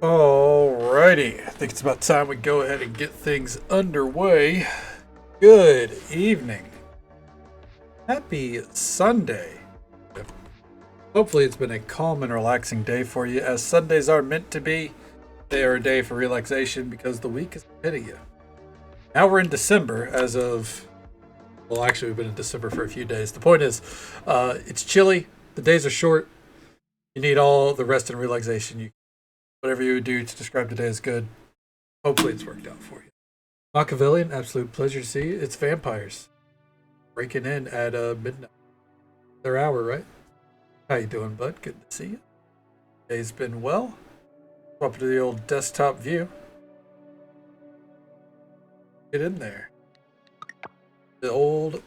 Alrighty, I think it's about time we go ahead and get things underway. Good evening. Happy Sunday. Hopefully it's been a calm and relaxing day for you, as Sundays are meant to be. They are a day for relaxation because the week is hitting you. Now we're in December as of, well, actually we've been in December for a few days. The point is, it's chilly, the days are short, you need all the rest and relaxation. Whatever you would do to describe today as good, hopefully it's worked out for you. Machiavellian, absolute pleasure to see you. It's vampires breaking in at midnight. Their hour, right? How you doing, bud? Good to see you. Day's been well. Swap to the old desktop view. Get in there. The old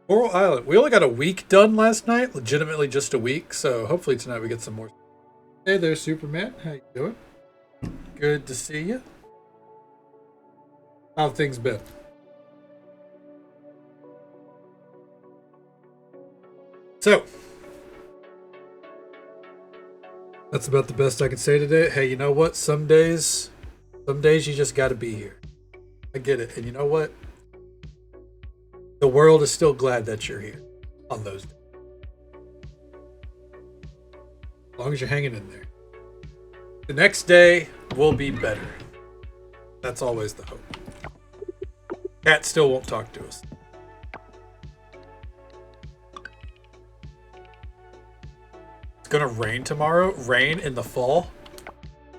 Coral Island. We only got a week done last night. Legitimately just a week. So hopefully tonight we get some more. Hey there, Superman. How you doing? Good to see you. How have things been? So, that's about the best I can say today. Hey, you know what? Some days you just gotta be here. I get it. And you know what? The world is still glad that you're here on those days. As long as you're hanging in there. The next day will be better. That's always the hope. Cat still won't talk to us. It's gonna rain tomorrow. Rain in the fall.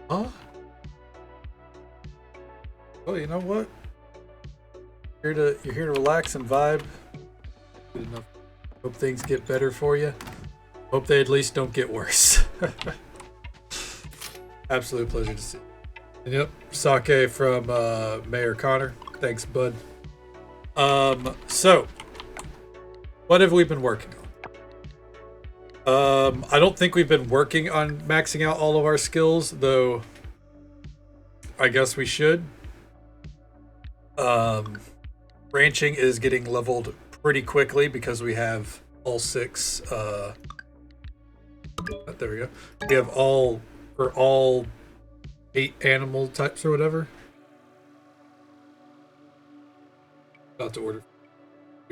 Huh? Oh, you know what? You're here to relax and vibe. Good enough. Hope things get better for you. Hope they at least don't get worse. Absolute pleasure to see. And yep, sake from Mayor Connor. Thanks, bud. So what have we been working on? I don't think we've been working on maxing out all of our skills, though I guess we should. Ranching is getting leveled pretty quickly because we have all 6 there we go. We have all 8 animal types or whatever. About to order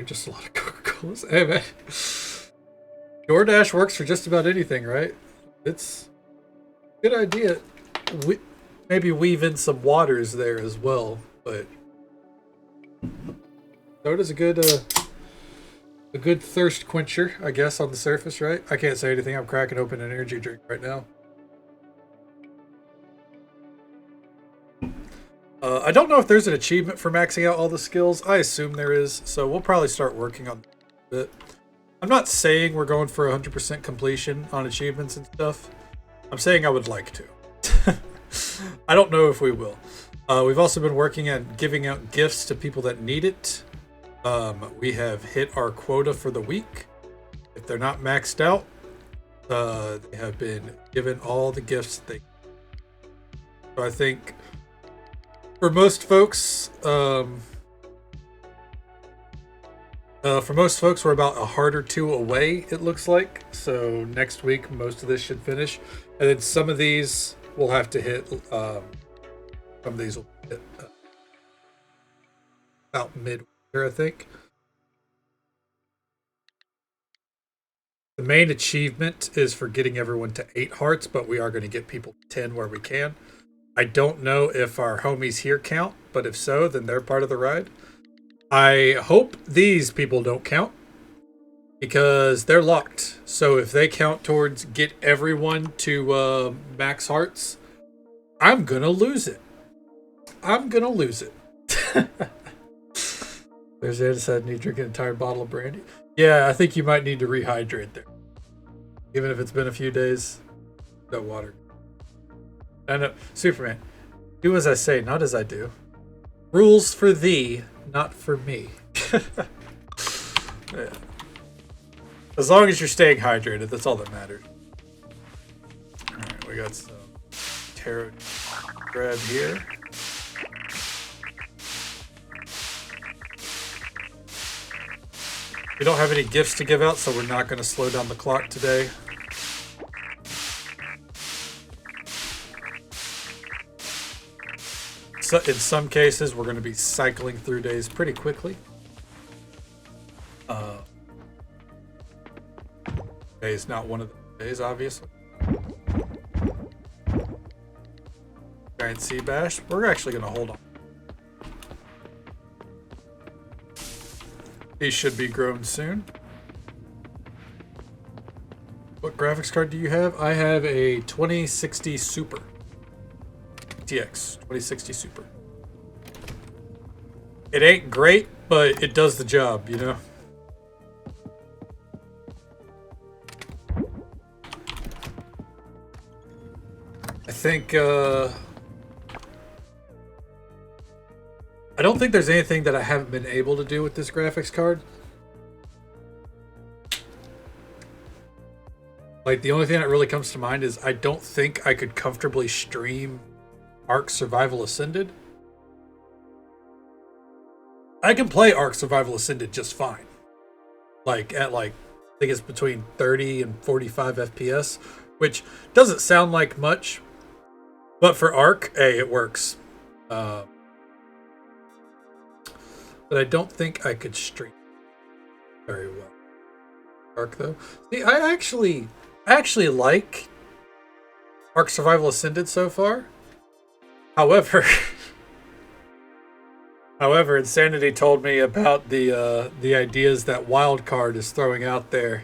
just a lot of Coca-Colas. Hey man, DoorDash works for just about anything, right? It's a good idea. Maybe weave in some waters there as well, but soda's a good thirst quencher, I guess, on the surface, right? I can't say anything. I'm cracking open an energy drink right now. I don't know if there's an achievement for maxing out all the skills. I assume there is, so we'll probably start working on it. I'm not saying we're going for 100% completion on achievements and stuff. I'm saying I would like to. I don't know if we will. We've also been working at giving out gifts to people that need it. We have hit our quota for the week. If they're not maxed out, they have been given all the gifts they. So I think for most folks, we're about a heart or 2 away. It looks like. So next week, most of this should finish, and then some of these we'll have to hit. Some of these will hit about mid-winter, I think. The main achievement is for getting everyone to 8 hearts, but we are going to get people to 10 where we can. I don't know if our homies here count, but if so, then they're part of the ride. I hope these people don't count because they're locked. So if they count towards get everyone to max hearts, I'm going to lose it. There's the other side. Need to drink an entire bottle of brandy. Yeah, I think you might need to rehydrate there. Even if it's been a few days, no water. I know, Superman. Do as I say, not as I do. Rules for thee, not for me. Yeah. As long as you're staying hydrated, that's all that matters. Alright, we got some tarot bread here. We don't have any gifts to give out, so we're not going to slow down the clock today. So in some cases, we're going to be cycling through days pretty quickly. Today is not one of the days, obviously. Giant sea bass. We're actually going to hold on. These should be grown soon. What graphics card do you have? I have a 2060 Super. TX 2060 Super. It ain't great, but it does the job, you know? I think, I don't think there's anything that I haven't been able to do with this graphics card. Like, the only thing that really comes to mind is I don't think I could comfortably stream Ark Survival Ascended. I can play Ark Survival Ascended just fine. Like, at like, I think it's between 30 and 45 FPS, which doesn't sound like much, but for Ark, hey, it works. But I don't think I could stream very well. Ark, though. See, I actually like Ark Survival Ascended so far. However, Insanity told me about the ideas that Wildcard is throwing out there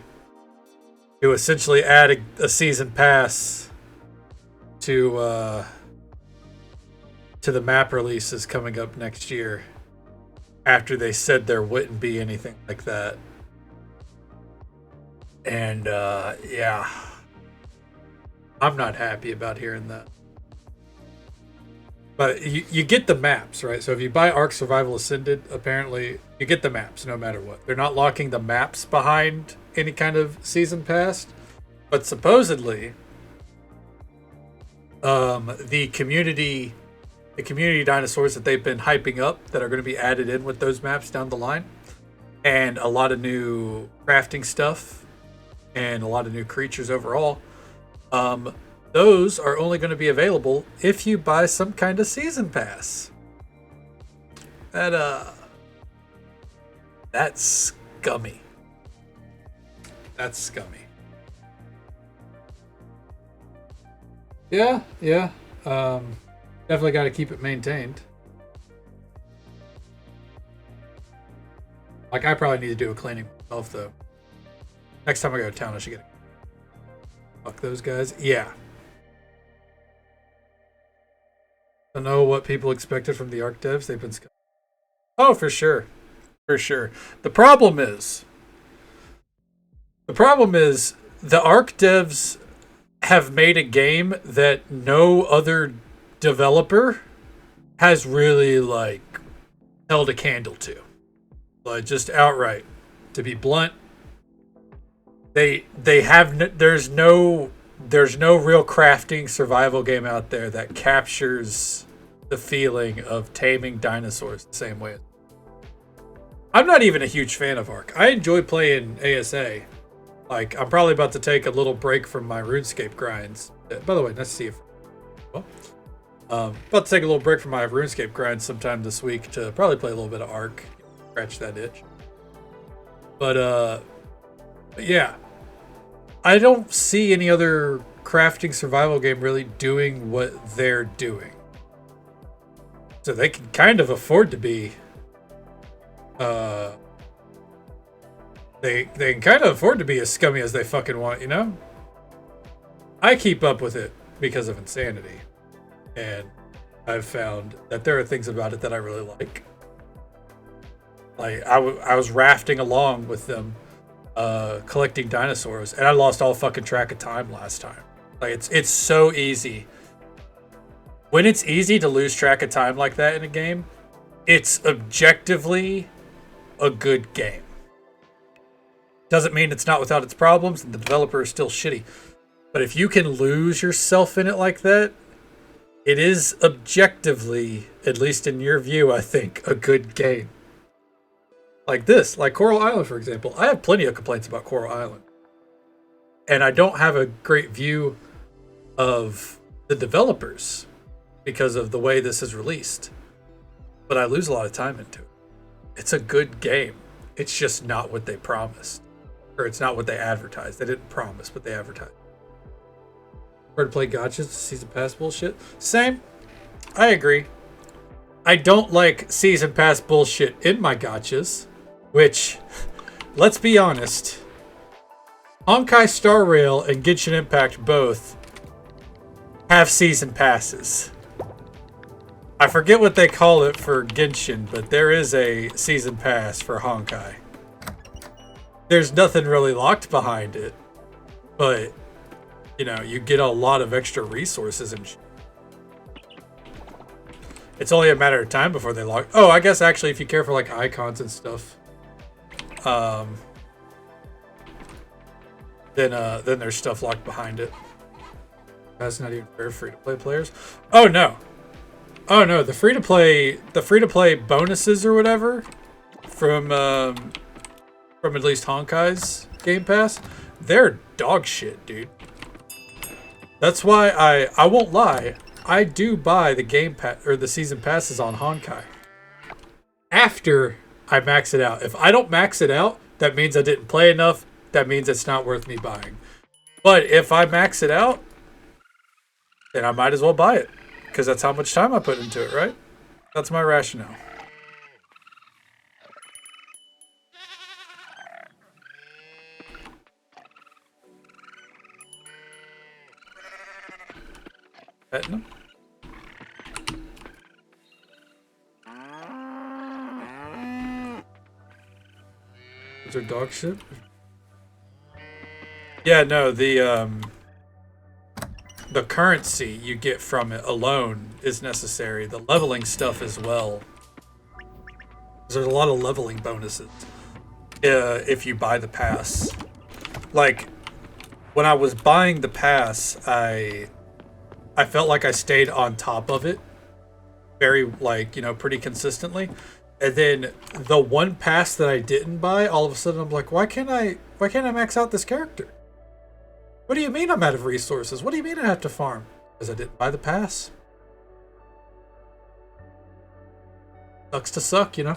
to essentially add a season pass to the map releases coming up next year. After they said there wouldn't be anything like that. And yeah, I'm not happy about hearing that. But you get the maps, right? So if you buy Ark Survival Ascended, apparently you get the maps no matter what. They're not locking the maps behind any kind of season pass. But supposedly, the community dinosaurs that they've been hyping up that are going to be added in with those maps down the line, and a lot of new crafting stuff and a lot of new creatures overall, those are only going to be available if you buy some kind of season pass. That's scummy. That's scummy. Yeah. Definitely got to keep it maintained. Like, I probably need to do a cleaning myself, though. Next time I go to town, I should get it. Fuck those guys. Yeah. I know what people expected from the Ark devs. They've been... Oh, for sure. For sure. The problem is the Ark devs have made a game that no other developer has really, like, held a candle to. Like, just outright. To be blunt, they have there's no real crafting survival game out there that captures the feeling of taming dinosaurs the same way. I'm not even a huge fan of Ark. I enjoy playing ASA. Like, I'm probably about to take a little break from my RuneScape grinds. By the way, let's see if... Well, about to take a little break from my RuneScape grind sometime this week to probably play a little bit of Ark. Scratch that itch. But yeah. I don't see any other crafting survival game really doing what they're doing. So they can kind of afford to be... They can kind of afford to be as scummy as they fucking want, you know? I keep up with it because of Insanity. And I've found that there are things about it that I really like. Like, I was rafting along with them, collecting dinosaurs, and I lost all fucking track of time last time. Like, it's so easy. When it's easy to lose track of time like that in a game, it's objectively a good game. Doesn't mean it's not without its problems, and the developer is still shitty. But if you can lose yourself in it like that, it is objectively, at least in your view, I think, a good game. Like this, like Coral Island, for example. I have plenty of complaints about Coral Island. And I don't have a great view of the developers because of the way this is released. but I lose a lot of time into it. It's a good game. It's just not what they promised. Or it's not what they advertised. They didn't promise, but they advertised. Prefer to play gotchas, season pass bullshit. Same. I agree. I don't like season pass bullshit in my gotchas, which, let's be honest, Honkai Star Rail and Genshin Impact both have season passes. I forget what they call it for Genshin, but there is a season pass for Honkai. There's nothing really locked behind it, but, you know, you get a lot of extra resources and shit. It's only a matter of time before they lock. Oh, I guess actually if you care for like icons and stuff, then there's stuff locked behind it. That's not even fair for free-to-play players. Oh no. Oh no, the free-to-play bonuses or whatever from at least Honkai's Game Pass, they're dog shit, dude. That's why I won't lie, I do buy the Game Pass or the season passes on Honkai after I max it out. If I don't max it out, that means I didn't play enough. That means it's not worth me buying. But if I max it out, then I might as well buy it because that's how much time I put into it, right? That's my rationale. Petting them? Is there dog shit? Yeah, no, the currency you get from it alone is necessary. The leveling stuff as well. There's a lot of leveling bonuses if you buy the pass. Like, when I was buying the pass, I felt like I stayed on top of it very, like, you know, pretty consistently. And then the one pass that I didn't buy, all of a sudden I'm like, why can't I max out this character? What do you mean I'm out of resources? What do you mean I have to farm? Because I didn't buy the pass. Sucks to suck, you know?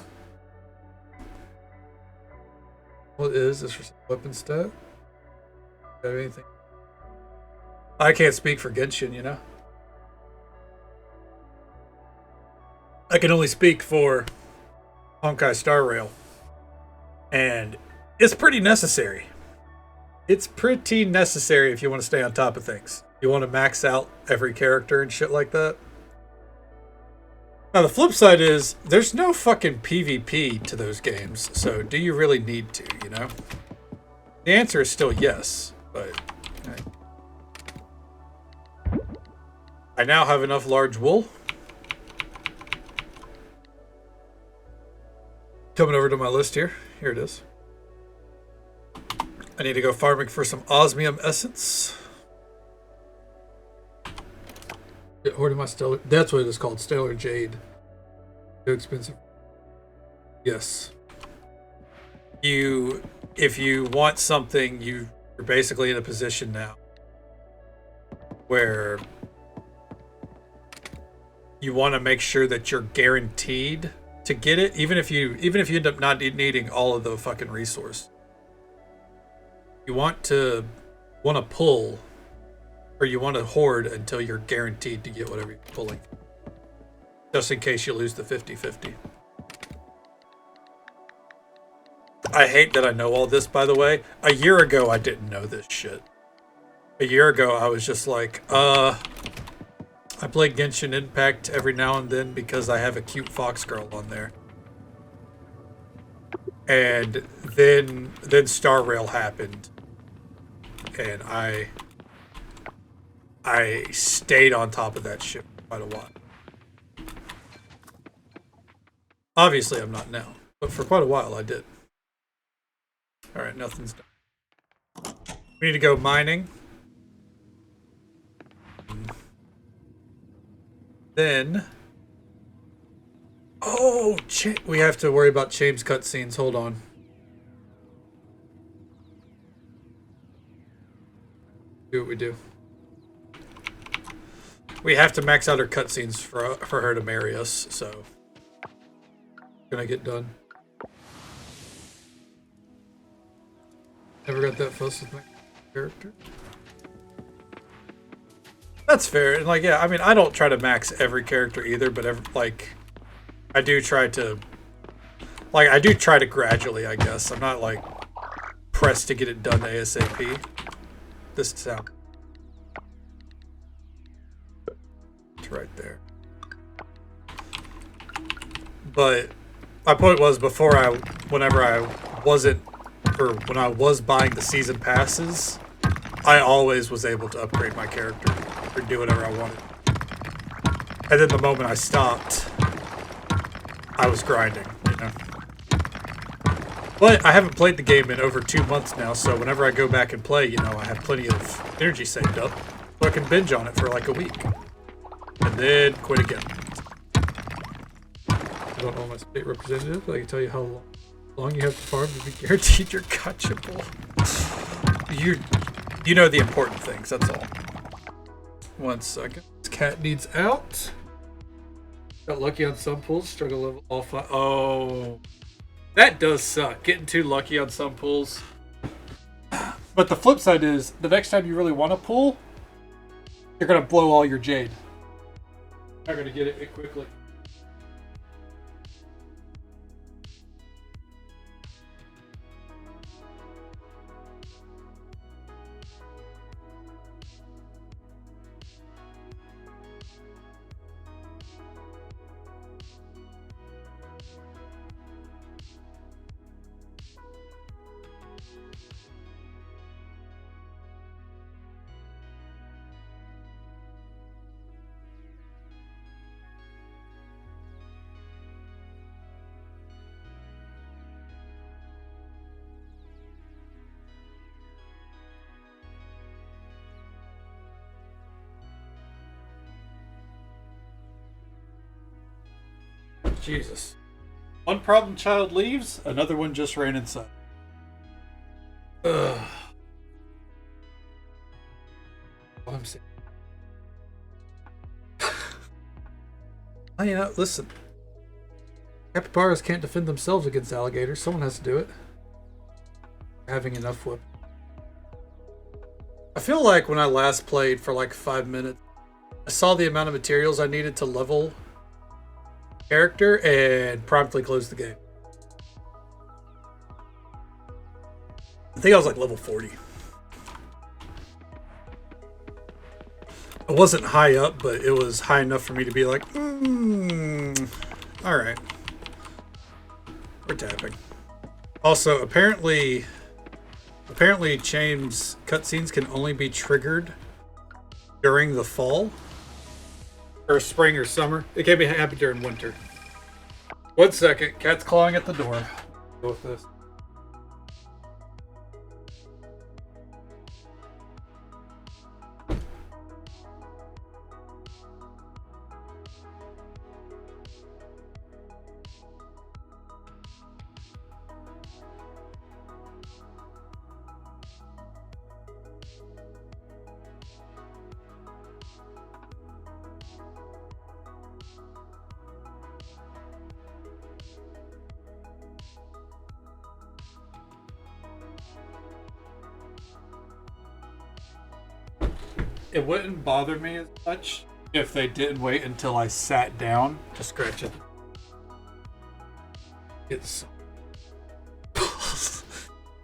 What is this weapon stat? Have anything? I can't speak for Genshin, you know? I can only speak for Honkai Star Rail. And it's pretty necessary. It's pretty necessary if you want to stay on top of things. You want to max out every character and shit like that. Now, the flip side is, there's no fucking PvP to those games, so do you really need to, you know? The answer is still yes, but... I now have enough large wool. Coming over to my list here. Here it is. I need to go farming for some osmium essence. Hoarding my stellar. That's what it is called. Stellar jade. Too expensive. Yes. If you want something, you're basically in a position now where you want to make sure that you're guaranteed to get it, even if you end up not needing all of the fucking resource. You want to pull, or you want to hoard until you're guaranteed to get whatever you're pulling. Just in case you lose the 50-50. I hate that I know all this, by the way. A year ago, I didn't know this shit. A year ago, I was just like, I play Genshin Impact every now and then because I have a cute fox girl on there. And then Star Rail happened. And I stayed on top of that shit for quite a while. Obviously, I'm not now. But for quite a while, I did. Alright, nothing's done. We need to go mining. Then... Oh, we have to worry about James cutscenes. Hold on. Do what we do. We have to max out her cutscenes for her to marry us, so... Can I get done? Never got that fussed with my character. That's fair. And like, yeah, I mean, I don't try to max every character either, but I do try to, gradually, I guess. I'm not like pressed to get it done ASAP. This sound. It's right there. But my point was whenever I was buying the season passes, I always was able to upgrade my character or do whatever I wanted. And then the moment I stopped, I was grinding, you know. But I haven't played the game in over 2 months now, so whenever I go back and play, you know, I have plenty of energy saved up, so I can binge on it for like a week. And then quit again. I don't know my state representative, but I can tell you how long you have to farm to be guaranteed your gotchable. You know the important things, that's all. 1 second. This cat needs out. Got lucky on some pulls, struggle level all 5. Oh, that does suck. Getting too lucky on some pulls. But the flip side is, the next time you really want to pull, you're going to blow all your jade. You're not going to get it quickly. Jesus. One problem child leaves, another one just ran inside. Ugh. I'm saying. You know, listen. Capybaras can't defend themselves against alligators. Someone has to do it. Having enough whip. I feel like when I last played for like 5 minutes, I saw the amount of materials I needed to level character and promptly closed the game. I think I was like level 40. I wasn't high up, but it was high enough for me to be like, all right. We're tapping. Also, apparently Chain's cutscenes can only be triggered during the fall. Or spring or summer. It can't be happy during winter. 1 second. Cat's clawing at the door. Go with this. It wouldn't bother me as much if they didn't wait until I sat down to scratch it. It's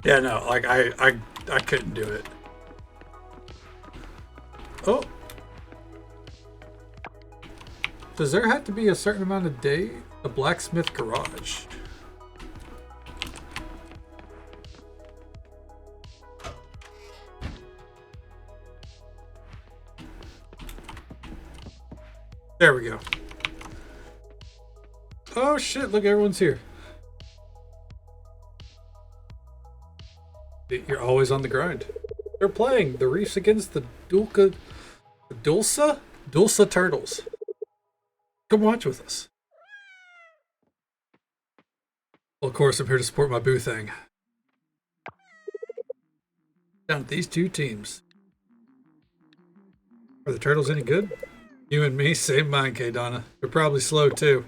yeah, no, like I couldn't do it. Oh, does there have to be a certain amount of day? A blacksmith garage. There we go. Oh shit, look, everyone's here. You're always on the grind. They're playing the Reefs against the Dulsa Turtles. Come watch with us. Well, of course, I'm here to support my boo thing. Down with these two teams. Are the Turtles any good? You and me, same mind, K Donna. They're probably slow too.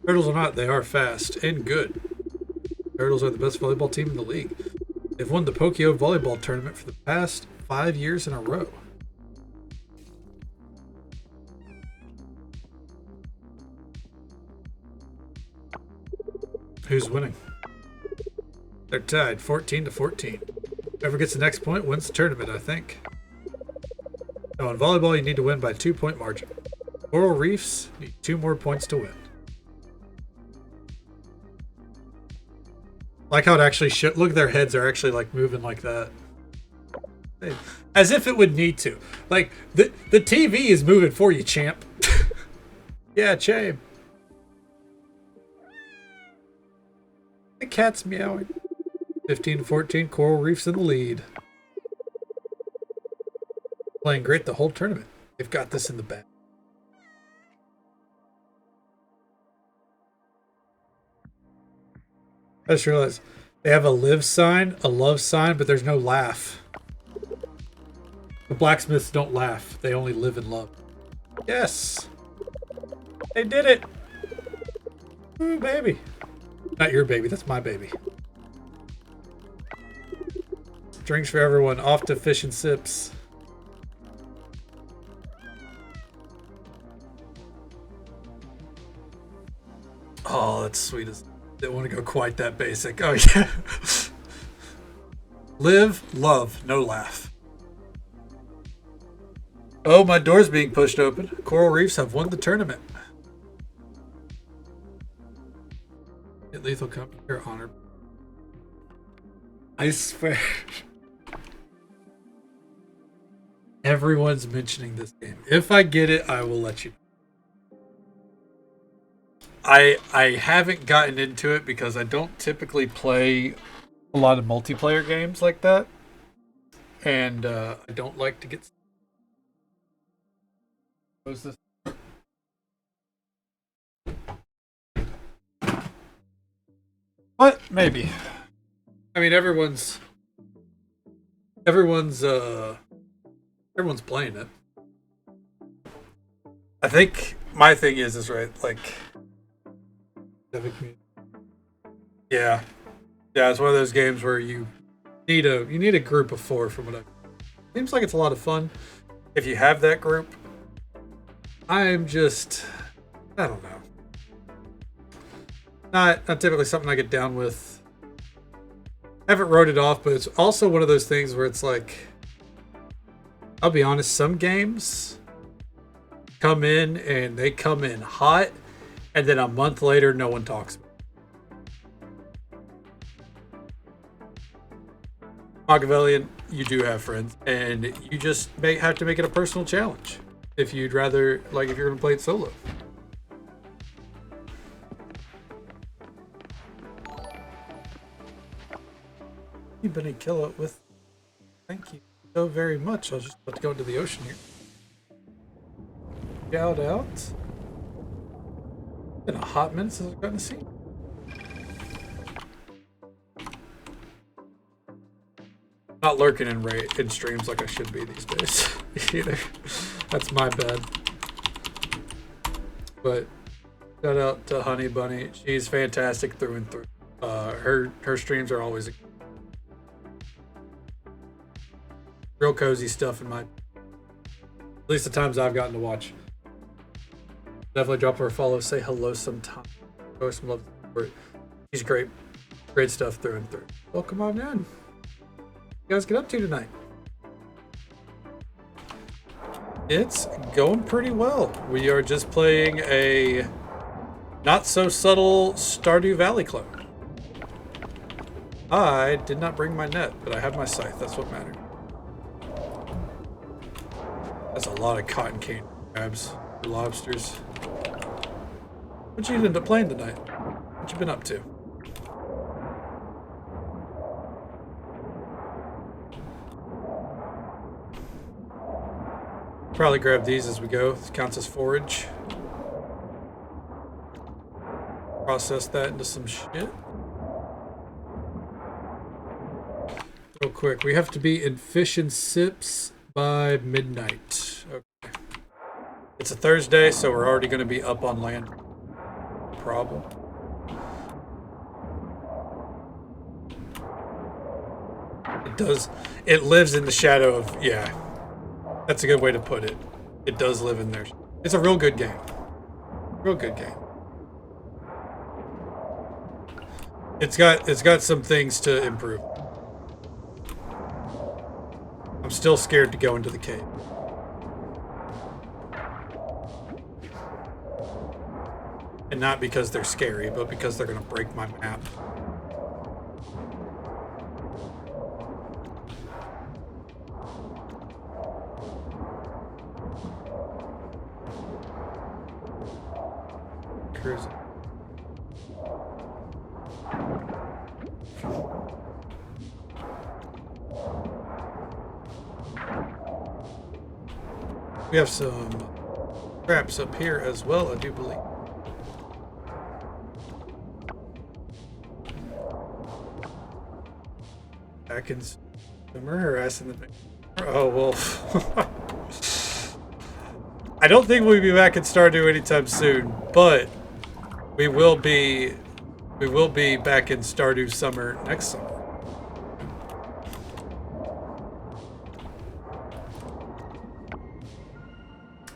Turtles or not, they are fast and good. Turtles are the best volleyball team in the league. They've won the Pokio volleyball tournament for the past 5 years in a row. Who's winning? They're tied 14-14. Whoever gets the next point wins the tournament, I think. Now in volleyball, you need to win by 2-point margin. Coral Reefs need 2 more points to win. Like how it actually look, their heads are actually like moving like that. As if it would need to. Like the TV is moving for you, champ. Yeah, champ. The cat's meowing. 15-14, Coral Reefs in the lead. Playing great the whole tournament. They've got this in the bag. I just realized they have a live sign, a love sign, but there's no laugh. The blacksmiths don't laugh. They only live in love. Yes! They did it! Ooh, baby. Not your baby, that's my baby. Drinks for everyone. Off to fish and sips. Oh, that's sweet as... Didn't want to go quite that basic. Oh, yeah. Live, love, no laugh. Oh, my door's being pushed open. Coral Reefs have won the tournament. Get Lethal Company here, honor. I swear. Everyone's mentioning this game. If I get it, I will let you know. I haven't gotten into it because I don't typically play a lot of multiplayer games like that. And I don't like to get... What is this? What? Maybe. I mean, everyone's playing it. I think my thing is right, like... Yeah. Yeah, it's one of those games where you need a group of 4 from what I... Seems like it's a lot of fun. If you have that group, I don't know. Not typically something I get down with. I haven't wrote it off, but it's also one of those things where it's like, I'll be honest, some games come in and they come in hot, and then a month later, no one talks about it. Machiavellian, you do have friends, and you just have to make it a personal challenge. If you'd rather, like, if you're going to play it solo. You've been a killer with... Thank you so very much. I was just about to go into the ocean here. Shout out. Been a hot minute since I've gotten to see. Not lurking in streams like I should be these days either. That's my bad. But shout out to Honey Bunny. She's fantastic through and through. Her streams are always real cozy stuff in my... At least the times I've gotten to watch. Definitely drop her a follow. Say hello sometime. Show her some love. She's great. Great stuff through and through. Welcome on in. What you guys get up to tonight? It's going pretty well. We are just playing a not so subtle Stardew Valley clone. I did not bring my net, but I have my scythe. That's what mattered. That's a lot of cotton cane crabs or lobsters. What you end up playing tonight? What you been up to? Probably grab these as we go. This counts as forage. Process that into some shit. Real quick, we have to be in Fish and Sips by midnight. Okay. It's a Thursday, so we're already going to be up on land. problem. It does. It lives in the shadow of, yeah. That's a good way to put it. It does live in there. It's a real good game. Real good game. It's got some things to improve. I'm still scared to go into the cave. And not because they're scary, but because they're gonna break my map. Cruising. We have some traps up here as well, I do believe. Back in summer harassing the. Oh well. I don't think we'll be back in Stardew anytime soon, but we will be back in Stardew Summer next summer.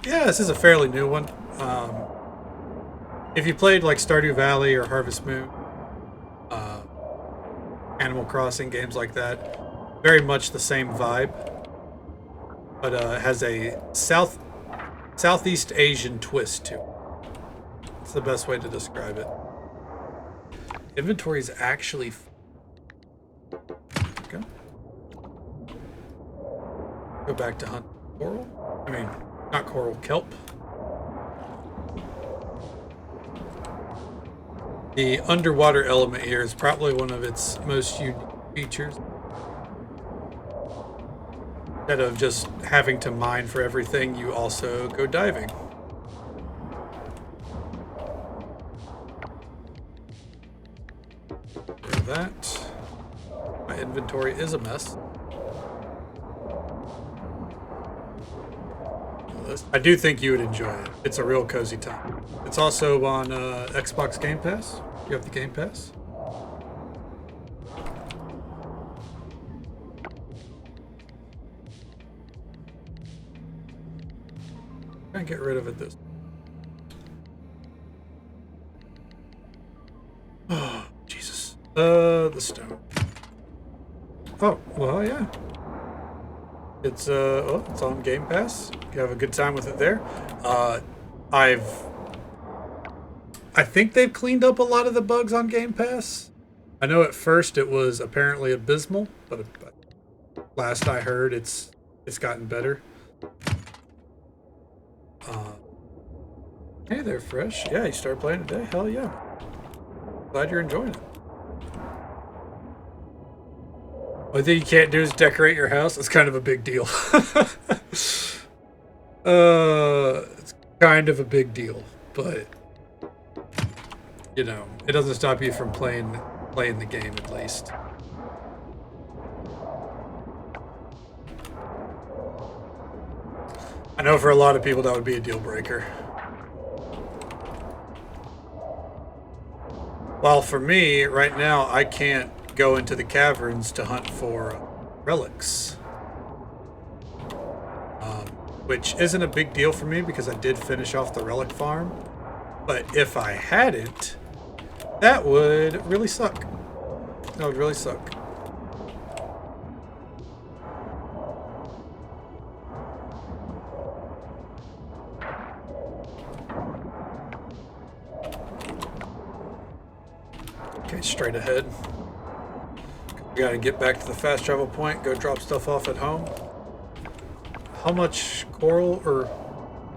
Yeah, this is a fairly new one. If you played like Stardew Valley or Harvest Moon, Animal Crossing, games like that, very much the same vibe, but it has a Southeast Asian twist to it. It's the best way to describe it. Inventory is actually... Okay. Go back to hunt coral. I mean, not coral, kelp. The underwater element here is probably one of its most unique features. Instead of just having to mine for everything, you also go diving. For that, my inventory is a mess. I do think you would enjoy it. It's a real cozy time. It's also on Xbox Game Pass. You have the Game Pass. Try and get rid of it this. Oh, Jesus. The stone. Oh, well, yeah. It's it's on Game Pass. You have a good time with it there. I think they've cleaned up a lot of the bugs on Game Pass. I know at first it was apparently abysmal, but last I heard it's gotten better. Hey there, Fresh. Yeah, you started playing today? Hell yeah. Glad you're enjoying it. Only thing you can't do is decorate your house. It's kind of a big deal. It's kind of a big deal, but you know, it doesn't stop you from playing the game at least. I know for a lot of people that would be a deal breaker. While for me, right now, I can't go into the caverns to hunt for relics. Which isn't a big deal for me because I did finish off the relic farm. But if I hadn't, that would really suck. That would really suck. Okay, straight ahead. We gotta get back to the fast travel point, go drop stuff off at home. How much coral or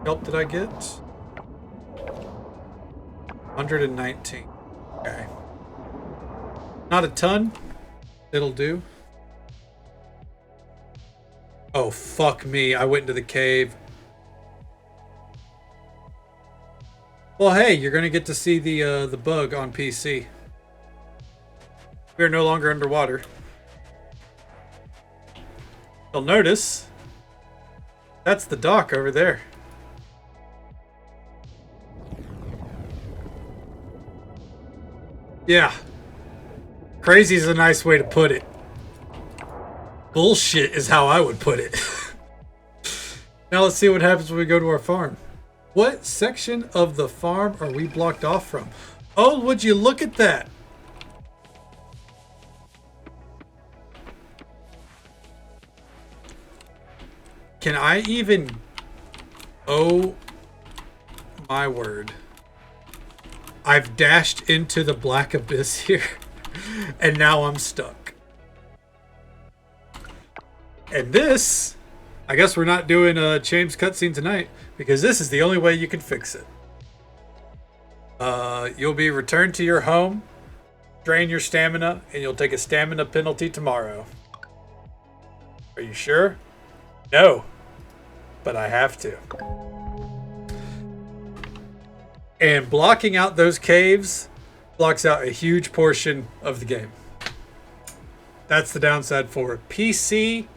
kelp did I get? 119. Okay. Not a ton. It'll do. Oh, fuck me. I went into the cave. Well, hey, you're gonna get to see the bug on PC. We are no longer underwater. You'll notice that's the dock over there. Yeah. Crazy is a nice way to put it. Bullshit is how I would put it. Now let's see what happens when we go to our farm. What section of the farm are we blocked off from? Oh, would you look at that? Can I even... Oh my word. I've dashed into the black abyss here. And now I'm stuck. And this... I guess we're not doing a James cutscene tonight, because this is the only way you can fix it. You'll be returned to your home, drain your stamina, and you'll take a stamina penalty tomorrow. Are you sure? No. But I have to. And blocking out those caves blocks out a huge portion of the game. That's the downside for PC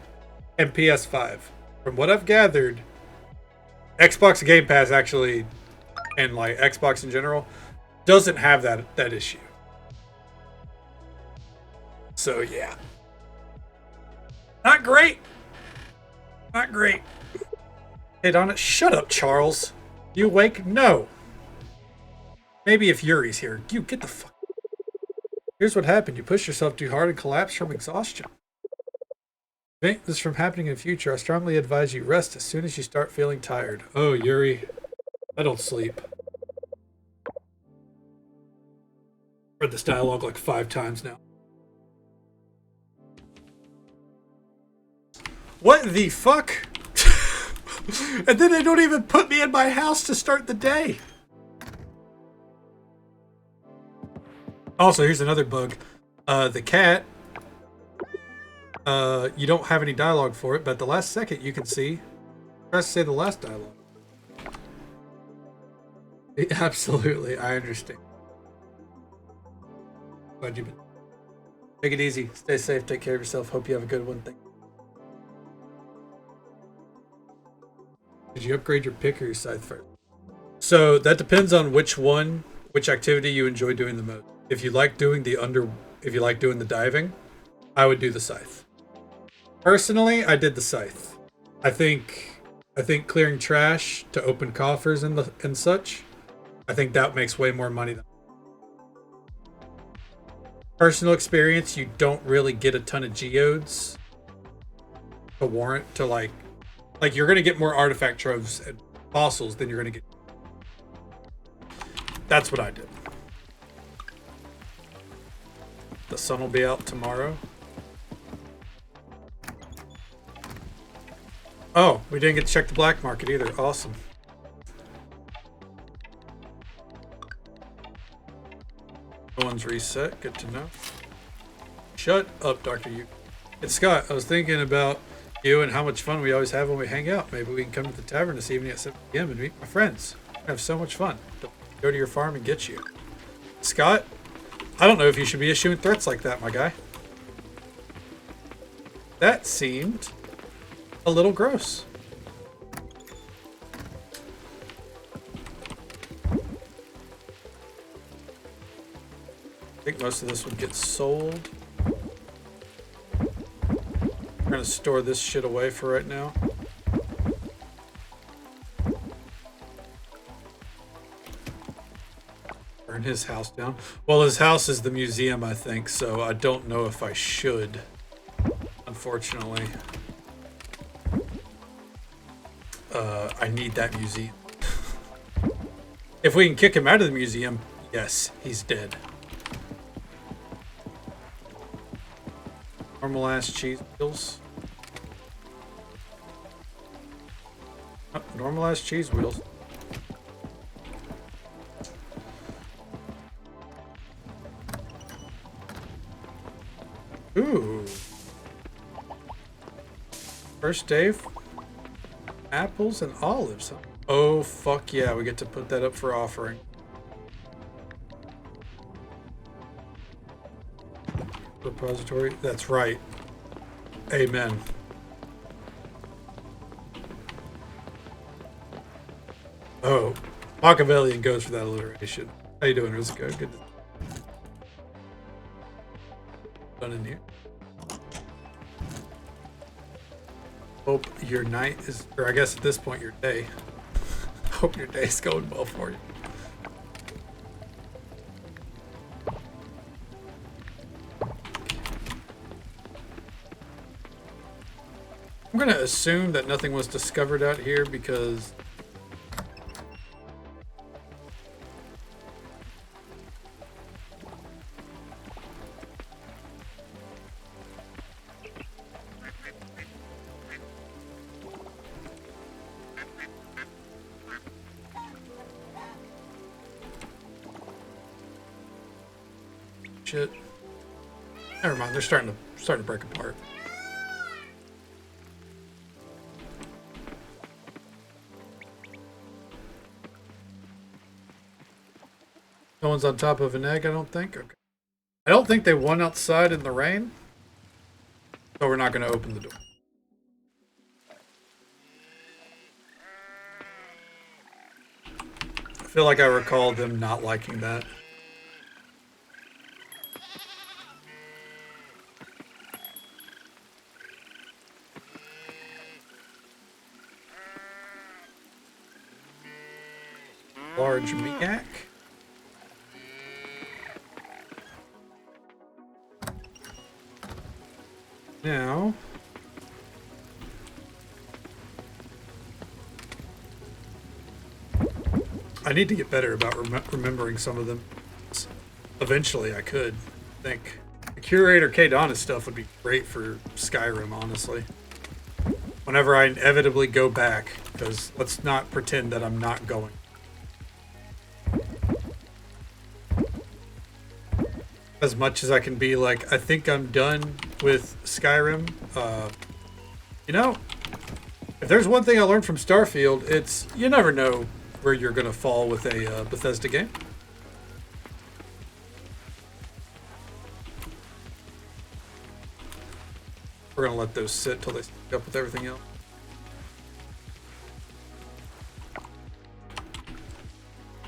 and PS5. From what I've gathered, Xbox Game Pass actually, and like Xbox in general, doesn't have that issue. So yeah. Not great. Not great. Hit on it. Shut up, Charles. You awake? No. Maybe if Yuri's here. You get the fuck. Here's what happened. You pushed yourself too hard and collapsed from exhaustion. To prevent this from happening in the future, I strongly advise you rest as soon as you start feeling tired. Oh, Yuri. I don't sleep. Read this dialogue like 5 times now. What the fuck? And then they don't even put me in my house to start the day. Also, here's another bug. The cat, you don't have any dialogue for it, but the last second you can see, press say the last dialogue. Absolutely, I understand. Glad you've been. Take it easy. Stay safe. Take care of yourself. Hope you have a good one. Thank you. Did you upgrade your pick or your scythe first? So that depends on which activity you enjoy doing the most. If you like doing the diving, I would do the scythe. Personally, I did the scythe. I think clearing trash to open coffers and such, I think that makes way more money than personal experience. You don't really get a ton of geodes to warrant to like you're gonna get more artifact troves and fossils than you're gonna get. That's what I did. The sun will be out tomorrow. Oh, we didn't get to check the black market either. Awesome. No one's reset. Good to know. Shut up, Dr. Yu. It's Scott. I was thinking about you and how much fun we always have when we hang out. Maybe we can come to the tavern this evening at 7 p.m. and meet my friends. I have so much fun. Go to your farm and get you. Scott, I don't know if you should be issuing threats like that, my guy. That seemed a little gross. I think most of this would get sold. I'm gonna store this shit away for right now. Burn his house down. Well, his house is the museum, I think, so I don't know if I should, unfortunately. I need that museum. If we can kick him out of the museum, yes, he's dead. Normal ass cheese wheels. Oh, normal ass cheese wheels. Ooh. First day. Apples and olives. Oh, fuck yeah. We get to put that up for offering. Repository. That's right. Amen. Oh, Machiavellian goes for that alliteration. How you doing, Rizko? Good. done in here. Hope your night is, or I guess at this point your day. Hope your day's going well for you. I'm gonna assume that nothing was discovered out here because shit. Never mind, they're starting to break apart. No one's on top of an egg, I don't think. Okay. I don't think they won outside in the rain. So we're not going to open the door. I feel like I recall them not liking that. Large Miak. Now, I need to get better about remembering some of them. Eventually, I could think. The Curator K'Donis stuff would be great for Skyrim, honestly. Whenever I inevitably go back, because let's not pretend that I'm not going. As much as I can be like, I think I'm done with Skyrim. You know, if there's one thing I learned from Starfield, it's you never know where you're going to fall with a Bethesda game. We're going to let those sit till they stick up with everything else.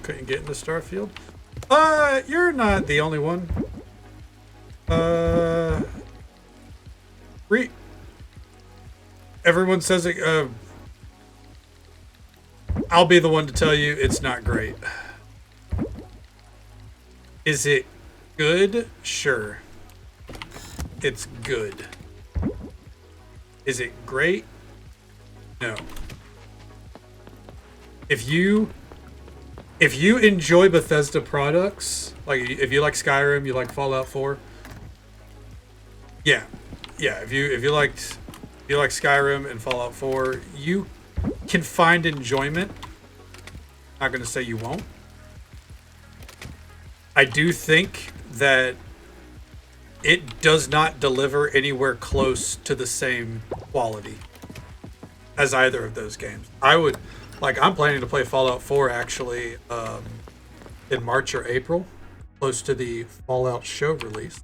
Couldn't get into Starfield. You're not the only one. Everyone says it. I'll be the one to tell you it's not great. Is it good? Sure. It's good. Is it great? No. If you enjoy Bethesda products, like if you like Skyrim, you like Fallout 4, yeah. If you like Skyrim and Fallout 4, you can find enjoyment. Not going to say you won't. I do think that it does not deliver anywhere close to the same quality as either of those games. I'm planning to play Fallout 4 actually in March or April, close to the Fallout show release.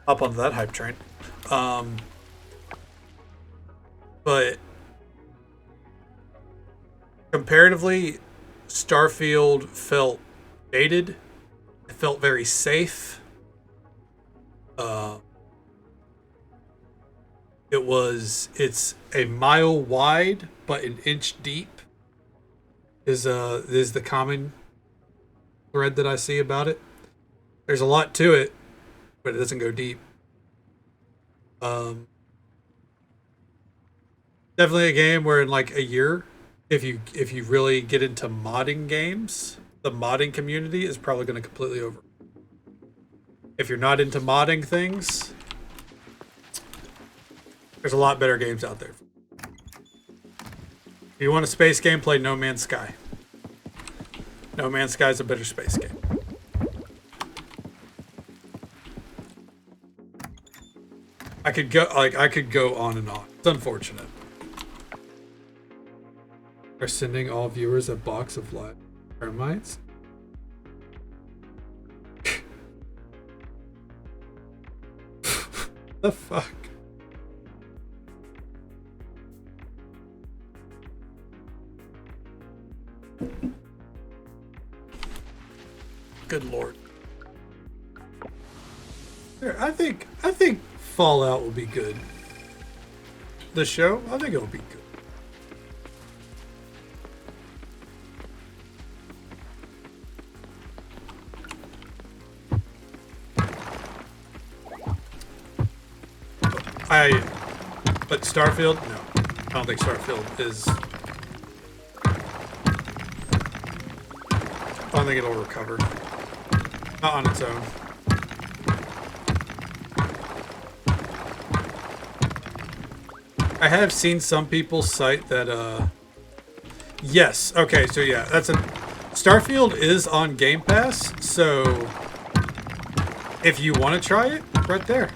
Up onto that hype train. But comparatively, Starfield felt dated. It felt very safe. It's a mile wide but an inch deep is the common thread that I see about it. There's a lot to it, but it doesn't go deep. Definitely a game where in like a year, if you really get into modding games, the modding community is probably going to completely over. If you're not into modding things, there's a lot better games out there. If you want a space game, play No Man's Sky. No Man's Sky is a better space game. I could go on and on. It's unfortunate. Are sending all viewers a box of live termites? The fuck? Good lord. I think Fallout will be good. The show, I think it'll be good. But Starfield, no, I don't think Starfield is. I don't think it'll recover. Not on its own. I have seen some people cite that, yes, okay, so yeah, Starfield is on Game Pass, so if you want to try it, right there.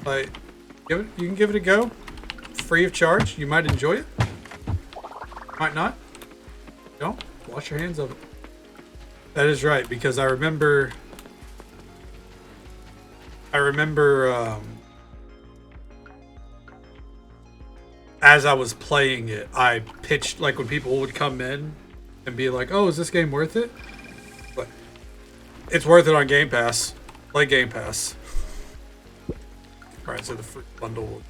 Like, you can give it a go, free of charge. You might enjoy it, might not. Don't wash your hands of it. That is right, because I remember as I was playing it, I pitched, like, when people would come in and be like, "Oh, is this game worth it?" But it's worth it on Game Pass. Play Game Pass. All right, so the free bundle.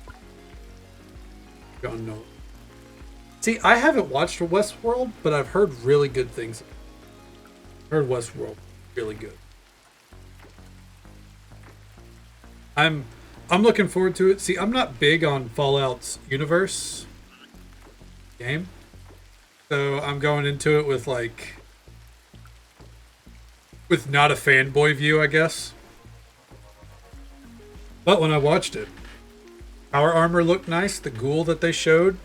Don't know. See, I haven't watched Westworld, but I've heard really good things. Heard Westworld really good. I'm looking forward to it. See, I'm not big on Fallout's universe game, so I'm going into it with not a fanboy view, I guess. But when I watched it, power armor looked nice. The ghoul that they showed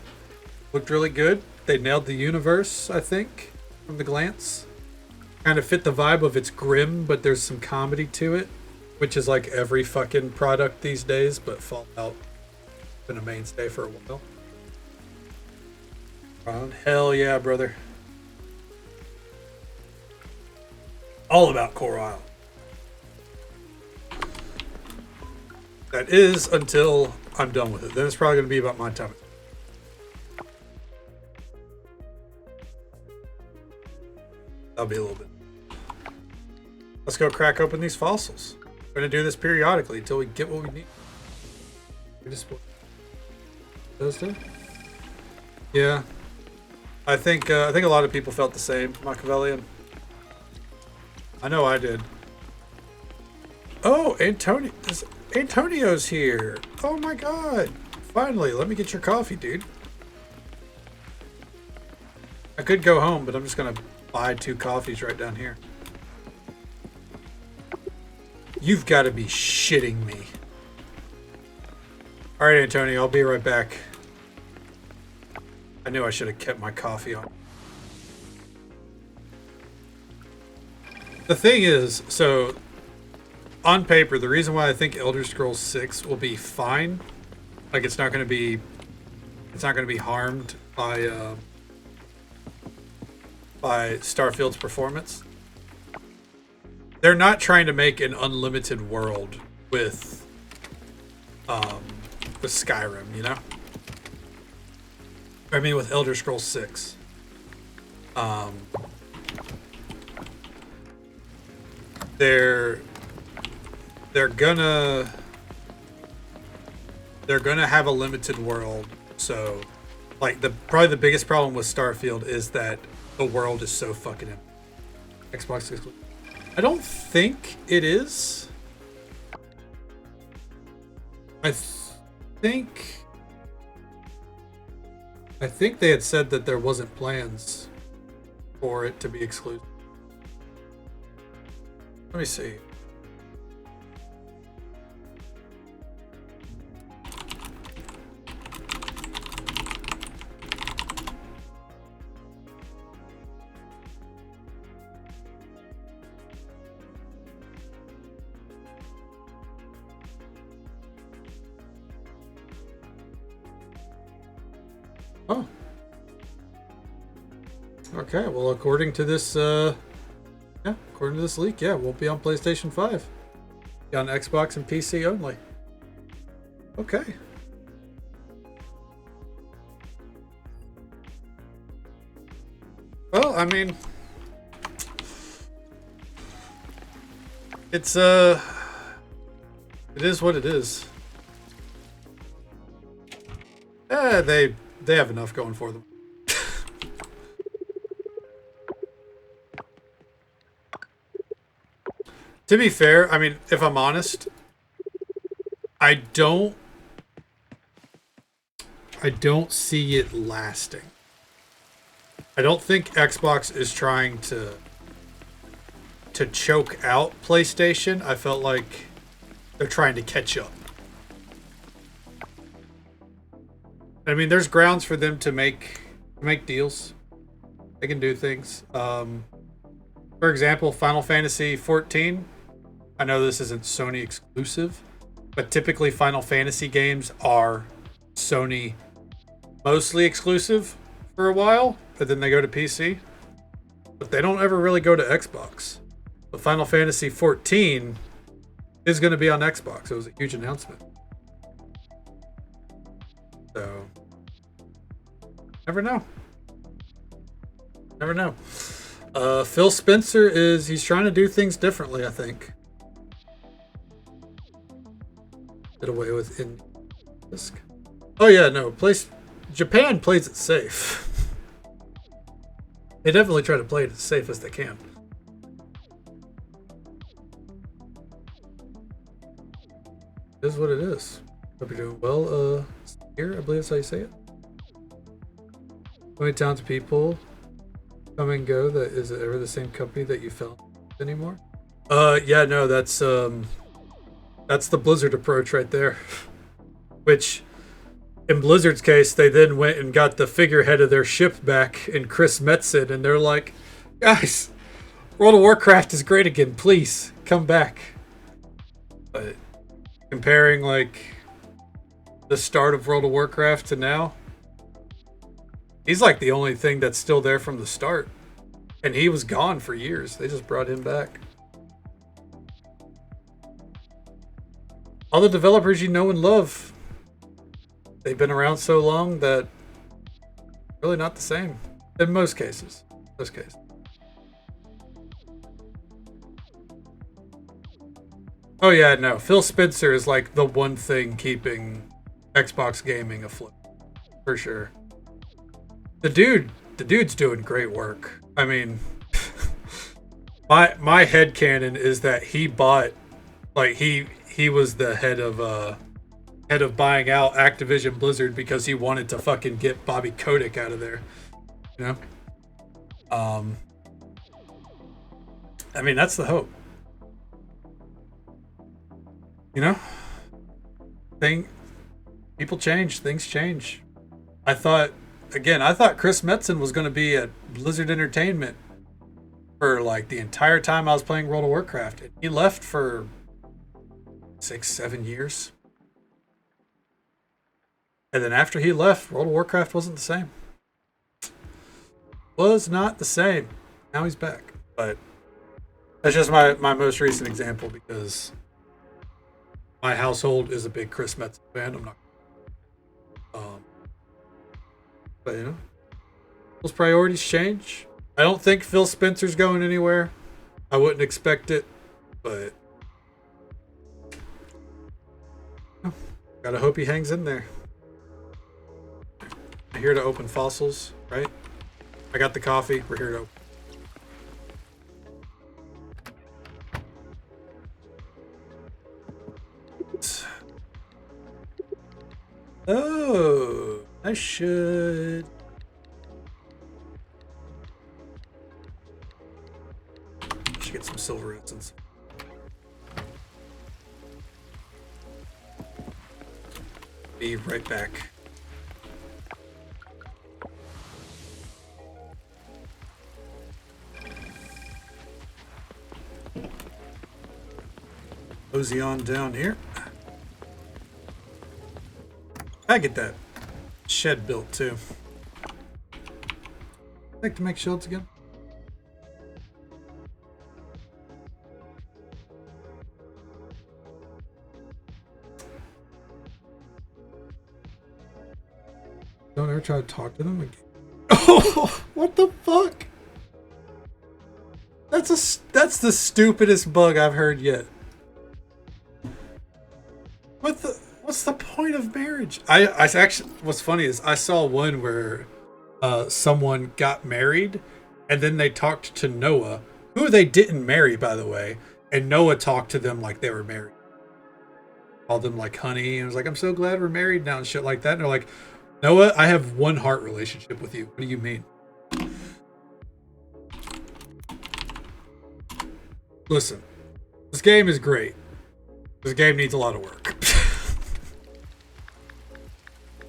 looked really good. They nailed the universe, I think, from the glance. Kind of fit the vibe of it's grim, but there's some comedy to it, which is like every fucking product these days, but Fallout been a mainstay for a while. Hell yeah, brother. All about Coral Island. That is until I'm done with it. Then it's probably going to be about my time. That'll be a little bit. Let's go crack open these fossils. We're going to do this periodically until we get what we need. We just Thursday? Yeah. I think a lot of people felt the same, Machiavellian. I know I did. Oh, Antonio's here. Oh my god. Finally, let me get your coffee, dude. I could go home, but I'm just gonna buy 2 coffees right down here. You've got to be shitting me. Alright, Antonio, I'll be right back. I knew I should have kept my coffee on. The thing is, so on paper, the reason why I think Elder Scrolls 6 will be fine, like it's not going to be harmed by Starfield's performance. They're not trying to make an unlimited world with Skyrim, you know? I mean, with Elder Scrolls 6. They're gonna have a limited world. So, like, probably the biggest problem with Starfield is that the world is so fucking empty. Xbox exclusive. I don't think it is. I think they had said that there wasn't plans for it to be exclusive. Let me see. Oh. Okay, well, according to this, according to this leak, yeah, won't be on PlayStation 5. Be on Xbox and PC only. Okay. Well, I mean, It's it is what it is. They have enough going for them. To be fair, I mean, if I'm honest, I don't see it lasting. I don't think Xbox is trying to choke out PlayStation. I felt like they're trying to catch up. I mean, there's grounds for them to make deals. They can do things. For example, Final Fantasy 14. I know this isn't Sony exclusive, but typically Final Fantasy games are Sony mostly exclusive for a while, but then they go to PC. But they don't ever really go to Xbox. But Final Fantasy 14 is going to be on Xbox. It was a huge announcement. So, never know. Never know. Phil Spencer he's trying to do things differently, I think. Get away with in disc. Oh yeah, no. Japan plays it safe. They definitely try to play it as safe as they can. It is what it is. Hope you're doing well. Here, I believe that's how you say it. How many talented people come and go? That is it ever the same company that you felt anymore? Yeah, no, that's the Blizzard approach right there. Which, in Blizzard's case, they then went and got the figurehead of their ship back in Chris Metzen, and they're like, guys, World of Warcraft is great again. Please come back. But comparing like the start of World of Warcraft to now, he's like the only thing that's still there from the start. And he was gone for years. They just brought him back. All the developers you know and love, they've been around so long that really not the same. In most cases. Most cases. Oh yeah, no. Phil Spencer is like the one thing keeping Xbox gaming afloat. For sure. The dude's doing great work. I mean, my headcanon is that he bought, like he was the head of buying out Activision Blizzard because he wanted to fucking get Bobby Kotick out of there. You know? I mean, that's the hope. You know? People change, things change. I thought Chris Metzen was going to be at Blizzard Entertainment for like the entire time I was playing World of Warcraft. And he left for 6-7 years. And then after he left, World of Warcraft wasn't the same. Was not the same. Now he's back. But that's just my most recent example because my household is a big Chris Metzen fan. I'm not. But you know, those priorities change. I don't think Phil Spencer's going anywhere. I wouldn't expect it, but gotta hope he hangs in there. I'm here to open fossils, right? I got the coffee. We're here to open. Oh, I should get some silver essence. Be right back. Cozy on down here. I get that shed built too. I'd like to make shields again. Don't ever try to talk to them again. Oh, what the fuck? That's the stupidest bug I've heard yet. What's the point of marriage? I actually, what's funny is I saw one where someone got married and then they talked to Noah, who they didn't marry, by the way, and Noah talked to them like they were married. Called them like honey and was like, I'm so glad we're married now and shit like that. And they're like, Noah, I have one heart relationship with you. What do you mean? Listen, this game is great. This game needs a lot of work.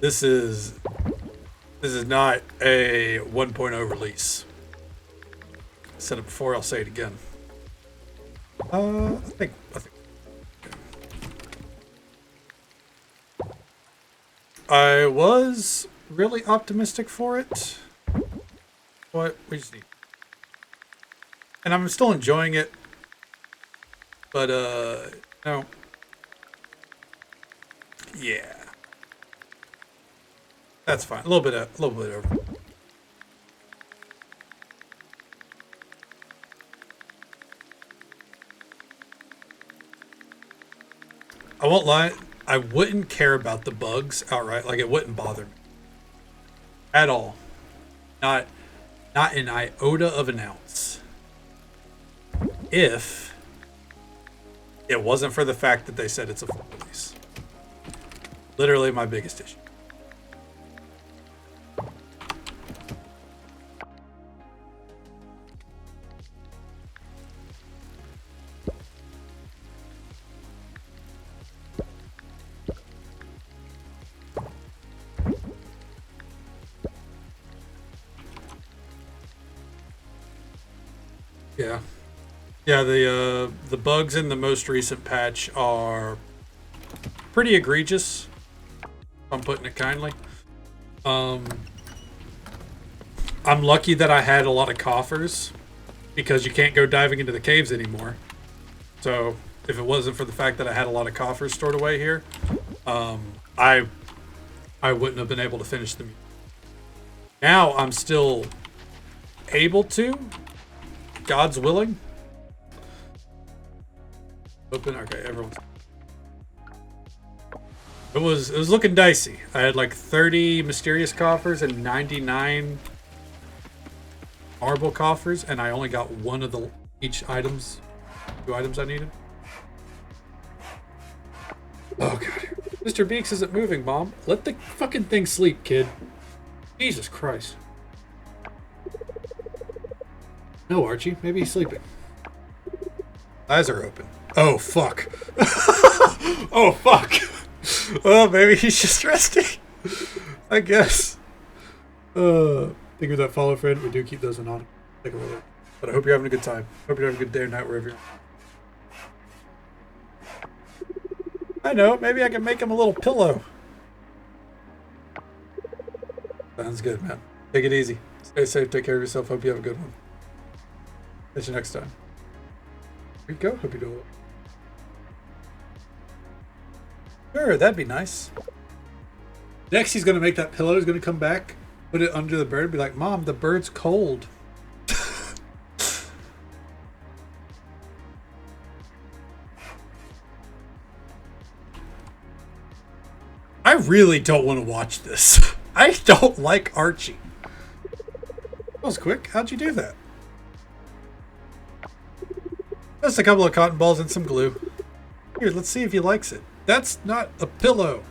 This is not a 1.0 release. I said it before, I'll say it again. I think I was really optimistic for it. But we just need, and I'm still enjoying it. But no. Yeah. That's fine. A little bit over. I won't lie. I wouldn't care about the bugs outright. Like, it wouldn't bother me at all. Not an iota of an ounce. If it wasn't for the fact that they said it's a full release. Literally my biggest issue. Yeah. Yeah, the bugs in the most recent patch are pretty egregious, if I'm putting it kindly. I'm lucky that I had a lot of coffers because you can't go diving into the caves anymore. So if it wasn't for the fact that I had a lot of coffers stored away here, I wouldn't have been able to finish them. Now I'm still able to, God's willing. Open. Okay, everyone's. It was looking dicey. I had like 30 mysterious coffers and 99 marble coffers, and I only got one of the two items I needed. Oh god, Mr. Beaks isn't moving, Mom. Let the fucking thing sleep, kid. Jesus Christ. No, Archie. Maybe he's sleeping. Eyes are open. Oh fuck. Oh fuck. Oh, maybe he's just resting. I guess. Think of that follow friend. We do keep those anonymous. Take a look. But I hope you're having a good time. Hope you're having a good day or night wherever you're. I know. Maybe I can make him a little pillow. Sounds good, man. Take it easy. Stay safe. Take care of yourself. Hope you have a good one. Catch you next time. Here you go. Hope you do it. Sure, that'd be nice. Next, he's going to make that pillow. He's going to come back, put it under the bird, and be like, Mom, the bird's cold. I really don't want to watch this. I don't like Archie. That was quick. How'd you do that? Just a couple of cotton balls and some glue. Here, let's see if he likes it. That's not a pillow.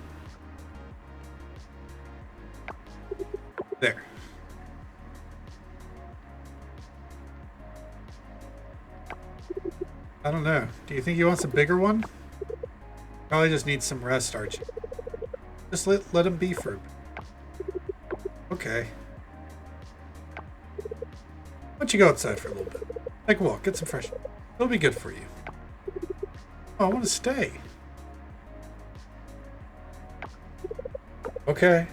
There. I don't know. Do you think he wants a bigger one? Probably just needs some rest, Archie. Just let him be for a bit. Okay. Why don't you go outside for a little bit? Take a walk, get some fresh air. It'll be good for you. Oh, I want to stay. Okay.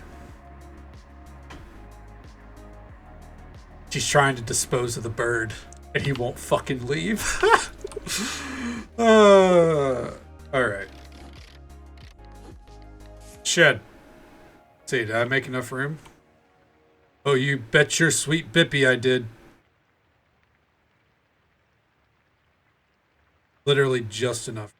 She's trying to dispose of the bird, and he won't fucking leave. Alright. Shed. Let's see, did I make enough room? Oh, you bet your sweet bippy I did. Literally just enough.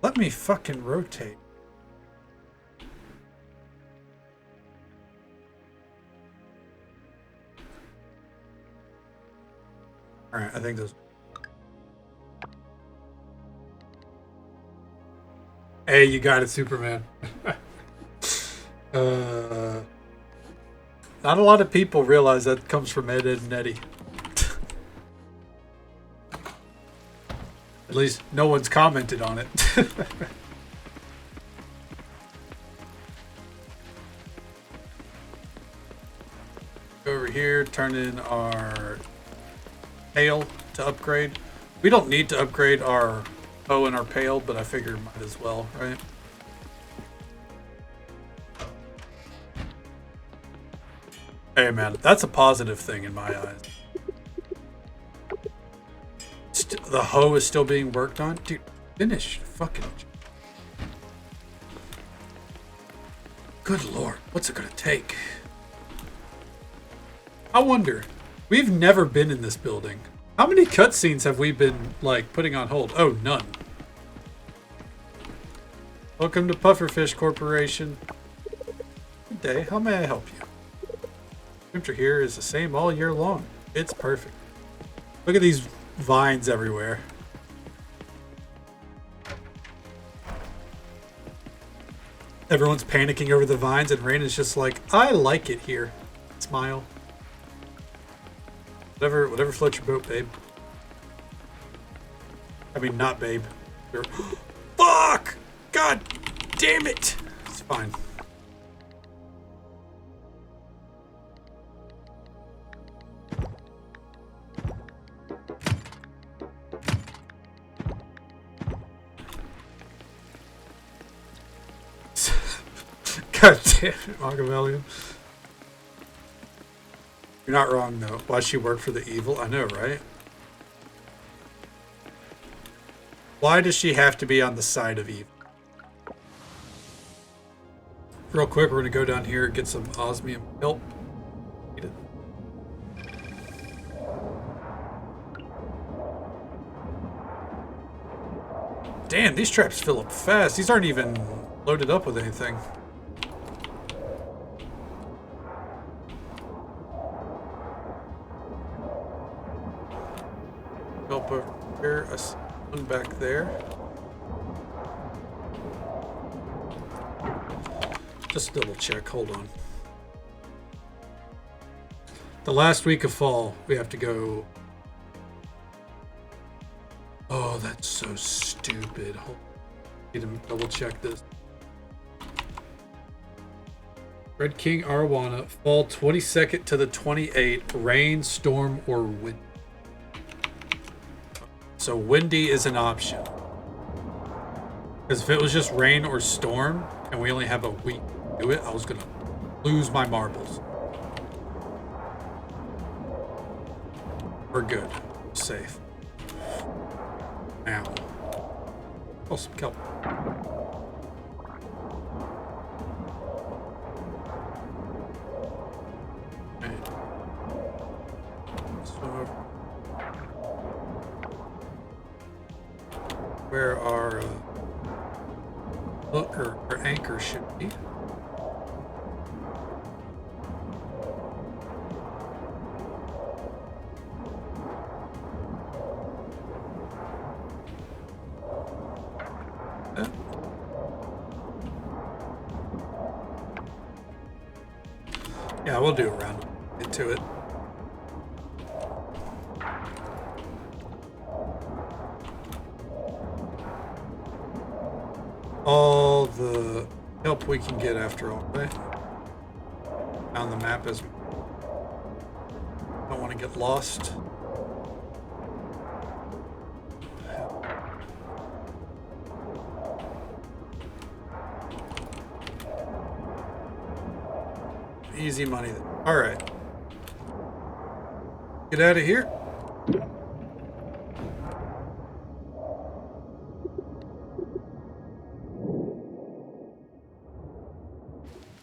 Let me fucking rotate. Alright, I think those... Hey, you got it, Superman. Not a lot of people realize that comes from Ed, Ed, and Eddie. At least no one's commented on it. Go over here, turn in our pail to upgrade. We don't need to upgrade our hoe and our pail, but I figured might as well, right? Hey man, that's a positive thing in my eyes. The hoe is still being worked on? Dude, finish fucking... Good lord, what's it gonna take? I wonder, we've never been in this building. How many cutscenes have we been, like, putting on hold? Oh, none. Welcome to Pufferfish Corporation. Good day, how may I help you? Temperature here is the same all year long. It's perfect. Look at these vines everywhere. Everyone's panicking over the vines, and Rain is just like, I like it here. Smile. Whatever floats your boat, babe. I mean, not babe. Fuck! God damn it! It's fine. God damn it, Machiavellian. You're not wrong, though. Why she work for the evil? I know, right? Why does she have to be on the side of evil? Real quick, we're going to go down here and get some osmium help. Need it. Damn, these traps fill up fast. These aren't even loaded up with anything. Help over here, one back there. Just double check, hold on. The last week of fall, we have to go. Oh, that's so stupid. Hold on. Need to double check this. Red King Arowana, fall 22nd to the 28th, rain, storm, or wind. So windy is an option. Because if it was just rain or storm, and we only have a week to do it, I was gonna lose my marbles. We're good. Safe. Now. Oh, some kelp. Right. So, where our hook or anchor should be. Yeah, we'll do a round. Get to it. All the help we can get after all, right? On the map as we don't want to get lost. easy money then. All right. Get out of here.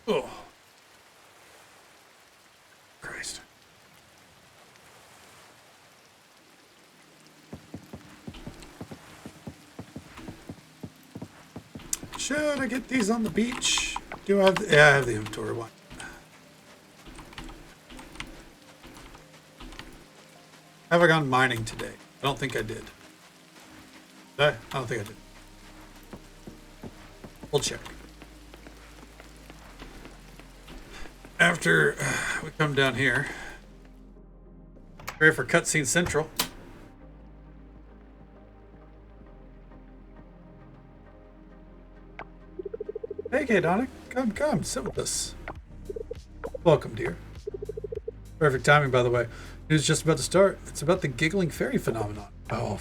Oh. Christ. Should I get these on the beach? Do I have the, yeah, I have the inventory one. Have I gone mining today? I don't think I did. Did I? I don't think I did. We'll check. After we come down here, ready for Cutscene Central. Hey, Kaydonic, come, sit with us. Welcome, dear. Perfect timing, by the way. News just about to start. It's about the giggling fairy phenomenon. Oh,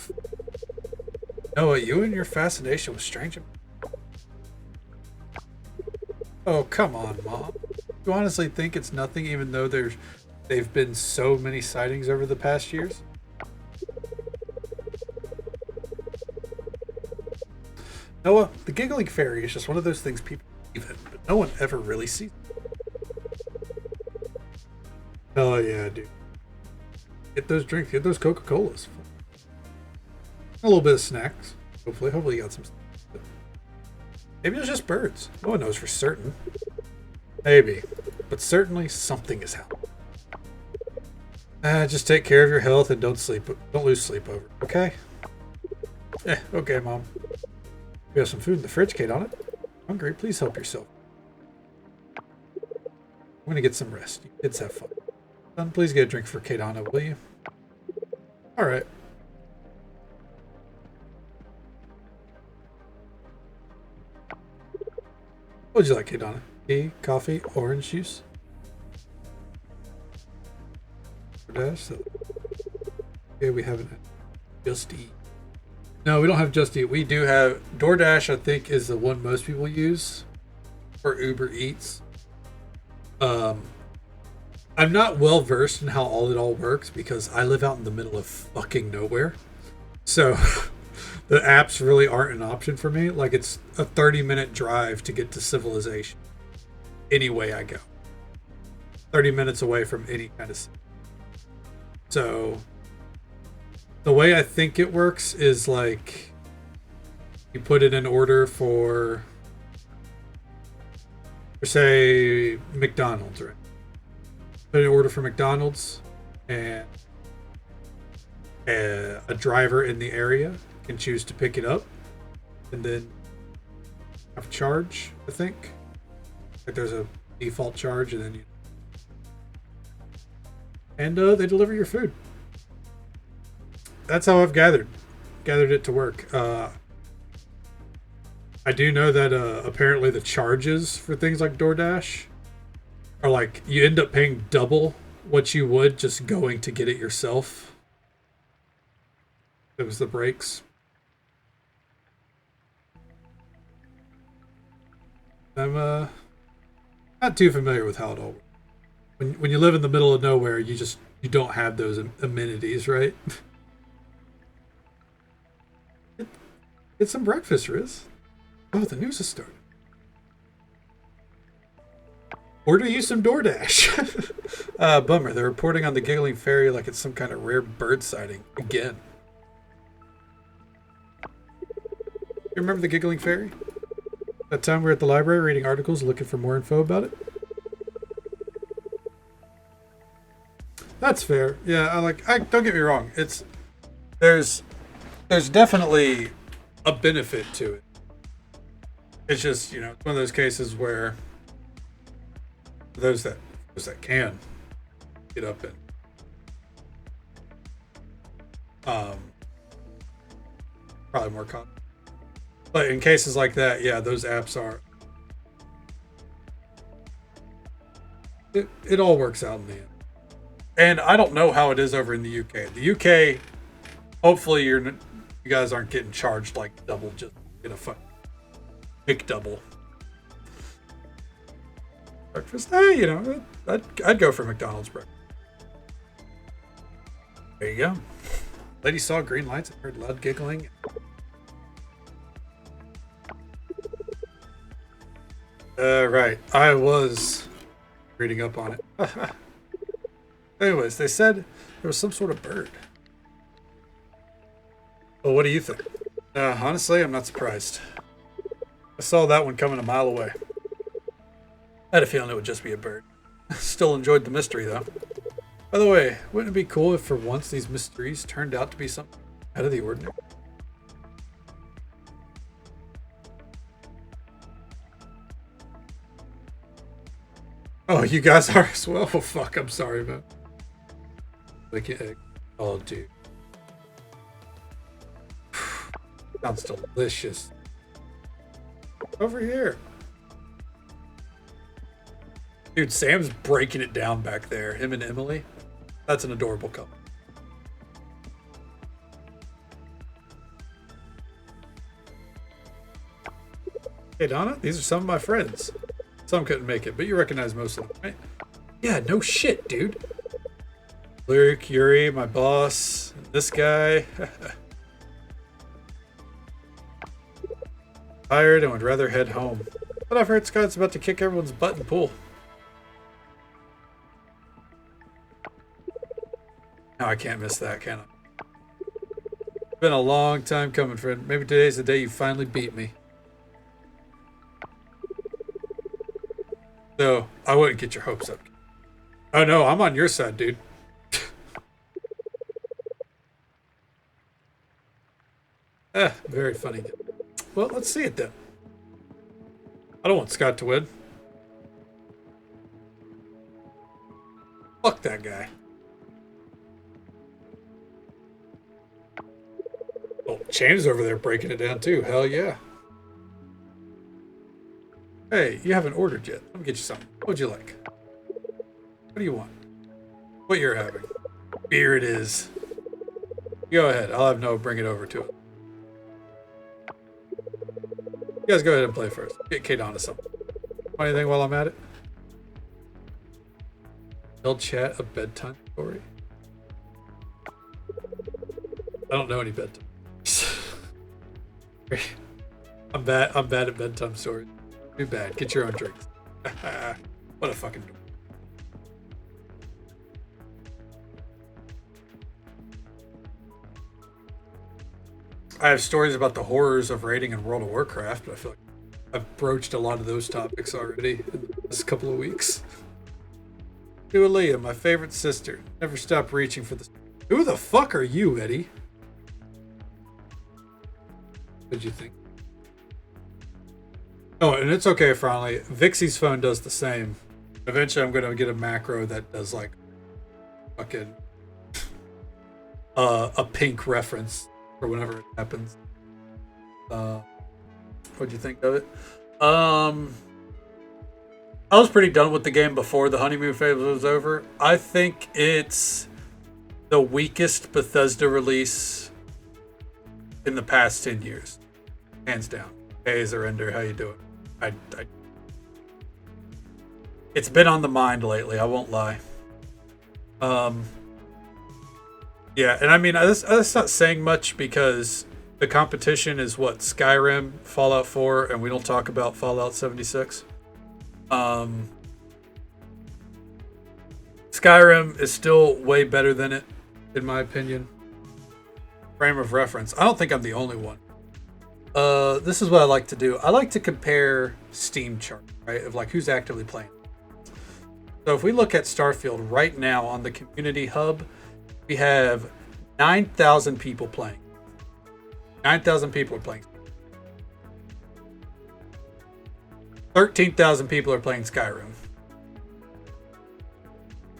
Noah, you and your fascination with strange. Oh, come on, Mom. You honestly think it's nothing, even though they've been so many sightings over the past years? Noah, the giggling fairy is just one of those things people believe in, but no one ever really sees. Oh yeah, dude. Get those drinks, get those Coca-Colas. A little bit of snacks. Hopefully you got some snacks. Maybe it's just birds. No one knows for certain. Maybe. But certainly something is happening. Just take care of your health and don't lose sleep over. Okay? Okay, Mom. We have some food in the fridge, Kate, on it. Hungry, please help yourself. I'm gonna get some rest. You kids have fun. Son, please get a drink for Kadana, will you? Alright. What would you like, Kadana? Tea, coffee, orange juice? DoorDash? Okay, we haven't had Just Eat. No, we don't have Just Eat. We do have DoorDash, I think, is the one most people use. Or Uber Eats. I'm not well versed in how it all works because I live out in the middle of fucking nowhere. So the apps really aren't an option for me. Like, it's a 30-minute drive to get to civilization. Any way I go. 30 minutes away from any kind of city. So the way I think it works is like you put it in order for say McDonald's, right? Put an order for McDonald's, and a driver in the area can choose to pick it up, and then have a charge. I think like there's a default charge, and then they deliver your food. That's how I've gathered it to work. I do know that apparently the charges for things like DoorDash are like you end up paying double what you would just going to get it yourself. It was the breaks. I'm not too familiar with how it all works. When you live in the middle of nowhere, you don't have those amenities, right? Get some breakfast, Riz. Oh, the news has started. Order you some DoorDash. Bummer. They're reporting on the giggling fairy like it's some kind of rare bird sighting. Again. You remember the giggling fairy? That time we were at the library reading articles looking for more info about it? That's fair. Yeah, don't get me wrong. There's definitely a benefit to it. It's just, it's one of those cases where those that can get up and probably more common. But in cases like that, yeah, those apps are it all works out in the end. And I don't know how it is over in the UK. The UK, hopefully you guys aren't getting charged like double just to get a fucking big double. breakfast. Hey, you know, I'd go for McDonald's breakfast. There you go. Lady saw green lights and heard loud giggling. Right. I was reading up on it. Anyways, they said there was some sort of bird. Well, what do you think? Honestly, I'm not surprised. I saw that one coming a mile away. I had a feeling it would just be a bird. Still enjoyed the mystery, though. By the way, wouldn't it be cool if for once these mysteries turned out to be something out of the ordinary? Oh, you guys are as well? Well, fuck, I'm sorry, man. Oh, dude. Sounds delicious. Over here. Dude, Sam's breaking it down back there. Him and Emily. That's an adorable couple. Hey, Donna, these are some of my friends. Some couldn't make it, but you recognize most of them, right? Yeah, no shit, dude. Lyric, Yuri, my boss, this guy. Tired and would rather head home. But I've heard Scott's about to kick everyone's butt in pool. No, I can't miss that, can I? It's been a long time coming, friend. Maybe today's the day you finally beat me. No, I wouldn't get your hopes up. Oh no, I'm on your side, dude. Very funny. Well, let's see it then. I don't want Scott to win. Fuck that guy. Oh, James over there breaking it down too. Hell yeah. Hey, you haven't ordered yet. Let me get you something. What would you like? What do you want? What you're having? Beer it is. Go ahead. I'll have Noah bring it over to it. You guys go ahead and play first. Get Kate onto something. Anything while I'm at it? Tell chat a bedtime story. I don't know any bedtime. I'm bad at bedtime stories. Too bad. Get your own drinks. What a fucking... I have stories about the horrors of raiding in World of Warcraft, but I feel like I've broached a lot of those topics already in this couple of weeks. To Aaliyah, my favorite sister. Never stop reaching for the... Who the fuck are you, Eddie? What'd you think? Oh, and it's okay, finally. Vixie's phone does the same. Eventually, I'm going to get a macro that does, like, fucking... a pink reference for whenever it happens. What'd you think of it? I was pretty done with the game before the honeymoon phase was over. I think it's the weakest Bethesda release in the past 10 years. Hands down. Hey, Zarinder, how you doing? It's been on the mind lately, I won't lie. Yeah, and I mean, that's not saying much because the competition is what? Skyrim, Fallout 4, and we don't talk about Fallout 76. Skyrim is still way better than it, in my opinion. Frame of reference. I don't think I'm the only one. This is what I like to do. I like to compare Steam charts, right? Of like who's actively playing. So if we look at Starfield right now on the community hub, we have 9,000 people playing. 9,000 people are playing. 13,000 people are playing Skyrim.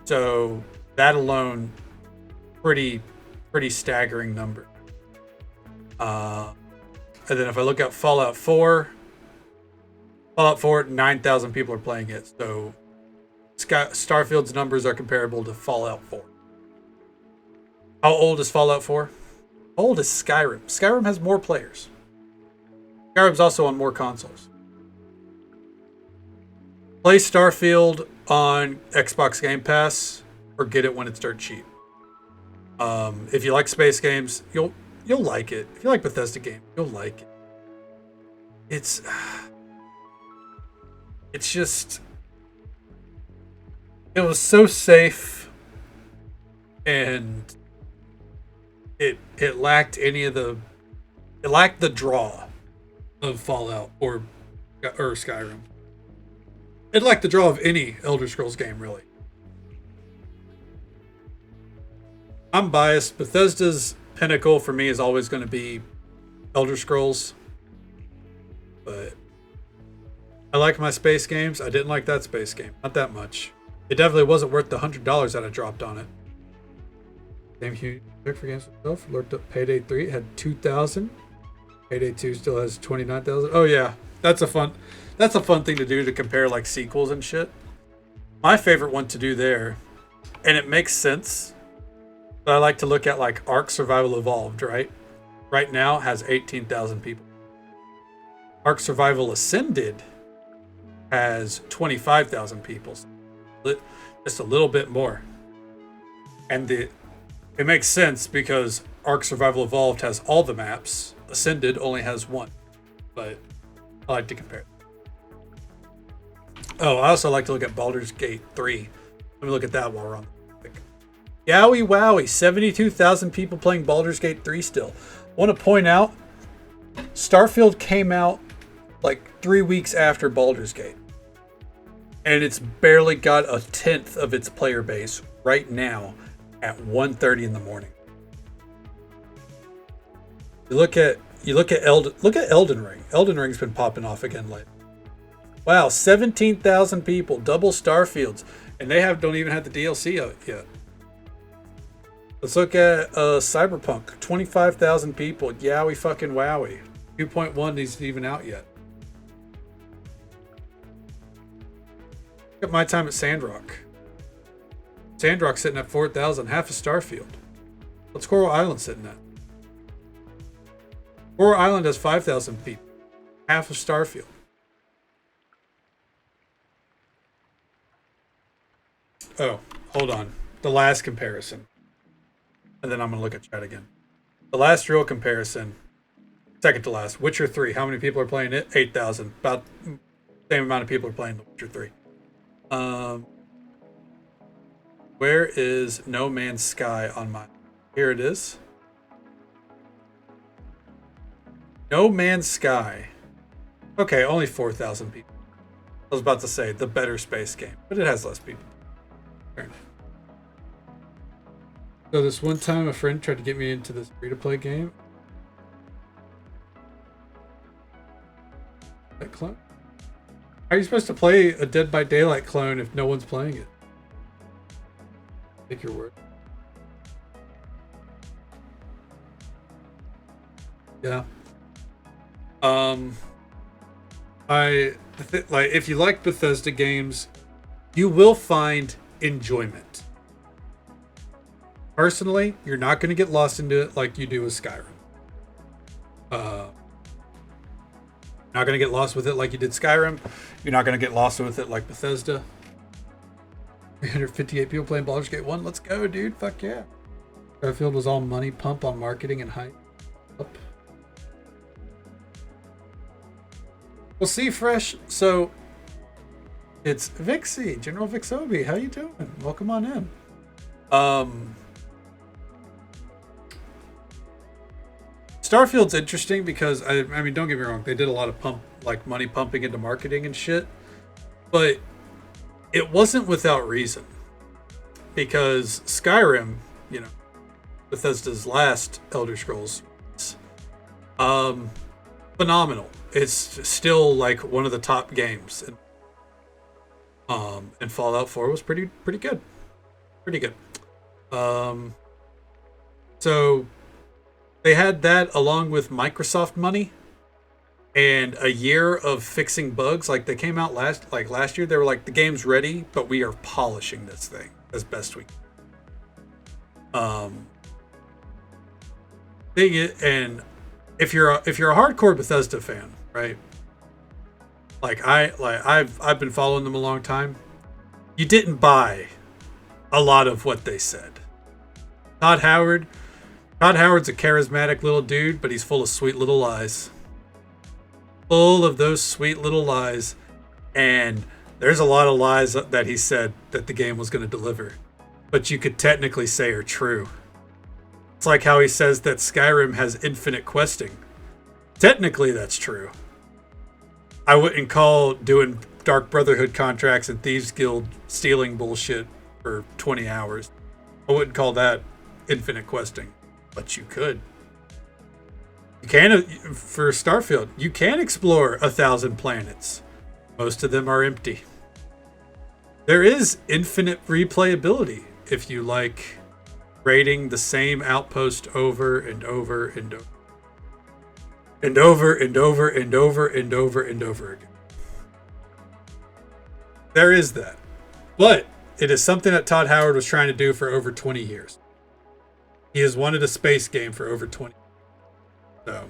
So that alone, pretty staggering number. And then if I look at Fallout 4, 9,000 people are playing it. So Starfield's numbers are comparable to Fallout 4. How old is Fallout 4? How old is Skyrim? Skyrim has more players. Skyrim's also on more consoles. Play Starfield on Xbox Game Pass or get it when it's dirt cheap. If you like space games, you'll like it. If you like Bethesda games, you'll like it. It's just it was so safe, and it lacked the draw of Fallout or Skyrim. It lacked the draw of any Elder Scrolls game, really. I'm biased. Bethesda's pinnacle for me is always going to be Elder Scrolls. But I like my space games. I didn't like that space game. Not that much. It definitely wasn't worth the $100 that I dropped on it. Game huge for games itself. Looked up Payday 3. It had 2,000. Payday 2 still has 29,000. Oh yeah. That's a fun thing to do, to compare like sequels and shit. My favorite one to do there, and it makes sense, but I like to look at like Ark Survival Evolved, right? Right now has 18,000 people. Ark Survival Ascended has 25,000 people. Just a little bit more. And it makes sense because Ark Survival Evolved has all the maps. Ascended only has one. But I like to compare. Oh, I also like to look at Baldur's Gate 3. Let me look at that while we're on the topic. Yowie wowie, 72,000 people playing Baldur's Gate 3 still. I want to point out, Starfield came out like 3 weeks after Baldur's Gate. And it's barely got a tenth of its player base right now at 1:30 in the morning. Look at Elden Ring. Elden Ring's been popping off again lately. Wow, 17,000 people, double Starfields, and they don't even have the DLC out yet. Let's look at Cyberpunk, 25,000 people. Yowie fucking wowie. 2.1 isn't even out yet. Look at my time at Sandrock. Sandrock's sitting at 4,000, half of Starfield. What's Coral Island sitting at? Coral Island has 5,000 people, half of Starfield. Oh, hold on. The last comparison. And then I'm going to look at chat again. The last real comparison, second to last, Witcher 3. How many people are playing it? 8,000. About the same amount of people are playing The Witcher 3. Where is No Man's Sky on my... Here it is. No Man's Sky. Okay, only 4,000 people. I was about to say the better space game, but it has less people. So this one time a friend tried to get me into this free-to-play game. That clone? How are you supposed to play a Dead by Daylight clone if no one's playing it? Take your word. Yeah. Like if you like Bethesda games, you will find enjoyment. Personally, you're not going to get lost into it like you do with Skyrim. Not going to get lost with it like you did Skyrim. You're not going to get lost with it like Bethesda. 358 people playing Baldur's Gate 1. Let's go, dude. Fuck yeah. Starfield was all money pump on marketing and hype. Up. We'll see, Fresh. So, it's Vixie, General Vixobi. How you doing? Welcome on in. Starfield's interesting because I mean, don't get me wrong, they did a lot of money pumping into marketing and shit, but it wasn't without reason. Because Skyrim, you know, Bethesda's last Elder Scrolls, phenomenal. It's still like one of the top games, and Fallout 4 was pretty good, pretty good. So they had that along with Microsoft money and a year of fixing bugs. Like they came out last year, they were like, the game's ready, but we are polishing this thing as best we can. And if you're a hardcore Bethesda fan, right? I've been following them a long time. You didn't buy a lot of what they said. Todd Howard. Todd Howard's a charismatic little dude, but he's full of sweet little lies. Full of those sweet little lies. And there's a lot of lies that he said that the game was going to deliver, but you could technically say are true. It's like how he says that Skyrim has infinite questing. Technically, that's true. I wouldn't call doing Dark Brotherhood contracts and Thieves Guild stealing bullshit for 20 hours. I wouldn't call that infinite questing, but you could. You can, for Starfield, you can explore 1,000 planets. Most of them are empty. There is infinite replayability if you like raiding the same outpost over and over and over. And over and over and over and over and over again. There is that. But it is something that Todd Howard was trying to do for over 20 years. He has wanted a space game for over 20 years. So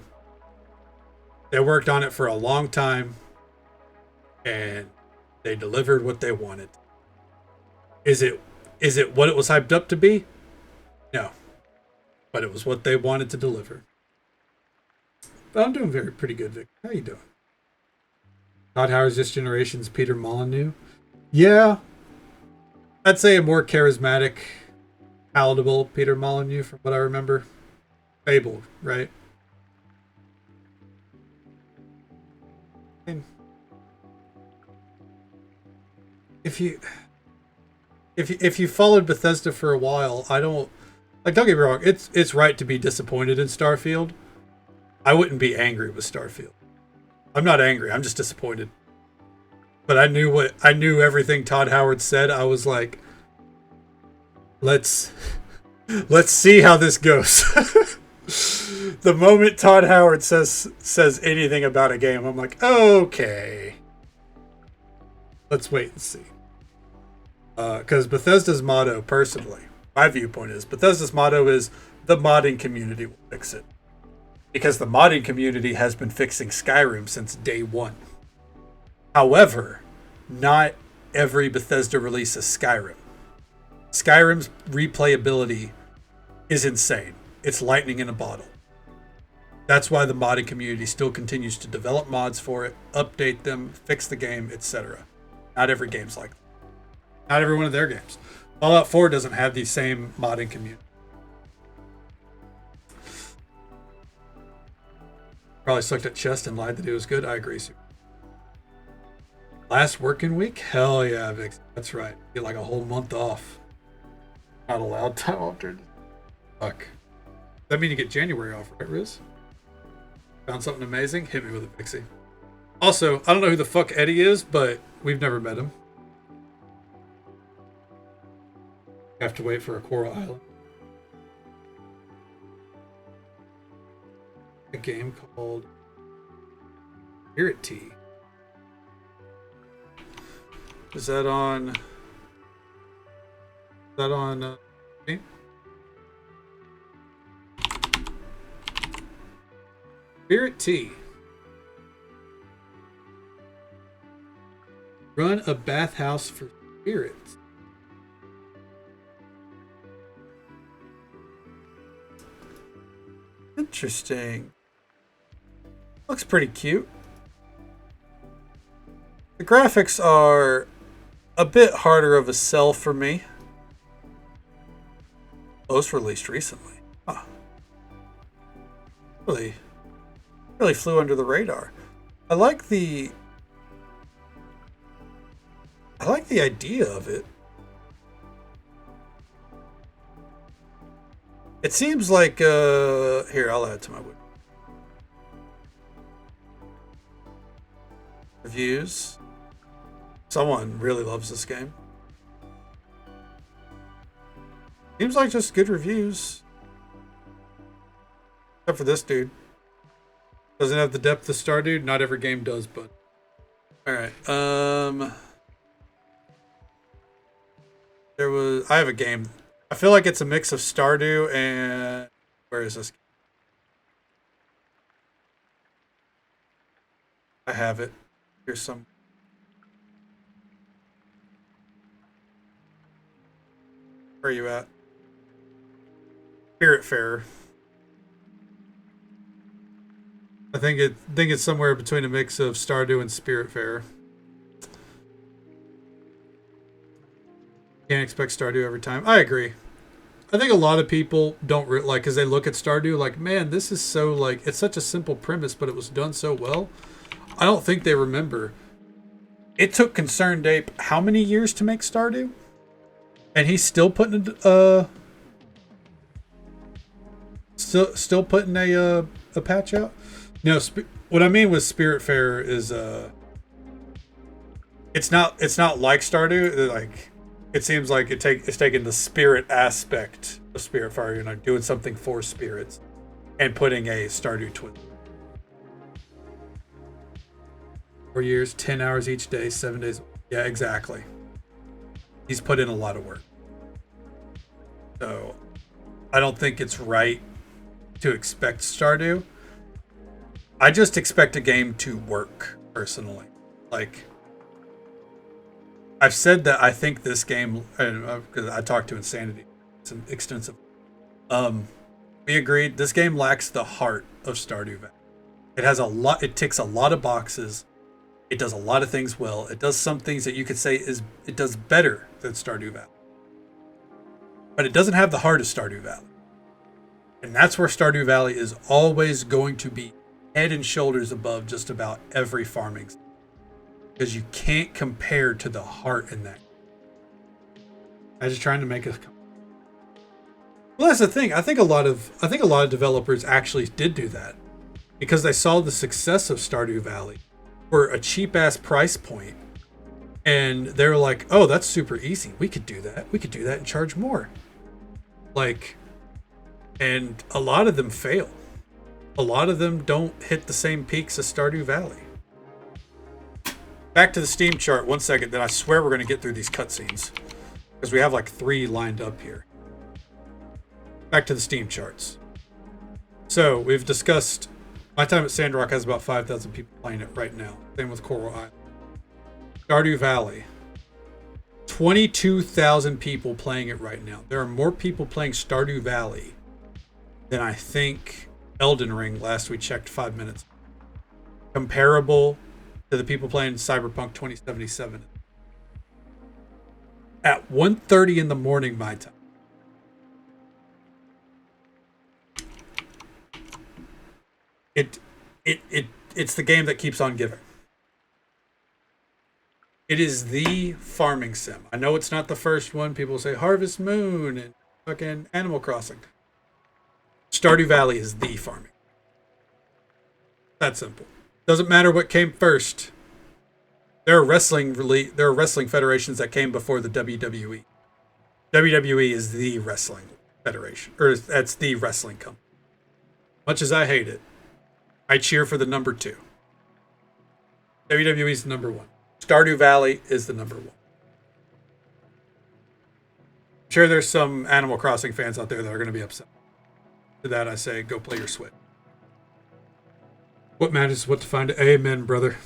they worked on it for a long time and they delivered what they wanted. Is it what it was hyped up to be? No. But it was what they wanted to deliver. But I'm doing pretty good, Vic. How you doing? Todd Howard's this generation's Peter Molyneux. Yeah. I'd say a more charismatic, palatable Peter Molyneux from what I remember. Fable, right? And if you followed Bethesda for a while, I don't don't get me wrong, it's right to be disappointed in Starfield. I wouldn't be angry with Starfield. I'm not angry, I'm just disappointed. But I knew everything Todd Howard said. I was like, let's see how this goes. The moment Todd Howard says anything about a game, I'm like, okay. Let's wait and see. Because Bethesda's motto, personally, my viewpoint is, Bethesda's motto is, the modding community will fix it. Because the modding community has been fixing Skyrim since day one. However, not every Bethesda release is Skyrim. Skyrim's replayability is insane. It's lightning in a bottle. That's why the modding community still continues to develop mods for it, update them, fix the game, etc. Not every game's like that. Not every one of their games. Fallout 4 doesn't have the same modding community. Probably sucked at chest and lied that it was good. I agree, Sue. Last working week? Hell yeah, Vic. That's right. Get like a whole month off. Not allowed time off during. Fuck. That mean you get January off, right, Riz? Found something amazing? Hit me with it, Vixie. Also, I don't know who the fuck Eddie is, but we've never met him. Have to wait for a Coral Island. A game called Spirit Tea. Is that on? Game? Spirit Tea. Run a bathhouse for spirits. Interesting. Looks pretty cute. The graphics are a bit harder of a sell for me. Those released recently. Huh. Really flew under the radar. I like the idea of it. It seems like here, I'll add it to my reviews. Someone really loves this game. Seems like just good reviews. Except for this dude. Doesn't have the depth of Stardew. Not every game does, but alright. I have a game. I feel like it's a mix of Stardew and where is this? I have it. Here's some. Where are you at? Spiritfarer. I think it's somewhere between a mix of Stardew and Spiritfarer. Can't expect Stardew every time. I agree. I think a lot of people don't like, because they look at Stardew like, man, this is so like, it's such a simple premise, but it was done so well. I don't think they remember. It took Concerned Ape how many years to make Stardew? And he's still putting still putting a patch out. No, what I mean with Spiritfarer is it's not like Stardew. Like it seems like it's taking the spirit aspect of Spiritfarer, you know, doing something for spirits, and putting a Stardew twist. 4 years, 10 hours each day, 7 days. Yeah, exactly. He's put in a lot of work. So I don't think it's right to expect Stardew. I just expect a game to work, personally. Like, I've said that I think this game, because I talked to Insanity some extensive. We agreed this game lacks the heart of Stardew Valley. It has a lot. It ticks a lot of boxes. It does a lot of things well. It does some things that you could say it does better than Stardew Valley. But it doesn't have the heart of Stardew Valley. And that's where Stardew Valley is always going to be head and shoulders above just about every farming. Because you can't compare to the heart in that. I was just trying to make a. Well, that's the thing. I think a lot of developers actually did do that because they saw the success of Stardew Valley for a cheap ass price point, and they're like, "Oh, that's super easy. We could do that. We could do that and charge more." Like, and a lot of them fail. A lot of them don't hit the same peaks as Stardew Valley. Back to the Steam chart, 1 second, then I swear we're going to get through these cutscenes. Because we have like 3 lined up here. Back to the Steam charts. So, we've discussed... My Time at Sandrock has about 5,000 people playing it right now. Same with Coral Island. Stardew Valley. 22,000 people playing it right now. There are more people playing Stardew Valley than I think Elden Ring last we checked 5 minutes. Comparable to the people playing Cyberpunk 2077. At 1:30 in the morning, my time. It's the game that keeps on giving. It is the farming sim. I know it's not the first one. People say Harvest Moon and fucking Animal Crossing. Stardew Valley is the farming. That simple. Doesn't matter what came first. There are wrestling federations that came before the WWE. WWE is the wrestling federation, or that's the wrestling company. Much as I hate it, I cheer for the number 2. WWE is the number 1. Stardew Valley is the number 1. I'm sure there's some Animal Crossing fans out there that are going to be upset. To that I say, go play your Switch. What matters is what to find. Amen, brother.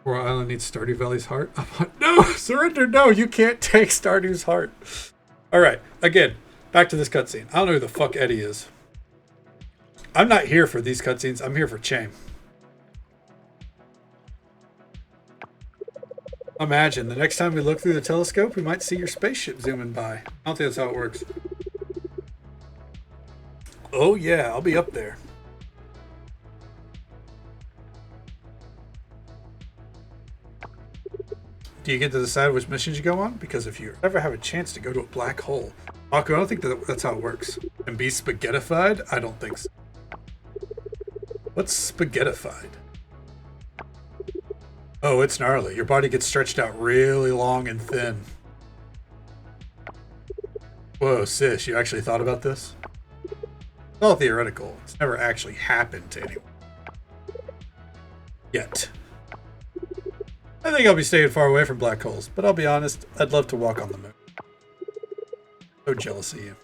Coral Island needs Stardew Valley's heart. No, surrender. No, you can't take Stardew's heart. All right, again, back to this cutscene. I don't know who the fuck Eddie is. I'm not here for these cutscenes. I'm here for Chame. Imagine the next time we look through the telescope, we might see your spaceship zooming by. I don't think that's how it works. Oh yeah, I'll be up there. Do you get to decide which missions you go on? Because if you ever have a chance to go to a black hole, Aku, I don't think that's how it works. And be spaghettified? I don't think so. What's spaghettified? Oh, it's gnarly. Your body gets stretched out really long and thin. Whoa, sis, you actually thought about this? It's all theoretical. It's never actually happened to anyone. Yet. I think I'll be staying far away from black holes, but I'll be honest, I'd love to walk on the moon. So jealous of you.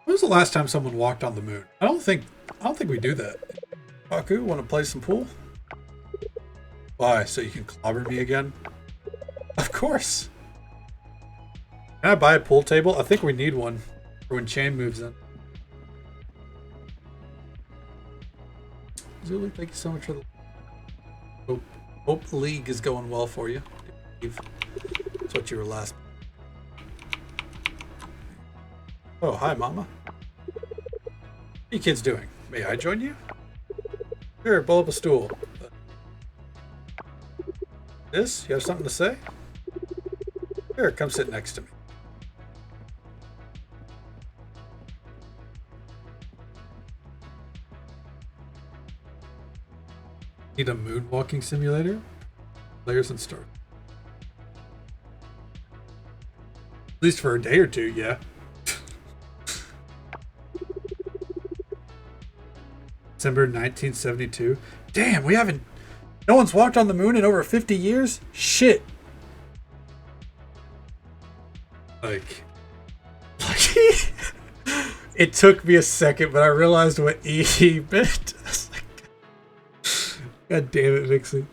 When was the last time someone walked on the moon? I don't think we do that. Haku, want to play some pool? Why, so you can clobber me again? Of course. Can I buy a pool table? I think we need one for when Chain moves in. Zulu, thank you so much for the... Hope the league is going well for you. That's what you were last... Oh, hi, Mama. What are you kids doing? May I join you? Sure, pull up a stool. This? You have something to say? Here, come sit next to me. Need a moonwalking simulator? Players and start. At least for a day or two, yeah. December 1972. Damn, we haven't... No one's walked on the moon in over 50 years? Shit. Like... It took me a second, but I realized what E meant. I was like... God damn it, Vixie.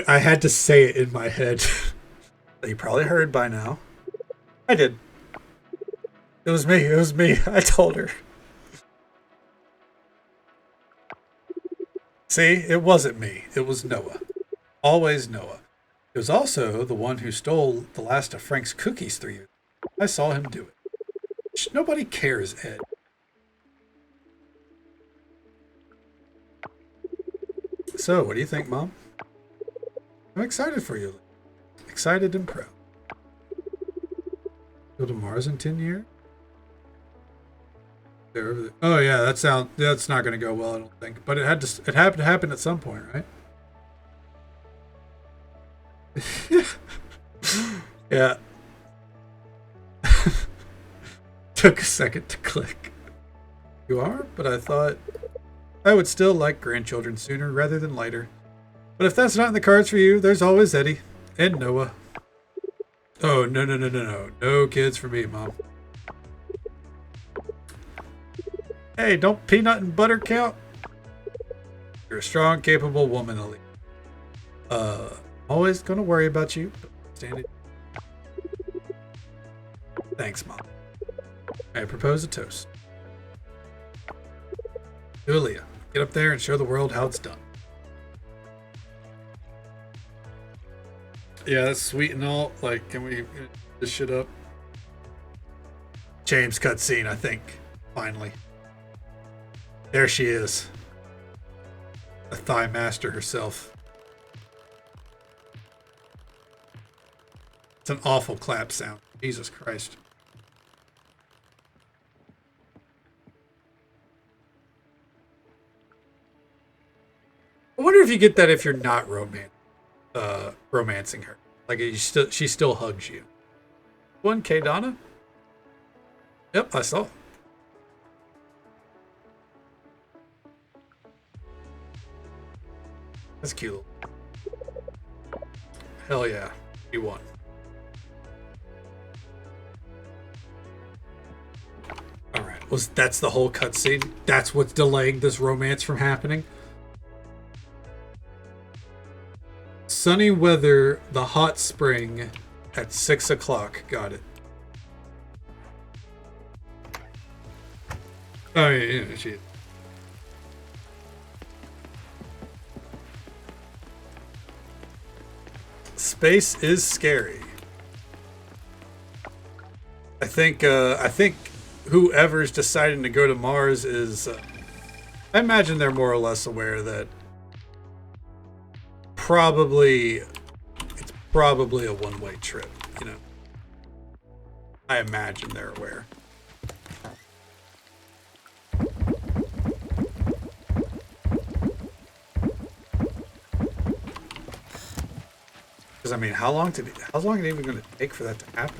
I had to say it in my head. You probably heard by now. I did. It was me. It was me. I told her. See, it wasn't me. It was Noah. Always Noah. It was also the one who stole the last of Frank's cookies 3 years ago. I saw him do it. Nobody cares, Ed. So, what do you think, Mom? I'm excited for you. Excited and proud. Go to Mars in 10 years? Oh yeah, that's not going to go well, I don't think. But it had to happen at some point, right? Yeah. Took a second to click. You are, but I thought I would still like grandchildren sooner rather than later. But if that's not in the cards for you, there's always Eddie and Noah. Oh, no. No kids for me, Mom. Hey, don't peanut and butter count? You're a strong, capable woman, Ali. Always gonna worry about you. Stand it. Thanks, Mom. I propose a toast. Julia, get up there and show the world how it's done. Yeah, that's sweet and all. Like, can we this shit up? James cutscene, I think. Finally. There she is. The Thigh Master herself. It's an awful clap sound. Jesus Christ. I wonder if you get that if you're not romancing her. Like she still hugs you. 1K Donna? Yep, I saw. That's cute. Hell yeah. You won. Alright. That's the whole cutscene? That's what's delaying this romance from happening? Sunny weather, the hot spring at 6 o'clock. Got it. Oh, yeah, shit. Space is scary. I think whoever's deciding to go to Mars is... I imagine they're more or less aware that it's probably a one-way trip, you know. I imagine they're aware. Because I mean, how long is it even going to take for that to happen?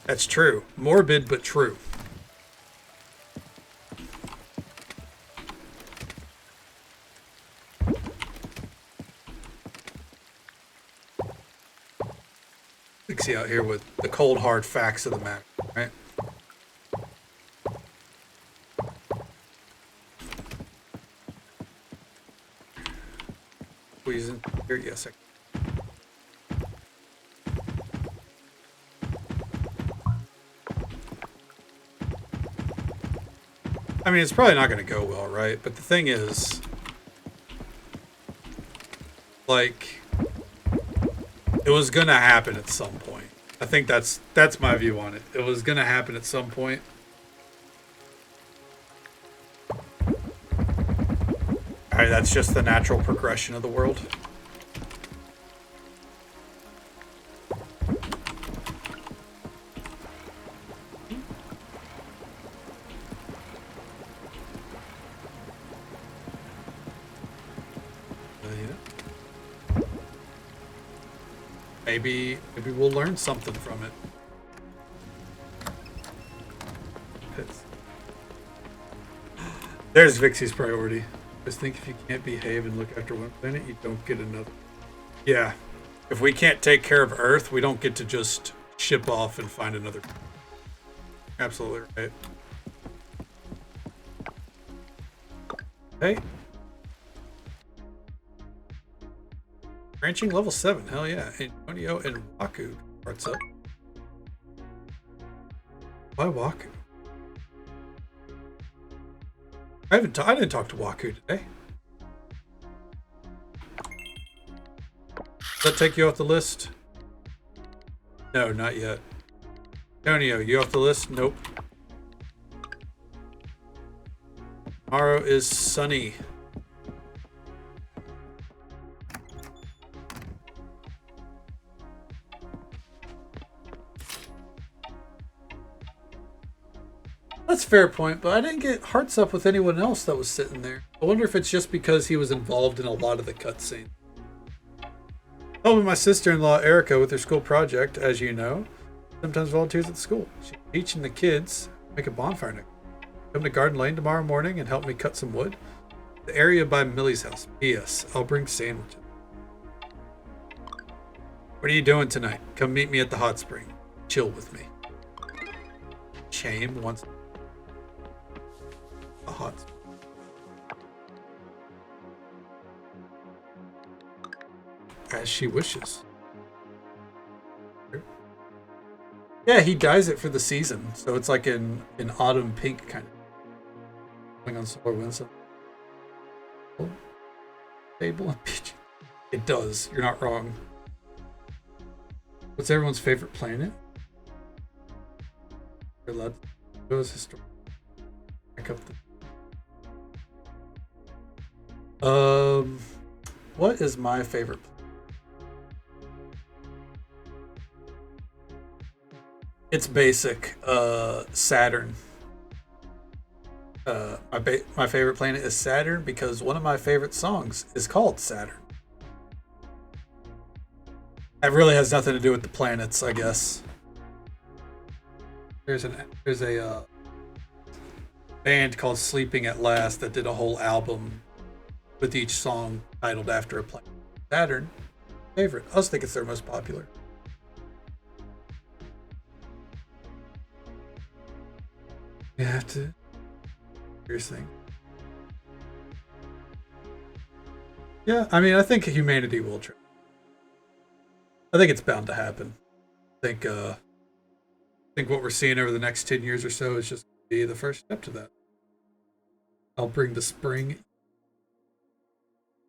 That's true. Morbid, but true. Dixie out here with the cold hard facts of the matter, right? squeeze in here? Yes, I can. I mean, it's probably not going to go well, right? But the thing is, like, it was going to happen at some point. I think that's my view on it. It was going to happen at some point. Alright, that's just the natural progression of the world. Maybe we'll learn something from it. There's Vixie's priority. Just think if you can't behave and look after one planet, you don't get another. Yeah. If we can't take care of Earth, we don't get to just ship off and find another. Absolutely right. Hey. Ranching level 7, hell yeah. Antonio and Waku. What's up? Why Waku? I didn't talk to Waku today. Does that take you off the list? No, not yet. Antonio, you off the list? Nope. Tomorrow is sunny. That's a fair point, but I didn't get hearts up with anyone else that was sitting there. I wonder if it's just because he was involved in a lot of the cutscenes. Helping my sister-in-law Erica with her school project, as you know. Sometimes volunteers at the school. She's teaching the kids make a bonfire next. Come to Garden Lane tomorrow morning and help me cut some wood. The area by Millie's house. P.S. I'll bring sandwiches. What are you doing tonight? Come meet me at the hot spring. Chill with me. Shame wants a hot spring. As she wishes. Yeah, he dyes it for the season, so it's like an autumn pink kind of. Going on Solar Wind. Stable and peach. It does. You're not wrong. What's everyone's favorite planet? Let's go as historical. Back up the. What is my favorite planet? It's basic. Saturn. My favorite planet is Saturn because one of my favorite songs is called Saturn. That really has nothing to do with the planets, I guess. There's a band called Sleeping at Last that did a whole album with each song titled after a planet. Saturn, favorite. I also think it's their most popular. You have to. Here's thing. Yeah, I mean, I think humanity will try. I think it's bound to happen. I think what we're seeing over the next 10 years or so is just be the first step to that. I'll bring the spring.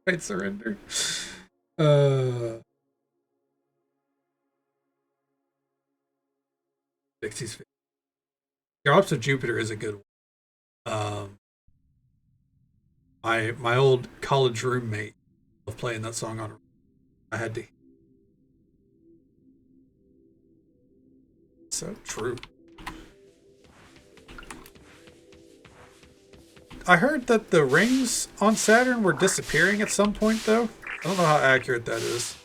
I'd surrender. Dixie's face. Drops of Jupiter is a good one. My old college roommate loved playing that song on her. I had to. So true. I heard that the rings on Saturn were disappearing at some point, though. I don't know how accurate that is.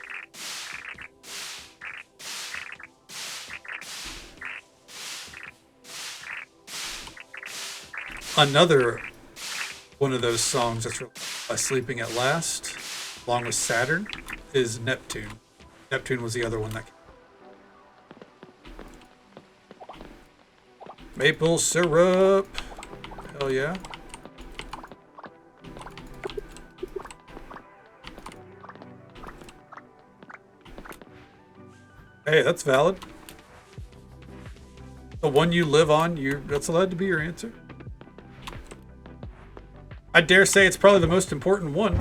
Another one of those songs that's by Sleeping at Last, along with Saturn, is Neptune. Neptune was the other one that came. Maple syrup. Hell yeah. Hey, that's valid. The one you live on, that's allowed to be your answer. I dare say it's probably the most important one.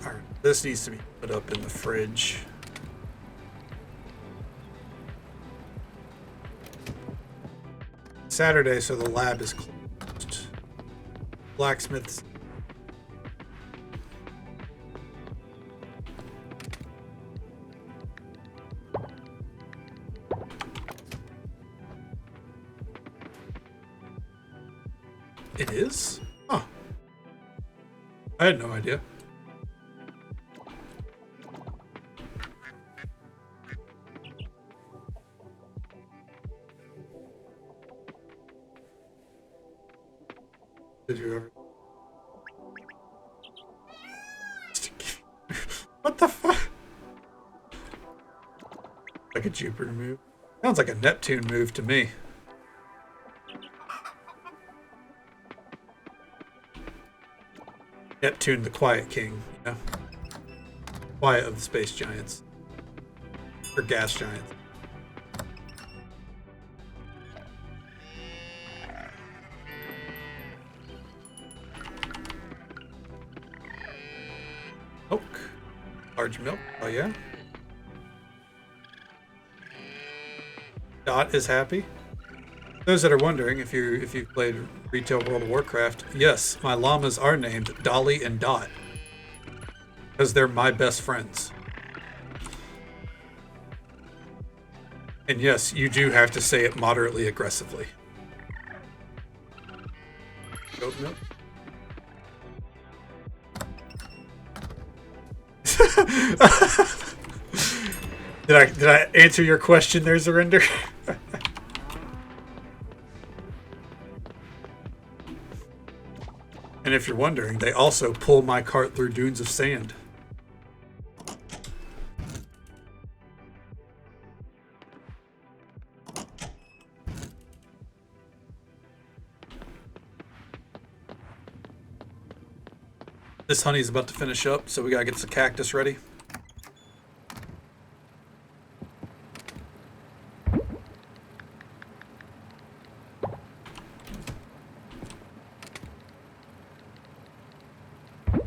Alright, this needs to be put up in the fridge. Saturday, so the lab is closed. Blacksmith's. It is? Huh. I had no idea. Did you ever? What the fuck? Like a Jupiter move. Sounds like a Neptune move to me. Neptune, the Quiet King, you know? Quiet of the space giants. Or gas giants. Milk. Large milk. Oh yeah. Dot is happy. Those that are wondering if you've played retail World of Warcraft, yes, my llamas are named Dolly and Dot because they're my best friends. And yes, you do have to say it moderately aggressively. Goat milk. Did I answer your question there, Zarinder? And if you're wondering, they also pull my cart through dunes of sand. This honey's about to finish up, so we gotta get the cactus ready.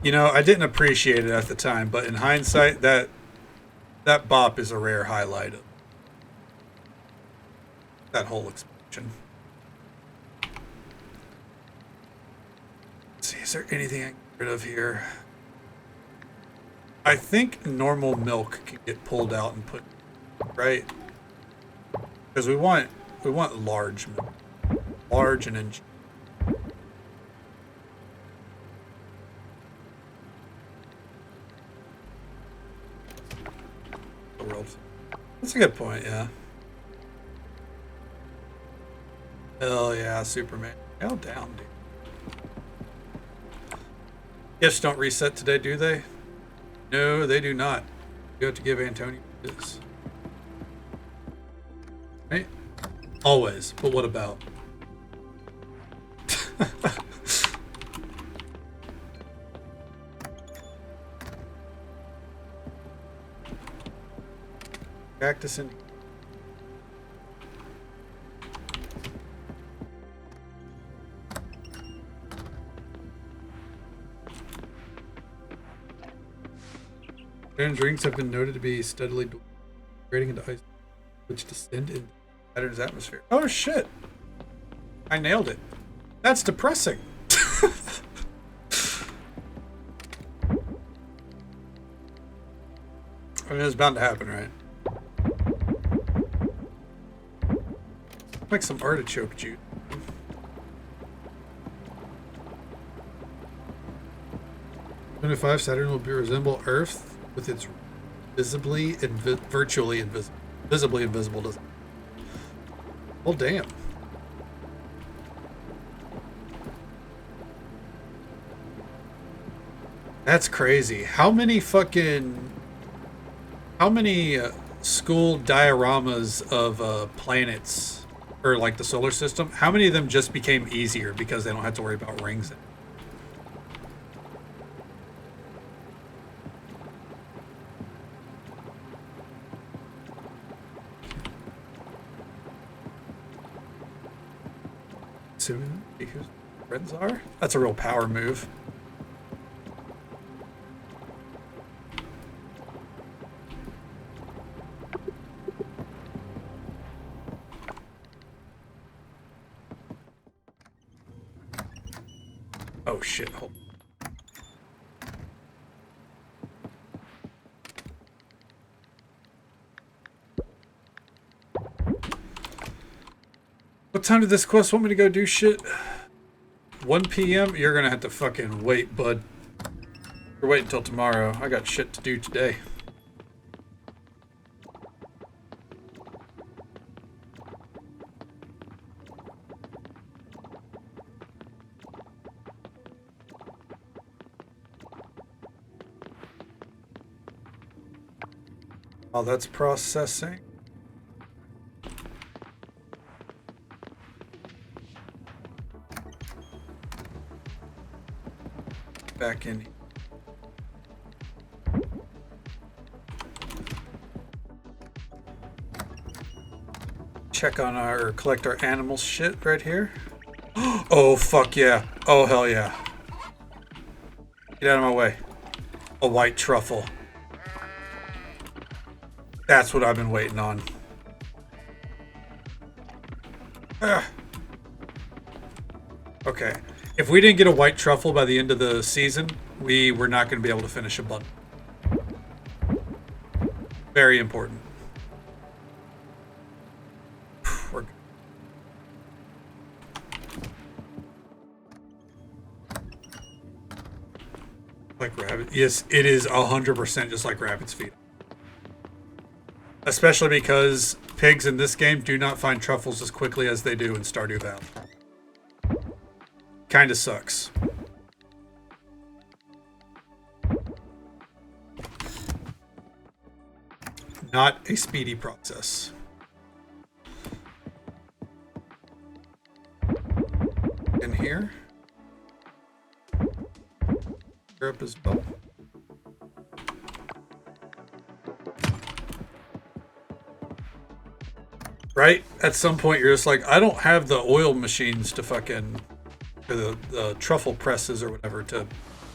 You know, I didn't appreciate it at the time, but in hindsight, that bop is a rare highlight of that whole explosion. Let's see, is there anything I can get rid of here? I think normal milk can get pulled out and put, right? Because we want large milk, large and in. World. That's a good point, yeah. Hell yeah, Superman. Hell down, dude. Gifts don't reset today, do they? No, they do not. You have to give Antonio this. Right? Always. But what about? Cactus and drinks have been noted to be steadily degrading into ice, which descend into Saturn's atmosphere. Oh shit! I nailed it. That's depressing. I mean, it's bound to happen, right? Make some artichoke juice. 25, Saturn will resemble Earth with its visibly and virtually invisible. Visibly invisible doesn't. Well, damn. That's crazy. How many school dioramas of planets, or like the solar system, how many of them just became easier because they don't have to worry about rings? Assuming who friends are? That's a real power move. Oh shit, hold. What time did this quest want me to go do shit? 1 p.m.? You're gonna have to fucking wait, bud. Or wait until tomorrow. I got shit to do today. While that's processing. Back in. Check on our, collect our animal shit right here. Oh, fuck yeah. Oh, hell yeah. Get out of my way. A white truffle. That's what I've been waiting on. Ugh. Okay. If we didn't get a white truffle by the end of the season, we were not going to be able to finish a bundle. Very important. We're good. Like rabbit. Yes, it is 100% just like rabbit's feet. Especially because pigs in this game do not find truffles as quickly as they do in Stardew Valley. Kinda sucks. Not a speedy process. In here. Europe as well. Right? At some point you're just like, I don't have the oil machines to fucking, or the truffle presses or whatever to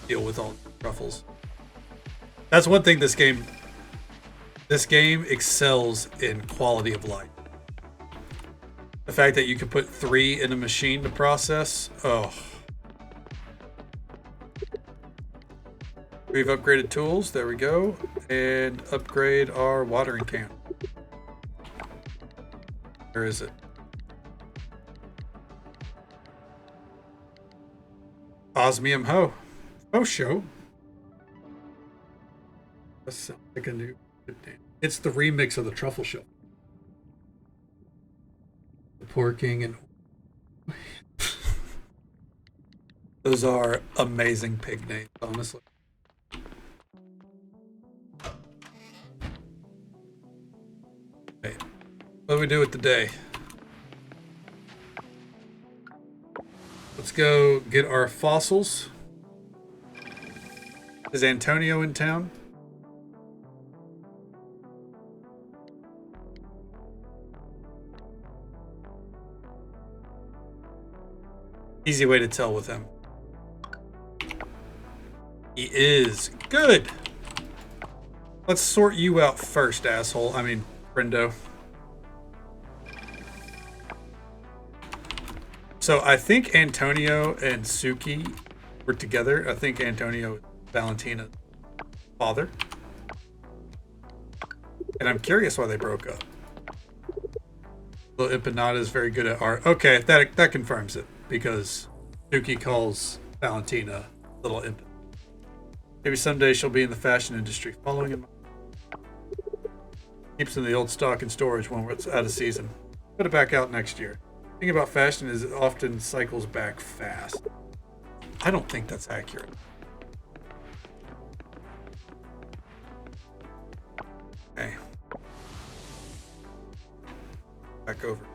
deal with all the truffles. That's one thing this game excels in quality of life. The fact that you can put 3 in a machine to process, oh. We've upgraded tools, there we go, and upgrade our watering can. Where is it? Osmium Ho. Oh, show. That sounds like a new name. It's the remix of the Truffle Show. The Porking and those are amazing pig names, honestly. Okay. What do we do with the day? Let's go get our fossils. Is Antonio in town? Easy way to tell with him. He is. Good. Let's sort you out first, asshole. I mean, friendo. So I think Antonio and Suki were together. I think Antonio is Valentina's father. And I'm curious why they broke up. Little Empanada is very good at art. Okay, that confirms it. Because Suki calls Valentina Little Empanada. Maybe someday she'll be in the fashion industry. Following him. Keeps in the old stock and storage when it's out of season. Put it back out next year. The thing about fashion is it often cycles back fast. I don't think that's accurate. back over.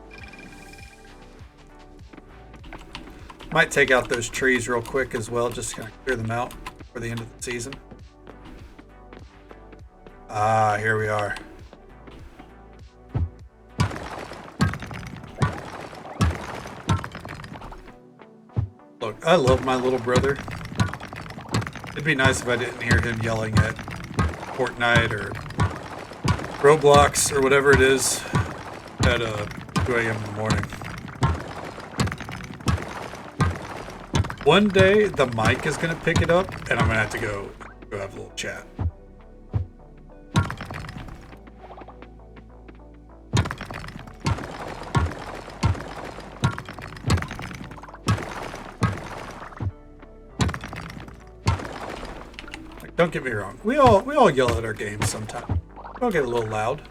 Might take out those trees real quick as well, just to kind of clear them out for the end of the season. Ah, here we are. Look, I love my little brother. It'd be nice if I didn't hear him yelling at Fortnite or Roblox or whatever it is at 2 a.m. in the morning. One day the mic is going to pick it up and I'm going to have to go have a little chat. Don't get me wrong. We all yell at our games sometimes. We all get a little loud.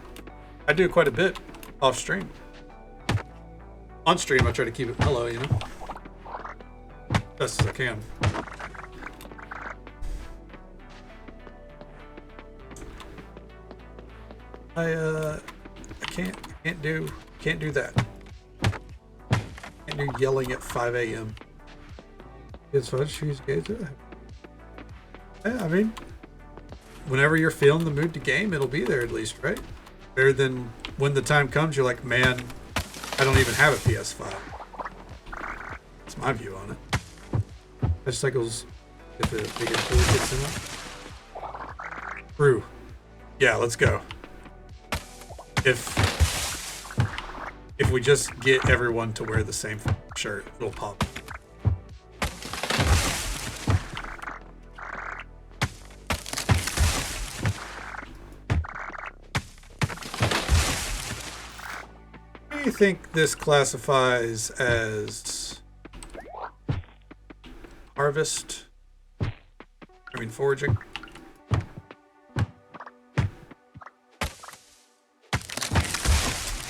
I do quite a bit off stream. On stream, I try to keep it mellow, you know, best as I can. I can't do that. Can't do yelling at 5 a.m. It's fun. Choose games. Yeah, I mean, whenever you're feeling the mood to game, it'll be there at least, right? Better than when the time comes, you're like, man, I don't even have a PS5. That's my view on it. Motorcycles, if the bigger tool gets in it. True. Yeah, let's go. If we just get everyone to wear the same shirt, it'll pop. Do you think this classifies as harvest? I mean foraging?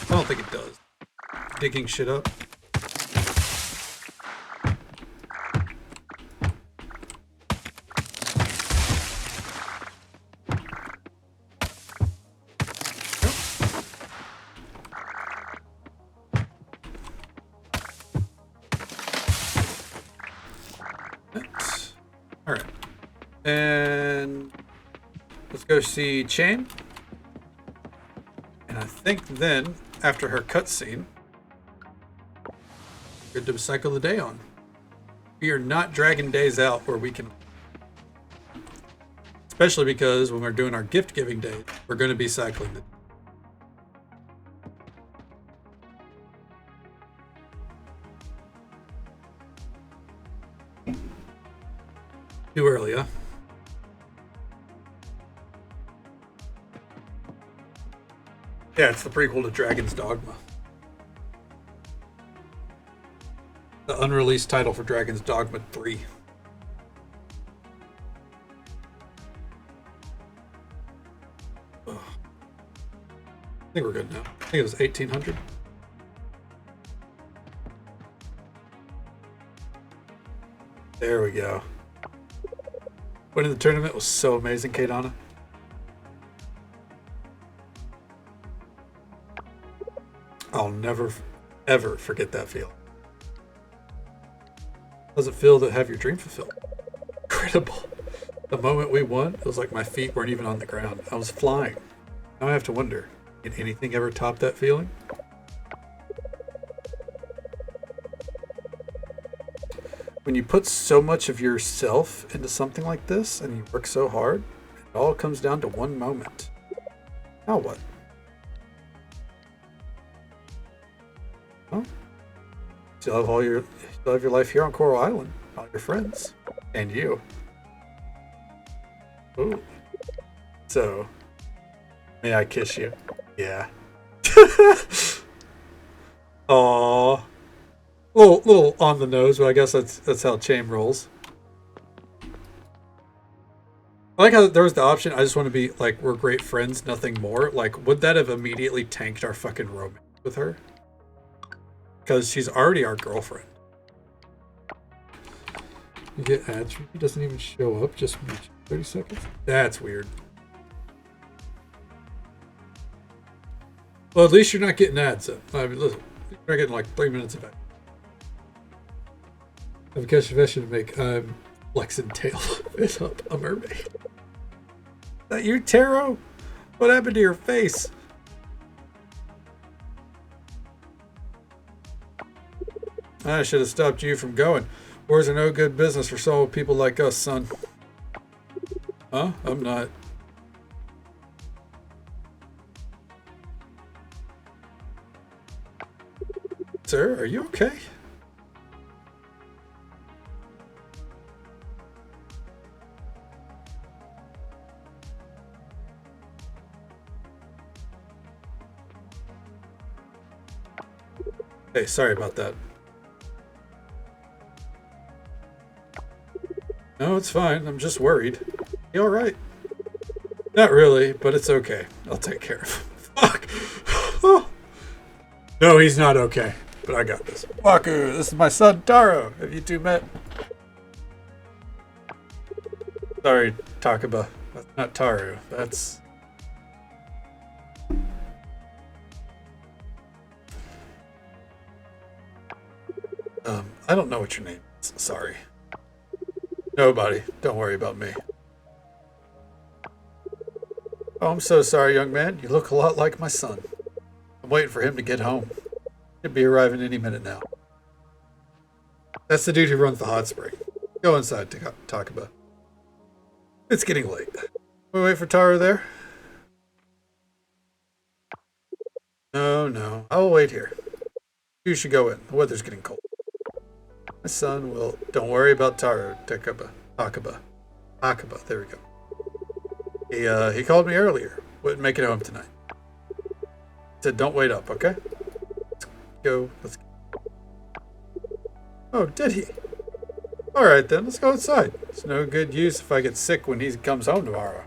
I don't think it does. Digging shit up. Alright. And let's go see Chain. And I think then, after her cutscene, good to cycle the day on. We are not dragging days out where we can, especially because when we're doing our gift giving day, we're going to be cycling it. Too early, huh? Yeah, it's the prequel to Dragon's Dogma. The unreleased title for Dragon's Dogma 3. Ugh. I think we're good now. I think it was 1800. There we go. Winning the tournament was so amazing, Kadana. I'll never, ever forget that feeling. How does it feel to have your dream fulfilled? Incredible. The moment we won, it was like my feet weren't even on the ground. I was flying. Now I have to wonder, can anything ever top that feeling? When you put so much of yourself into something like this and you work so hard, it all comes down to one moment. Now what? Well, still have your life here on Coral Island, all your friends, and you. Ooh. So, may I kiss you? Yeah. Aww. Little on the nose, but I guess that's how Chain rolls. I like how there was the option, I just want to be like, we're great friends, nothing more. Like, would that have immediately tanked our fucking romance with her? Because she's already our girlfriend. You get ads, he doesn't even show up, just 30 seconds? That's weird. Well, at least you're not getting ads. I mean, listen, you're not getting like 3 minutes of ads. I have a confession to make. I'm flexing tail it up a mermaid. Is that you, Taro? What happened to your face? I should have stopped you from going. Wars are no good business for small people like us, son. Huh? I'm not. Sir, are you okay? Hey, sorry about that. No, it's fine. I'm just worried. You alright? Not really, but it's okay. I'll take care of him. Fuck! Oh. No, he's not okay. But I got this. Waku, this is my son, Taro. Have you two met? Sorry, Takaba. That's not Taru. That's... I don't know what your name is. Sorry. Nobody. Don't worry about me. Oh, I'm so sorry, young man. You look a lot like my son. I'm waiting for him to get home. He'll be arriving any minute now. That's the dude who runs the hot spring. Go inside, Takaba. It's getting late. We wait for Taro there? No. I'll wait here. You should go in. The weather's getting cold. My son will... Don't worry about Taro, Takaba. There we go. He called me earlier. Wouldn't make it home tonight. Said don't wait up, okay? Let's go. Oh, did he? Alright then, let's go outside. It's no good use if I get sick when he comes home tomorrow.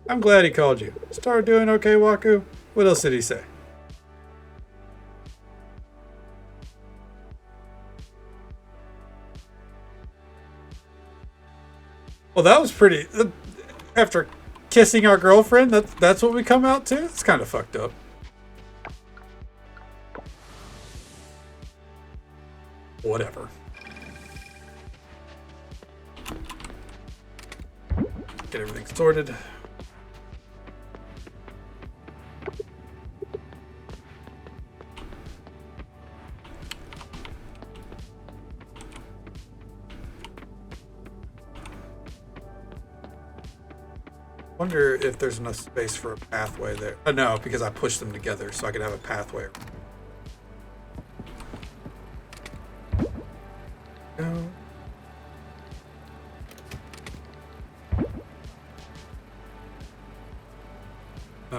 I'm glad he called you. Is Taro doing okay, Waku? What else did he say? Well, that was pretty... after kissing our girlfriend, that's what we come out to? It's kind of fucked up. Whatever. Get everything sorted. Wonder if there's enough space for a pathway there. Oh, no, because I pushed them together so I could have a pathway. Go.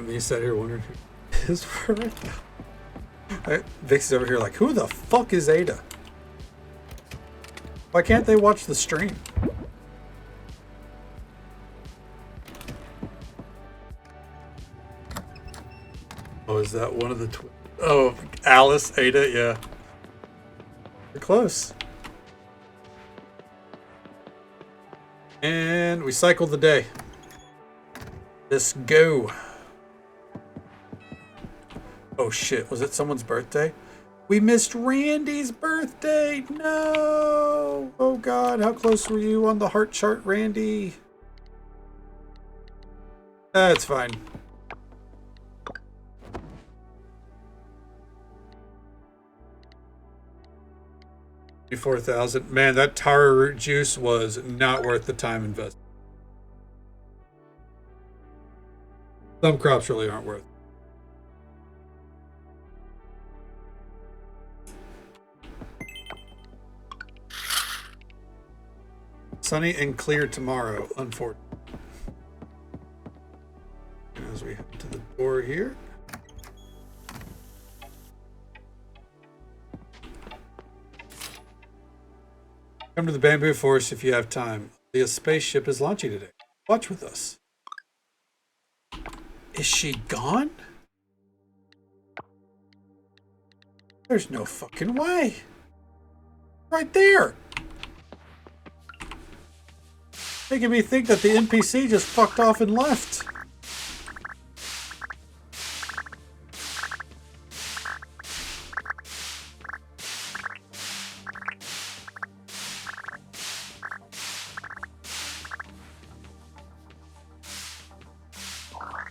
You sat here wondering who is for right now. Vix's over here like, who the fuck is Ada? Why can't they watch the stream? Oh, is that one of the twins? Oh, Alice, Ada, yeah. We're close. And we cycled the day. Let's go. Oh shit, was it someone's birthday? We missed Randy's birthday! No! Oh god, how close were you on the heart chart, Randy? That's fine. 4,000. Man, that taro root juice was not worth the time invested. Some crops really aren't worth it. Sunny and clear tomorrow, unfortunately. As we head to the door here. Come to the Bamboo Forest if you have time. The spaceship is launching today. Watch with us. Is she gone? There's no fucking way. Right there. Making me think that the NPC just fucked off and left.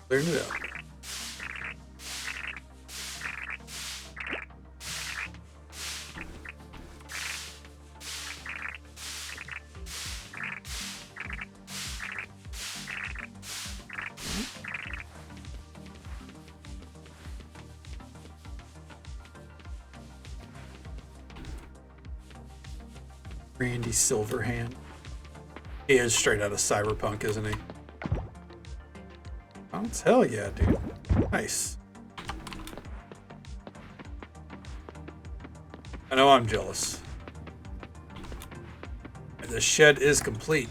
Clearing it out. Randy Silverhand. He is straight out of Cyberpunk, isn't he? Oh, hell yeah, dude. Nice. I know I'm jealous. And the shed is complete.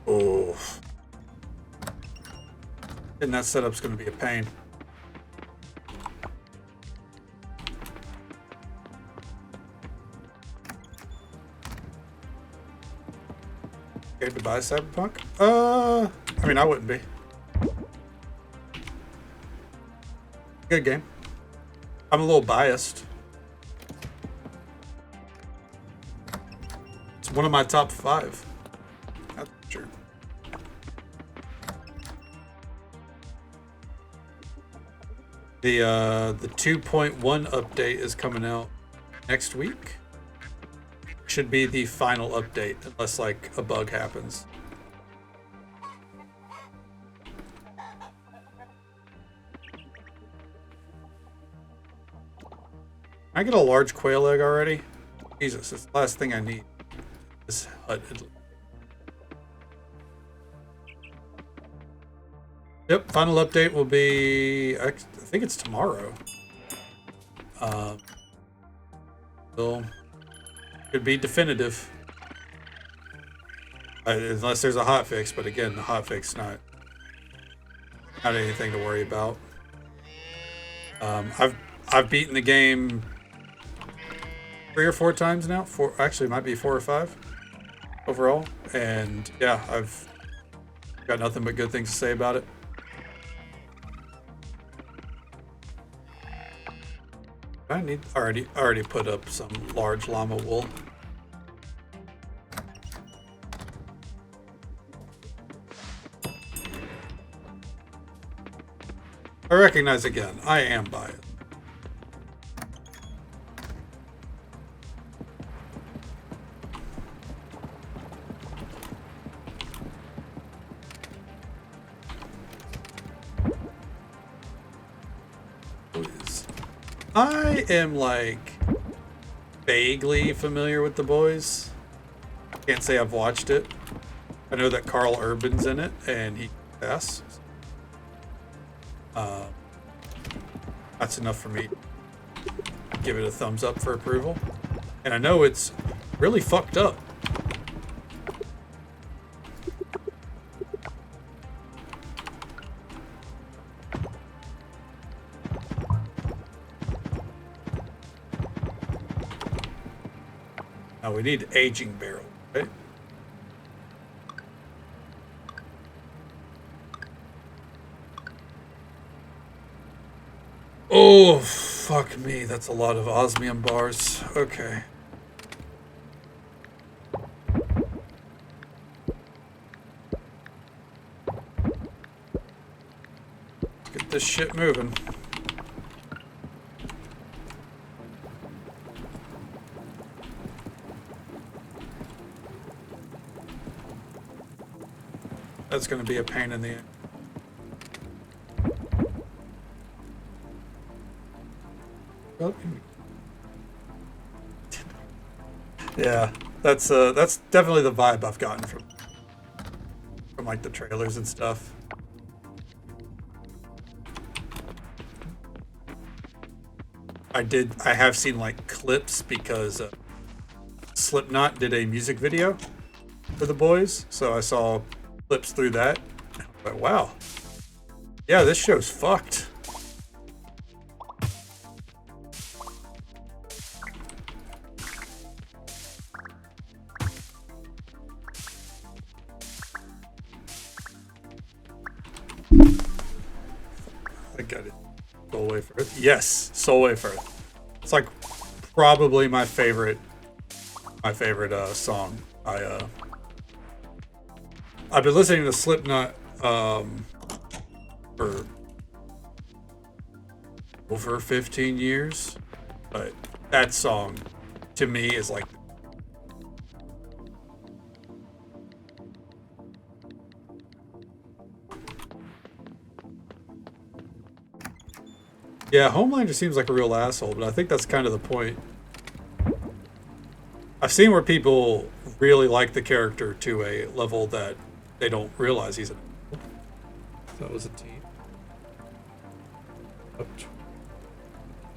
Oh. And that setup's going to be a pain. Scared to buy Cyberpunk? I mean, I wouldn't be. Good game. I'm a little biased. It's one of my top 5. That's true. The 2.1 update is coming out next week. Should be the final update, unless like a bug happens. I get a large quail egg already? Jesus, it's the last thing I need. This hut. Yep, final update will be, I think it's tomorrow. So, could be definitive. Unless there's a hotfix, but again, the hotfix not anything to worry about. I've beaten the game 3 or 4 times now. Actually, it might be 4 or 5 overall. And yeah, I've got nothing but good things to say about it. I need already put up some large llama wool. I recognize again, I am biased. I am like vaguely familiar with The Boys. Can't say I've watched it. I know that Carl Urban's in it and he yes. That's enough for me to give it a thumbs up for approval. And I know it's really fucked up. Now we need aging barrel, right? Oh, fuck me. That's a lot of osmium bars. Okay. Let's get this shit moving. That's going to be a pain in the end. Yeah, that's definitely the vibe I've gotten from like the trailers and stuff. I have seen like clips because Slipknot did a music video for The Boys, so I saw clips through that. But wow, yeah, this show's fucked. I got it. Soul Wave Earth. Yes, Soul Wave Earth. It's like probably my favorite song. I've been listening to Slipknot for over 15 years, but that song to me is like yeah, Homelander seems like a real asshole, but I think that's kind of the point. I've seen where people really like the character to a level that they don't realize he's an asshole. That was a team.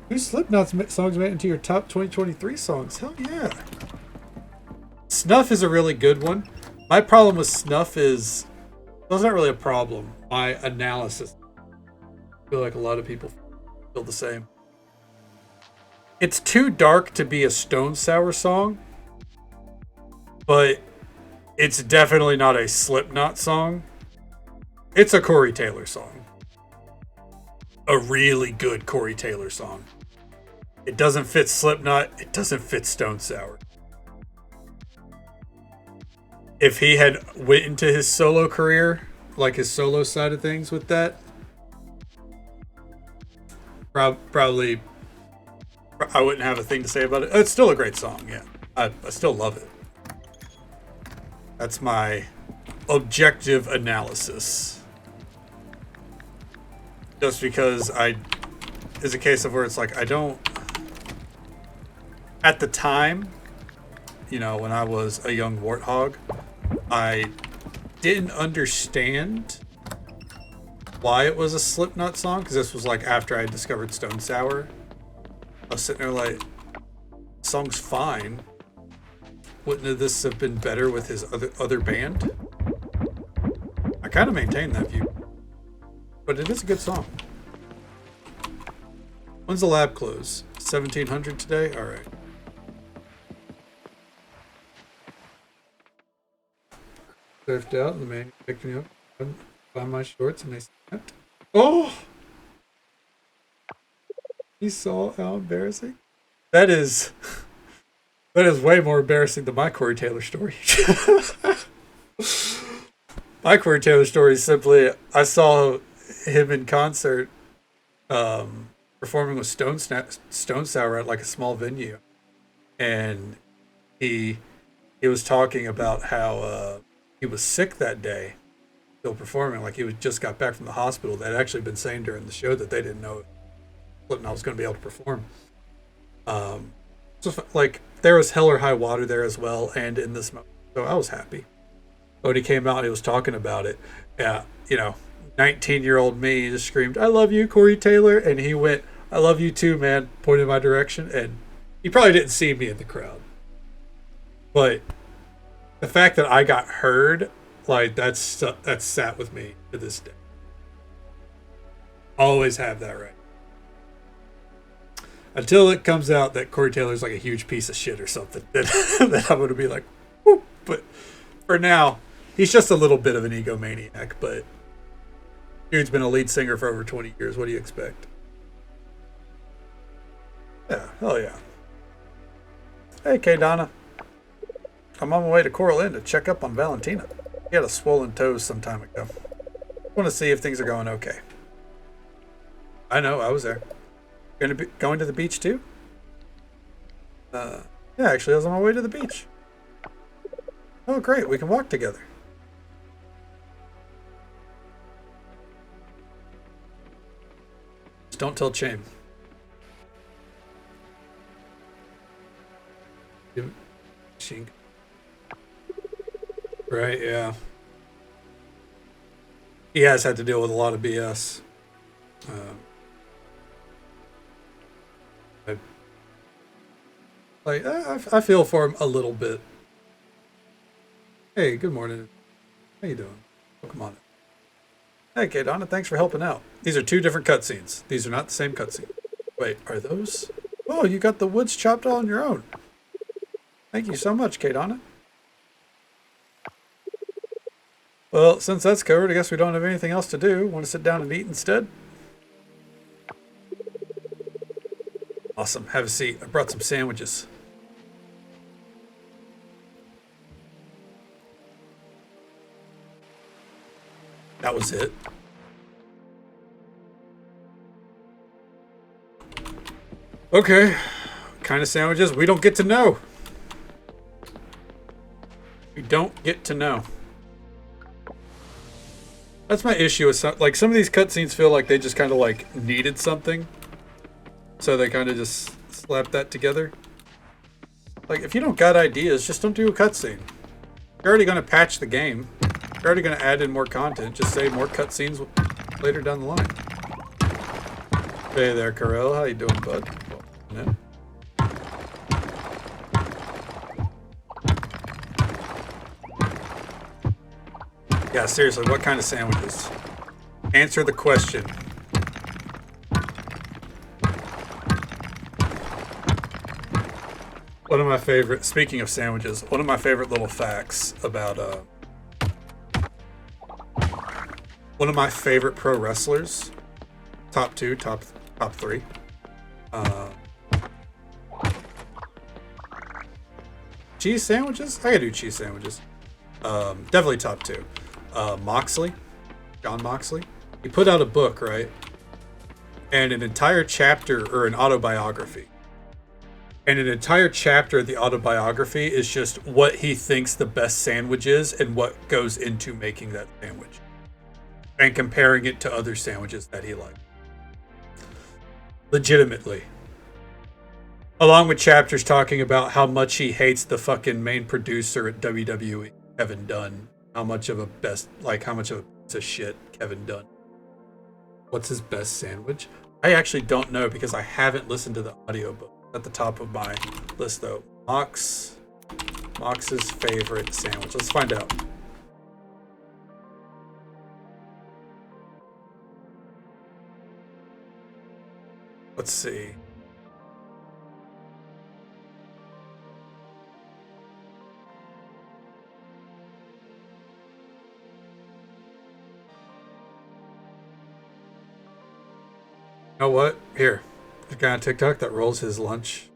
Who's Slipknot's songs made into your top 2023 songs? Hell yeah. Snuff is a really good one. My problem with Snuff is, well, it's not really a problem. My analysis. I feel like a lot of people feel the same. It's too dark to be a Stone Sour song, but it's definitely not a Slipknot song. It's a Corey Taylor song. A really good Corey Taylor song. It doesn't fit Slipknot. It doesn't fit Stone Sour. If he had went into his solo career, like his solo side of things with that, probably I wouldn't have a thing to say about it. It's still a great song, yeah. I still love it. That's my objective analysis. Just because is a case of where it's like I don't, at the time, you know, when I was a young warthog, I didn't understand why it was a Slipknot song, because this was like after I discovered Stone Sour. I was sitting there like, song's fine. Wouldn't this have been better with his other band? I kind of maintain that view, but it is a good song. When's the lab close? 1700 today? All right. Surfed out and the man picked me up, found my shorts, and they snapped. Oh! You saw how embarrassing? That is way more embarrassing than my Corey Taylor story. My Corey Taylor story is simply, I saw him in concert performing with Stone Sour at like a small venue. And he was talking about how he was sick that day, still performing. Like he just got back from the hospital. They'd actually been saying during the show that they didn't know Slipknot was going to be able to perform. So like there was hell or high water there as well, and in this moment, so I was happy. When he came out and he was talking about it, yeah, you know, 19-year-old me just screamed, "I love you, Corey Taylor," and he went, "I love you too, man," pointed in my direction, and he probably didn't see me in the crowd, but the fact that I got heard, like that's sat with me to this day. Always have that right. Until it comes out that Corey Taylor's like a huge piece of shit or something, then I'm going to be like, whoop. But for now, he's just a little bit of an egomaniac, but dude's been a lead singer for over 20 years. What do you expect? Yeah, hell yeah. Hey, K Donna. I'm on my way to Coral Inn to check up on Valentina. She had a swollen toes some time ago. I want to see if things are going okay. I know, I was there. Gonna be going to the beach too? Yeah, actually I was on my way to the beach. Oh great, we can walk together. Just don't tell Chaim. Right, yeah. He has had to deal with a lot of BS. I feel for him a little bit. Hey, good morning. How you doing? Oh, come on. Hey, Kate Donna, thanks for helping out. These are two different cutscenes. These are not the same cutscene. Wait, are those? Oh, you got the woods chopped all on your own. Thank you so much, Kate Donna. Well, since that's covered, I guess we don't have anything else to do. Want to sit down and eat instead? Awesome. Have a seat. I brought some sandwiches. That was it. Okay. Kind of sandwiches we don't get to know. We don't get to know. That's my issue with some of these cutscenes feel like they just kind of like needed something. So they kind of just slap that together. Like, if you don't got ideas, just don't do a cutscene. You're already going to patch the game. You're already going to add in more content. Just say more cutscenes later down the line. Hey there, Karel. How you doing, bud? Well, yeah, seriously, what kind of sandwiches? Answer the question. One of my favorite, speaking of sandwiches, one of my favorite little facts about one of my favorite pro wrestlers, top three, cheese sandwiches? I gotta do cheese sandwiches. Definitely top two. Moxley, John Moxley. He put out a book, right? And an entire chapter, or an autobiography. And an entire chapter of the autobiography is just what he thinks the best sandwich is and what goes into making that sandwich. And comparing it to other sandwiches that he liked. Legitimately. Along with chapters talking about how much he hates the fucking main producer at WWE, Kevin Dunn. How much of a piece of shit Kevin Dunn. What's his best sandwich? I actually don't know because I haven't listened to the audiobook. At the top of my list, though. Mox's favorite sandwich. Let's find out. Let's see. You know what? Here. There's a guy on TikTok that rolls for his lunch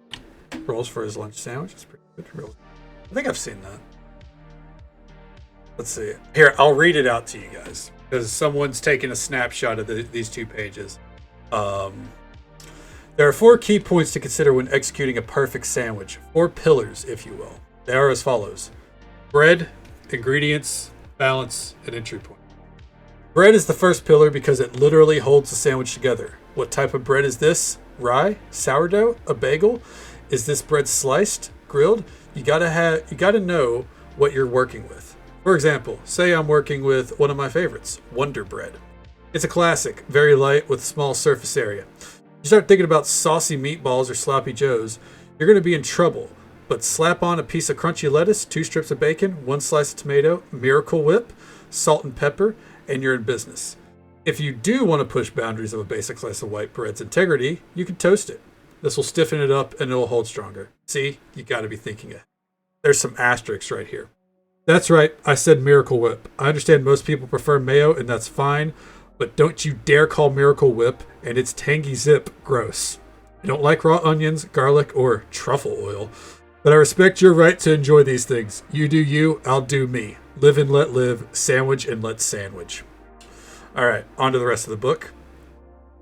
sandwich. It's pretty good. I think I've seen that. Let's see. Here, I'll read it out to you guys because someone's taking a snapshot of these two pages. There are 4 key points to consider when executing a perfect sandwich. 4 pillars, if you will. They are as follows: bread, ingredients, balance, and entry point. Bread is the first pillar because it literally holds the sandwich together. What type of bread is this? Rye? Sourdough? A bagel? Is this bread sliced? Grilled? You gotta know what you're working with. For example, say I'm working with one of my favorites, Wonder Bread. It's a classic, very light with small surface area. You start thinking about saucy meatballs or sloppy joes, you're gonna be in trouble. But slap on a piece of crunchy lettuce, 2 strips of bacon, 1 slice of tomato, Miracle Whip, salt and pepper, and you're in business. If you do want to push boundaries of a basic slice of white bread's integrity, you can toast it. This will stiffen it up and it'll hold stronger. See, you got to be thinking it. There's some asterisks right here. That's right, I said Miracle Whip. I understand most people prefer mayo and that's fine, but don't you dare call Miracle Whip and its tangy zip gross. I don't like raw onions, garlic, or truffle oil, but I respect your right to enjoy these things. You do you, I'll do me. Live and let live, sandwich and let sandwich. All right, on to the rest of the book.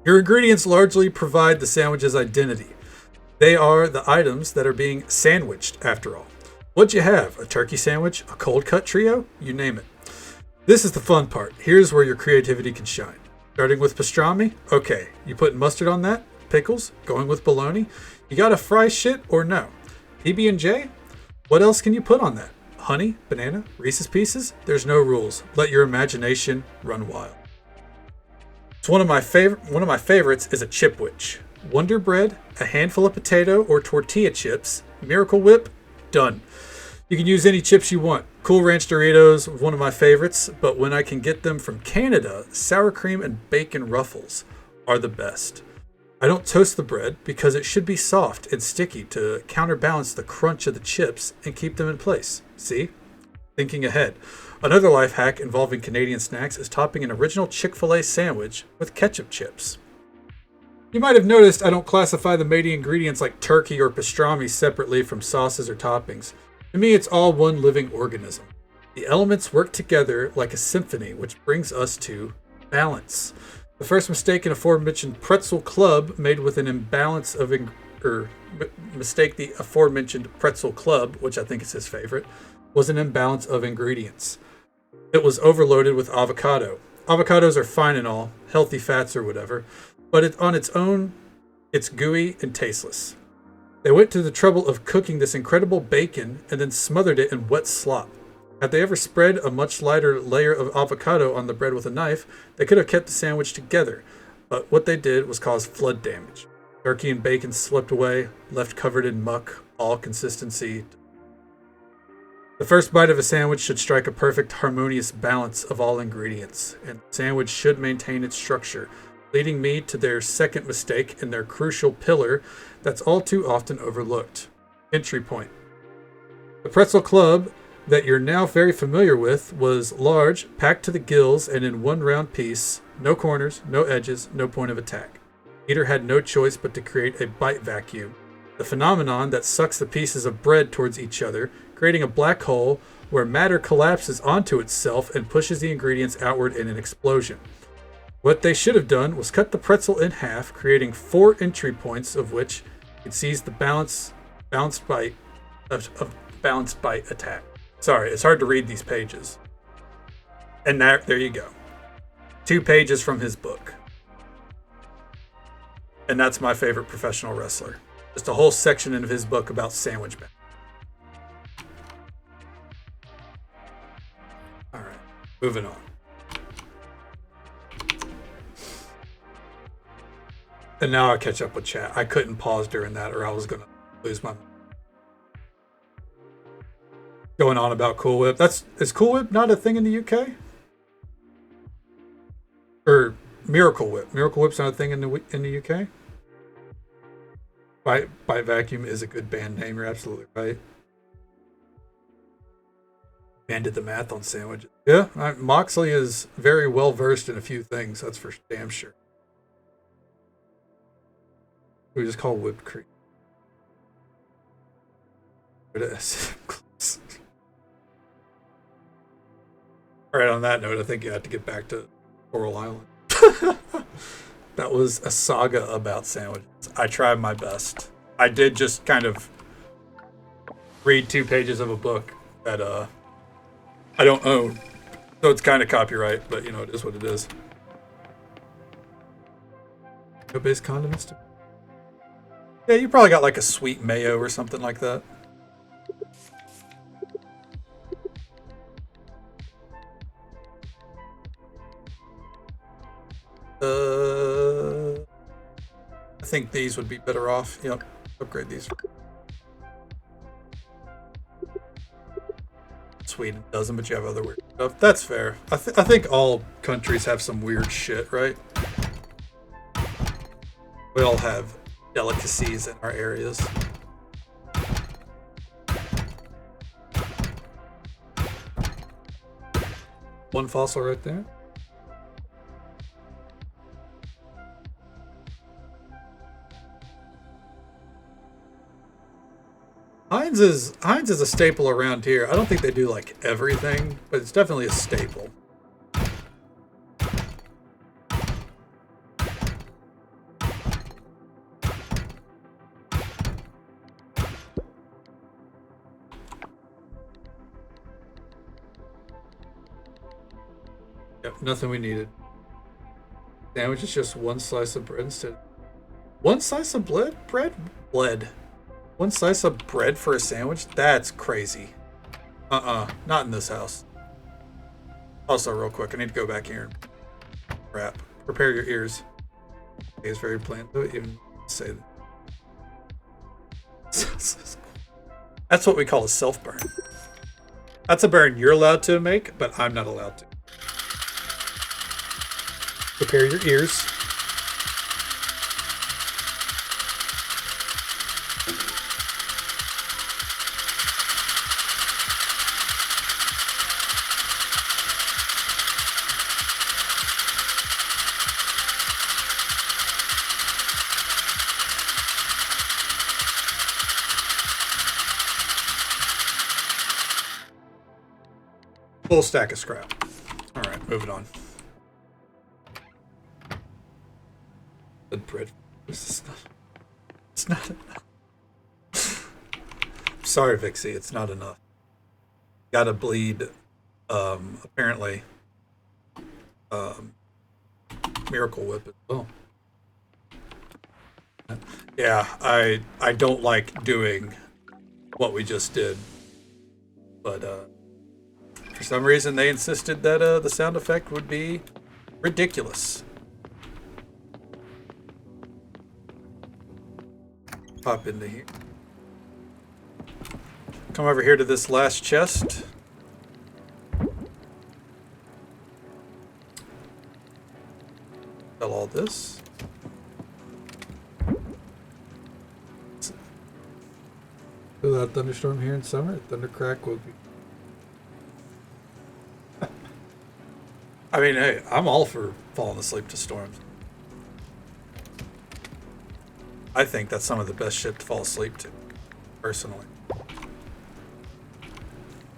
Your ingredients largely provide the sandwich's identity. They are the items that are being sandwiched, after all. What'd you have? A turkey sandwich? A cold cut trio? You name it. This is the fun part. Here's where your creativity can shine. Starting with pastrami? Okay, you putting mustard on that? Pickles? Going with bologna? You gotta fry shit or no? PB&J? What else can you put on that? Honey? Banana? Reese's Pieces? There's no rules. Let your imagination run wild. So one of my favorites is a chipwich. Wonder Bread, a handful of potato or tortilla chips, Miracle Whip, done. You can use any chips you want. Cool Ranch Doritos, one of my favorites, but when I can get them from Canada, sour cream and bacon ruffles are the best. I don't toast the bread because it should be soft and sticky to counterbalance the crunch of the chips and keep them in place. See? Thinking ahead. Another life hack involving Canadian snacks is topping an original Chick-fil-A sandwich with ketchup chips. You might have noticed I don't classify the main ingredients like turkey or pastrami separately from sauces or toppings. To me, it's all one living organism. The elements work together like a symphony, which brings us to balance. The first mistake in aforementioned pretzel club made with an imbalance of mistake the aforementioned pretzel club, which I think is his favorite, was an imbalance of ingredients. It was overloaded with avocado. Avocados are fine and all, healthy fats or whatever, but on its own, it's gooey and tasteless. They went to the trouble of cooking this incredible bacon and then smothered it in wet slop. Had they ever spread a much lighter layer of avocado on the bread with a knife, they could have kept the sandwich together, but what they did was cause flood damage. Turkey and bacon slipped away, left covered in muck, all consistency. The first bite of a sandwich should strike a perfect harmonious balance of all ingredients, and the sandwich should maintain its structure, leading me to their second mistake and their crucial pillar that's all too often overlooked. Entry point. The pretzel club that you're now very familiar with was large, packed to the gills, and in one round piece, no corners, no edges, no point of attack. Eater had no choice but to create a bite vacuum, the phenomenon that sucks the pieces of bread towards each other, creating a black hole where matter collapses onto itself and pushes the ingredients outward in an explosion. What they should have done was cut the pretzel in half, creating 4 entry points, of which it sees the balanced bite attack. Sorry, it's hard to read these pages. And there you go. 2 pages from his book. And that's my favorite professional wrestler. Just a whole section in his book about sandwich balance. All right, moving on. And now I catch up with chat. I couldn't pause during that or I was going to lose my mind. Going on about Cool Whip. Is Cool Whip not a thing in the UK? Or Miracle Whip. Miracle Whip's not a thing in the UK? Bite Vacuum is a good band name. You're absolutely right. Man did the math on sandwiches. Yeah, Moxley is very well versed in a few things. That's for damn sure. We just call whipped cream. It is. All right, on that note, I think you have to get back to Coral Island. That was a saga about sandwiches. I tried my best. I did just kind of read 2 pages of a book that I don't own. So it's kind of copyright, but it is what it is. Mayo-based condiments? Yeah, you probably got like a sweet mayo or something like that. I think these would be better off. Yep, upgrade these. Sweden doesn't, but you have other weird stuff. That's fair. I think all countries have some weird shit, right? We all have delicacies in our areas. One fossil right there. Heinz is a staple around here. I don't think they do like everything, but it's definitely a staple. Yep, nothing we needed. Sandwich is just one slice of bread instead. One slice of bread? One slice of bread for a sandwich? That's crazy. Not in this house. Also, real quick, I need to go back here and wrap. Prepare your ears. It's very plain. Don't even say that. That's what we call a self-burn. That's a burn you're allowed to make, but I'm not allowed to. Prepare your ears. Full stack of scrap. All right, moving on. Good bread. It's not enough. Sorry, Vixie, it's not enough. Gotta bleed, apparently, Miracle Whip as well. Yeah, I don't like doing what we just did, but for some reason they insisted that the sound effect would be ridiculous. Pop into here. Come over here to this last chest. Sell all this. Feel that thunderstorm here in summer? Thundercrack will be. I mean, hey, I'm all for falling asleep to storms. I think that's some of the best shit to fall asleep to, personally.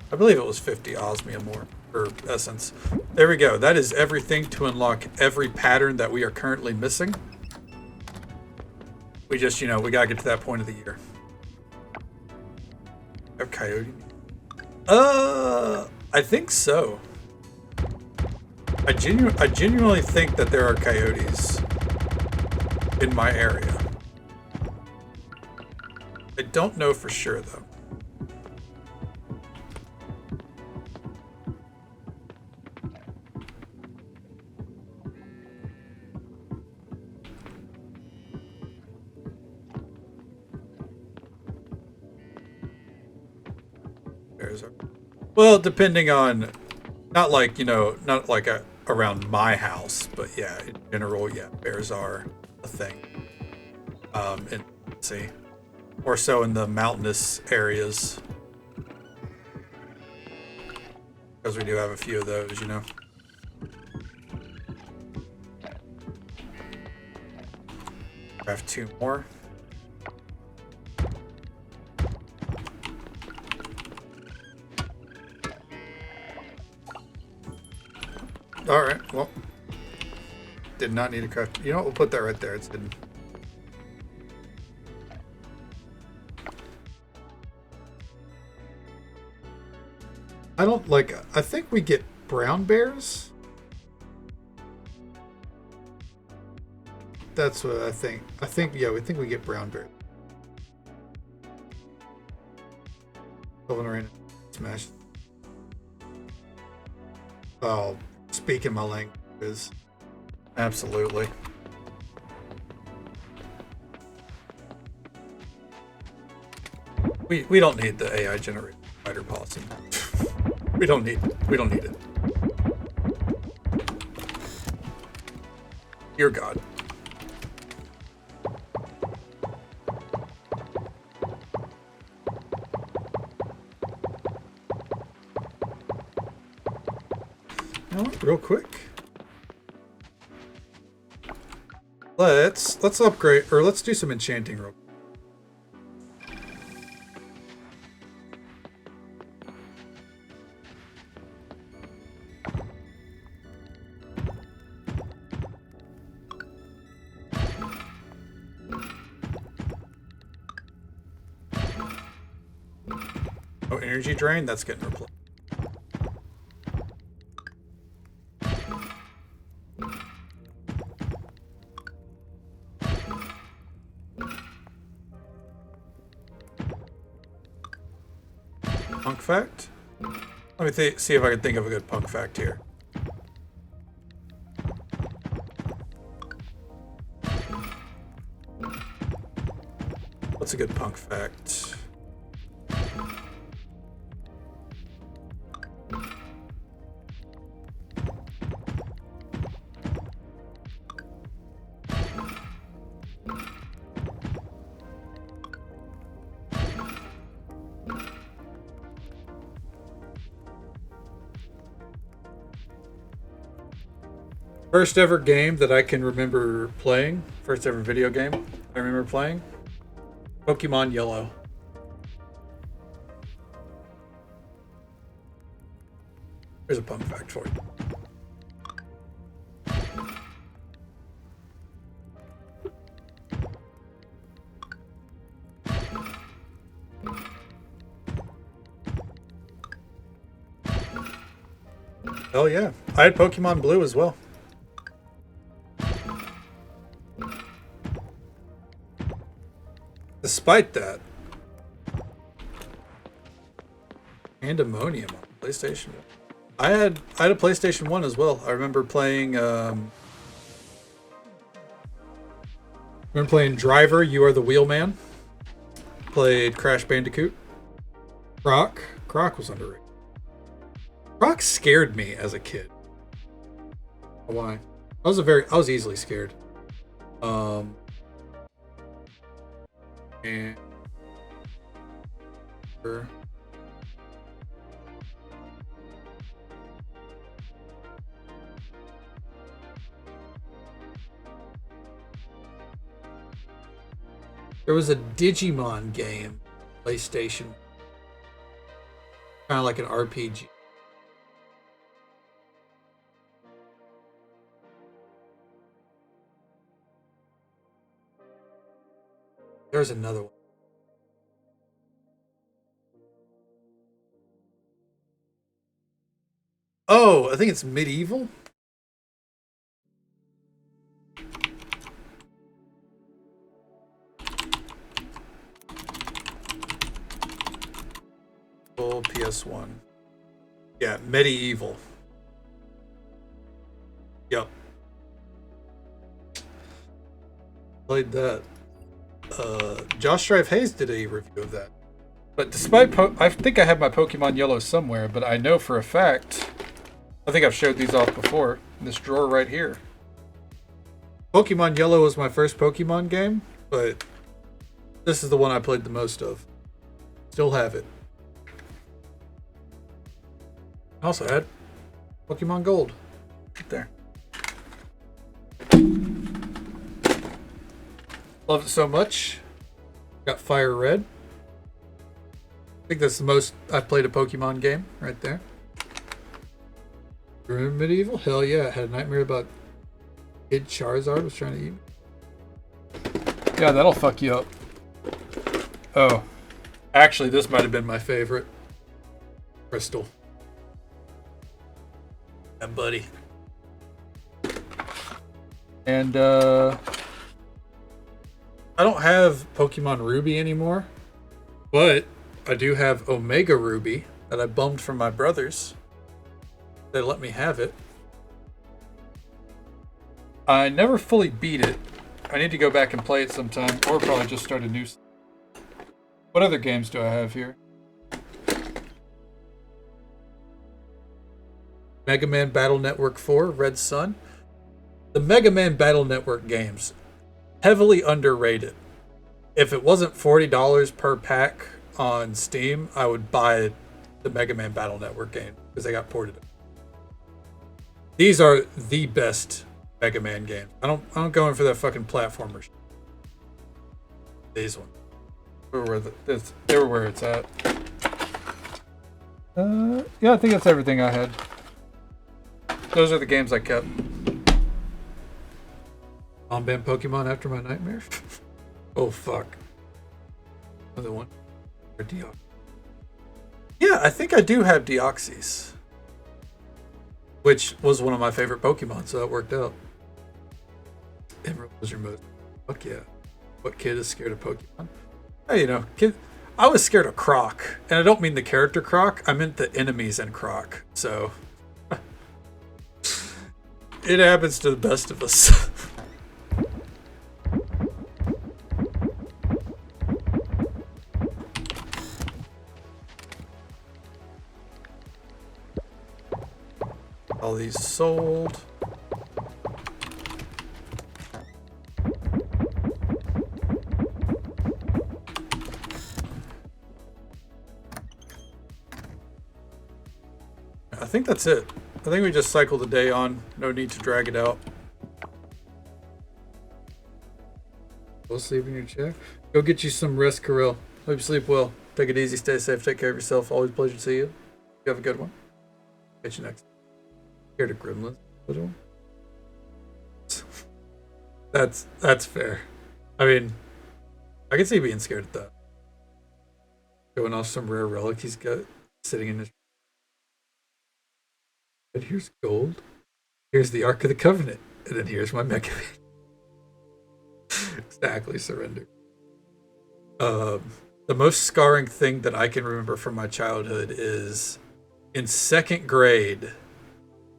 I believe it was 50 osmium or essence. There we go. That is everything to unlock every pattern that we are currently missing. We just, we gotta get to that point of the year. Have coyote? I think so. I genuinely think that there are coyotes in my area. I don't know for sure, though. Well, depending on, not like, around my house, but yeah, in general, yeah, bears are a thing. And let's see, more so in the mountainous areas, because we do have a few of those, I have 2 more. All right, well, did not need a craft. You know what? We'll put that right there. It's hidden. I think we get brown bears. That's what I think. Yeah, we think we get brown bears. Arena smash. Oh. Speaking my languages. Absolutely. We don't need the AI generated spider possum. We don't need it. Dear God. Real quick. Let's upgrade, or let's do some enchanting real quick. Oh, energy drain, that's getting replaced. Punk fact? Let me see if I can think of a good punk fact here. What's a good punk fact? First ever game that I can remember playing, first ever video game I remember playing, Pokemon Yellow. Here's a fun fact for you. Oh yeah, I had Pokemon Blue as well. Despite that, Pandemonium on PlayStation. I had a PlayStation 1 as well. I remember playing Driver, You Are the Wheelman. Played Crash Bandicoot. Croc was underrated. Croc scared me as a kid. Why? I was easily scared. And there was a Digimon game, PlayStation, kind of like an RPG. There's another one. Oh, I think it's Medieval. Full PS1. Yeah, Medieval. Yep. Played that. Josh Strive Hayes did a review of that. But despite I think I have my Pokemon Yellow somewhere, but I know for a fact, I think I've showed these off before, in this drawer right here. Pokemon Yellow was my first Pokemon game, but this is the one I played the most of. Still have it. I also had Pokemon Gold. Right there. Loved it so much. Got Fire Red. I think that's the most I've played a Pokemon game right there. Remember Medieval? Hell yeah. I had a nightmare about Kid Charizard was trying to eat me. Yeah, that'll fuck you up. Oh. Actually, this might have been my favorite. Crystal. Yeah, buddy. And, I don't have Pokemon Ruby anymore, but I do have Omega Ruby that I bummed from my brothers. They let me have it. I never fully beat it. I need to go back and play it sometime, or probably just start a new. What other games do I have here? Mega Man Battle Network 4, Red Sun. The Mega Man Battle Network games, heavily underrated. If it wasn't $40 per pack on Steam, I would buy the Mega Man Battle Network game because they got ported. These are the best Mega Man games. I don't go in for that fucking platformer shit. These ones. They were where it's at. Yeah, I think that's everything I had. Those are the games I kept. Unbanned Pokemon after my nightmare. Oh fuck. Another one. Or Deoxys. Yeah, I think I do have Deoxys, which was one of my favorite Pokemon, so that worked out. Emerald was your most. Fuck yeah. What kid is scared of Pokemon? Hey, you know, kid. I was scared of Croc, and I don't mean the character Croc. I meant the enemies in Croc. So it happens to the best of us. All these sold. I think that's it. I think we just cycle the day on. No need to drag it out. Go sleep in your chair. Go get you some rest, Kirill. Hope you sleep well. Take it easy, stay safe, take care of yourself. Always a pleasure to see you. You have a good one. Catch you next. Scared of gremlins, little. That's fair. I mean, I can see being scared of that. Going off some rare relic he's got sitting in his. But here's gold. Here's the Ark of the Covenant, and then here's my Mega Man. Exactly, surrender. The most scarring thing that I can remember from my childhood is in second grade.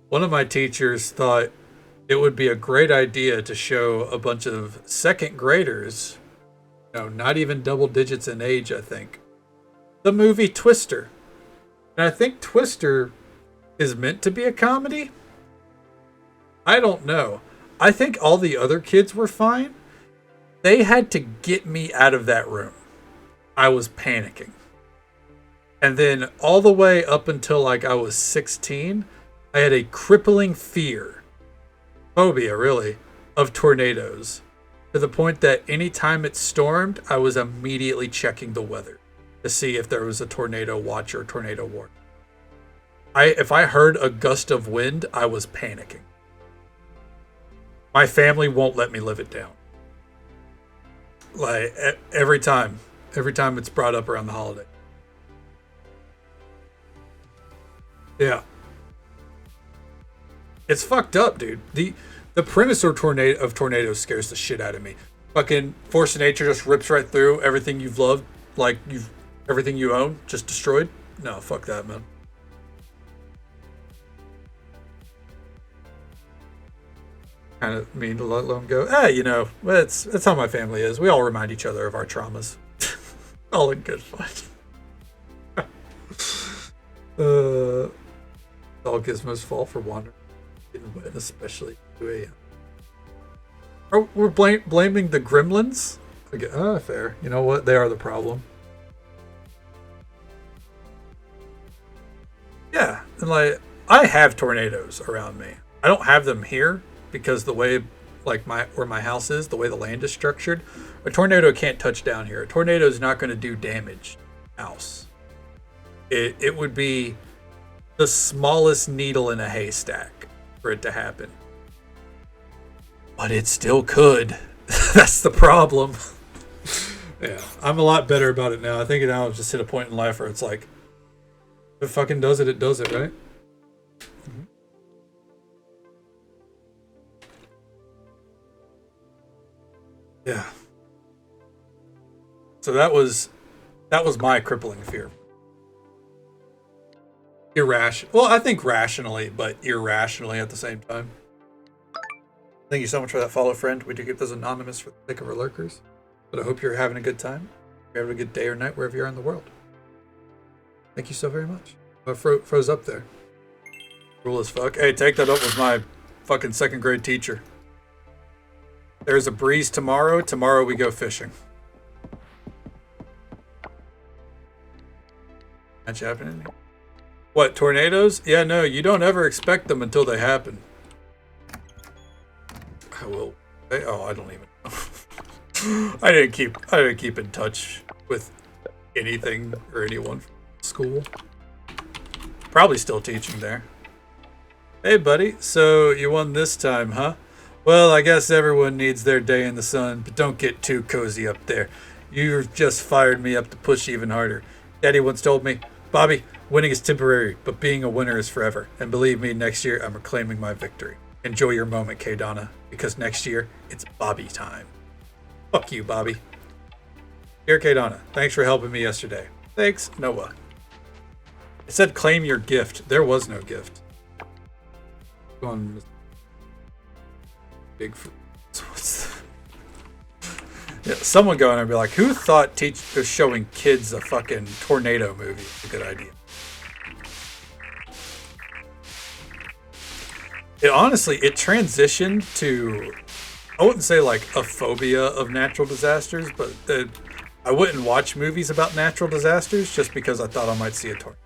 One of my teachers thought it would be a great idea to show a bunch of second graders, not even double digits in age, I think, the movie Twister. And I think Twister is meant to be a comedy. I don't know. I think all the other kids were fine. They had to get me out of that room. I was panicking. And then all the way up until like I was 16, I had a crippling phobia really, of tornadoes. To the point that anytime it stormed, I was immediately checking the weather to see if there was a tornado watch or tornado warning. If I heard a gust of wind, I was panicking. My family won't let me live it down. Like every time it's brought up around the holiday. Yeah. It's fucked up, dude. The premise of tornadoes scares the shit out of me. Fucking force of nature just rips right through everything you've loved, like everything you own, just destroyed. No, fuck that, man. Kind of mean to let them go. That's how my family is. We all remind each other of our traumas. All in good fun. All Gizmo's fault for wandering, especially 2 a.m. Oh, we're blaming the gremlins? Okay, fair. You know what? They are the problem. Yeah, and like I have tornadoes around me. I don't have them here because the way where my house is, the way the land is structured, a tornado can't touch down here. A tornado is not going to do damage to the house. It would be the smallest needle in a haystack for it to happen. But it still could. That's the problem. Yeah, I'm a lot better about it now. I think now I've just hit a point in life where it's like, if it fucking does it does it, right? Mm-hmm. Yeah. So that was my crippling fear. Well, I think rationally, but irrationally at the same time. Thank you so much for that follow, friend. We do get those anonymous for the sake of our lurkers. But I hope you're having a good time. You're having a good day or night wherever you are in the world. Thank you so very much. I froze up there. Cool as fuck. Hey, take that up with my fucking second grade teacher. There's a breeze tomorrow. Tomorrow we go fishing. That's happening. What, tornadoes? Yeah, no, you don't ever expect them until they happen. I don't even know. I didn't keep in touch with anything or anyone from school. Probably still teaching there. Hey, buddy. So you won this time, huh? Well, I guess everyone needs their day in the sun, but don't get too cozy up there. You've just fired me up to push even harder. Daddy once told me, Bobby, winning is temporary, but being a winner is forever. And believe me, next year I'm reclaiming my victory. Enjoy your moment, K-Donna, because next year it's Bobby time. Fuck you, Bobby. Dear K-Donna, thanks for helping me yesterday. Thanks, Noah. It said claim your gift. There was no gift. Go on. Bigfoot. Yeah, someone go in and be like, who thought showing kids a fucking tornado movie is a good idea? It transitioned to, I wouldn't say like a phobia of natural disasters, but I wouldn't watch movies about natural disasters just because I thought I might see a tornado.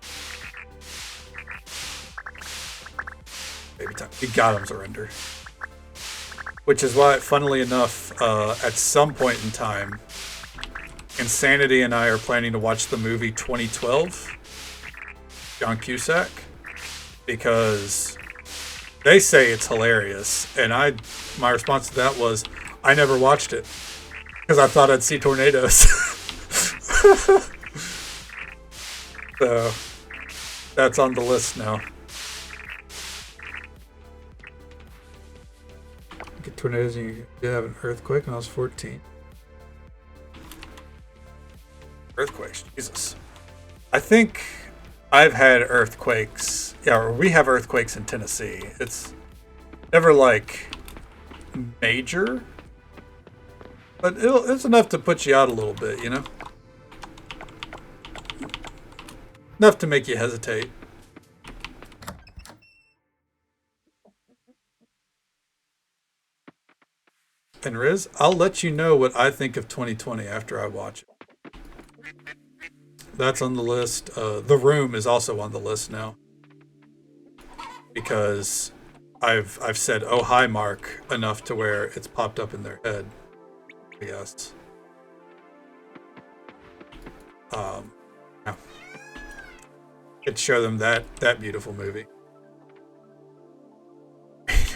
Baby time. We got him, surrender. Which is why, funnily enough, at some point in time, Insanity and I are planning to watch the movie 2012, John Cusack. because they say it's hilarious, and my response to that was, I never watched it because I thought I'd see tornadoes. So that's on the list now. Get tornadoes, and you did have an earthquake when I was 14. Earthquakes, Jesus. I think I've had earthquakes. Yeah, or we have earthquakes in Tennessee. It's never like major, but it's enough to put you out a little bit, you know? Enough to make you hesitate. And Riz, I'll let you know what I think of 2020 after I watch it. That's on the list. The Room is also on the list now because I've said "Oh hi Mark" enough to where it's popped up in their head. Yes. Yeah. Could show them that beautiful movie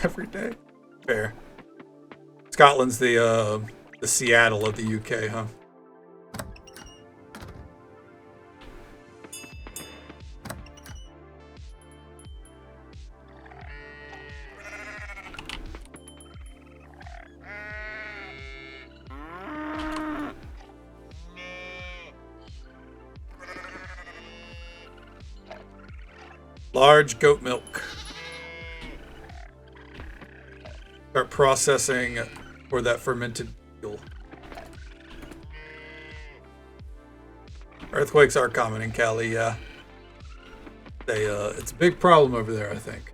every day. Fair. Scotland's the Seattle of the UK, huh? Large goat milk. Start processing for that fermented fuel. Earthquakes are common in Cali, yeah. It's a big problem over there, I think.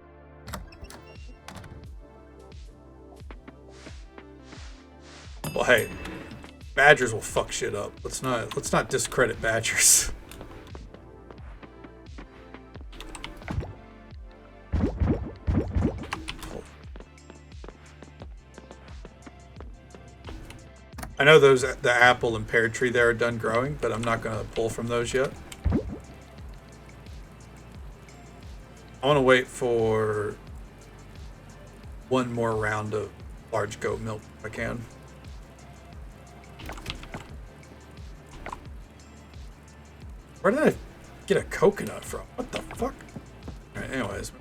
Well, hey, badgers will fuck shit up. Let's not discredit badgers. I know the apple and pear tree there are done growing, but I'm not going to pull from those yet. I want to wait for one more round of large goat milk if I can. Where did I get a coconut from? What the fuck? Alright, anyways.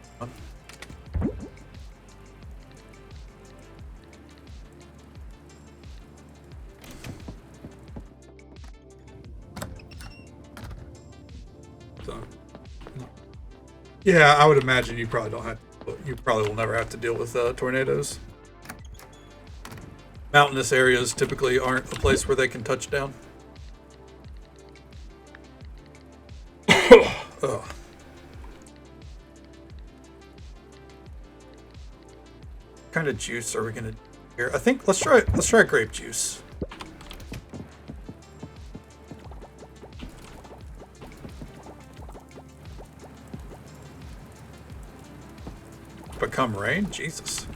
Yeah, I would imagine you probably don't have. You probably will never have to deal with tornadoes. Mountainous areas typically aren't a place where they can touch down. Ugh. What kind of juice are we gonna do here? I think let's try grape juice. Become rain? Jesus.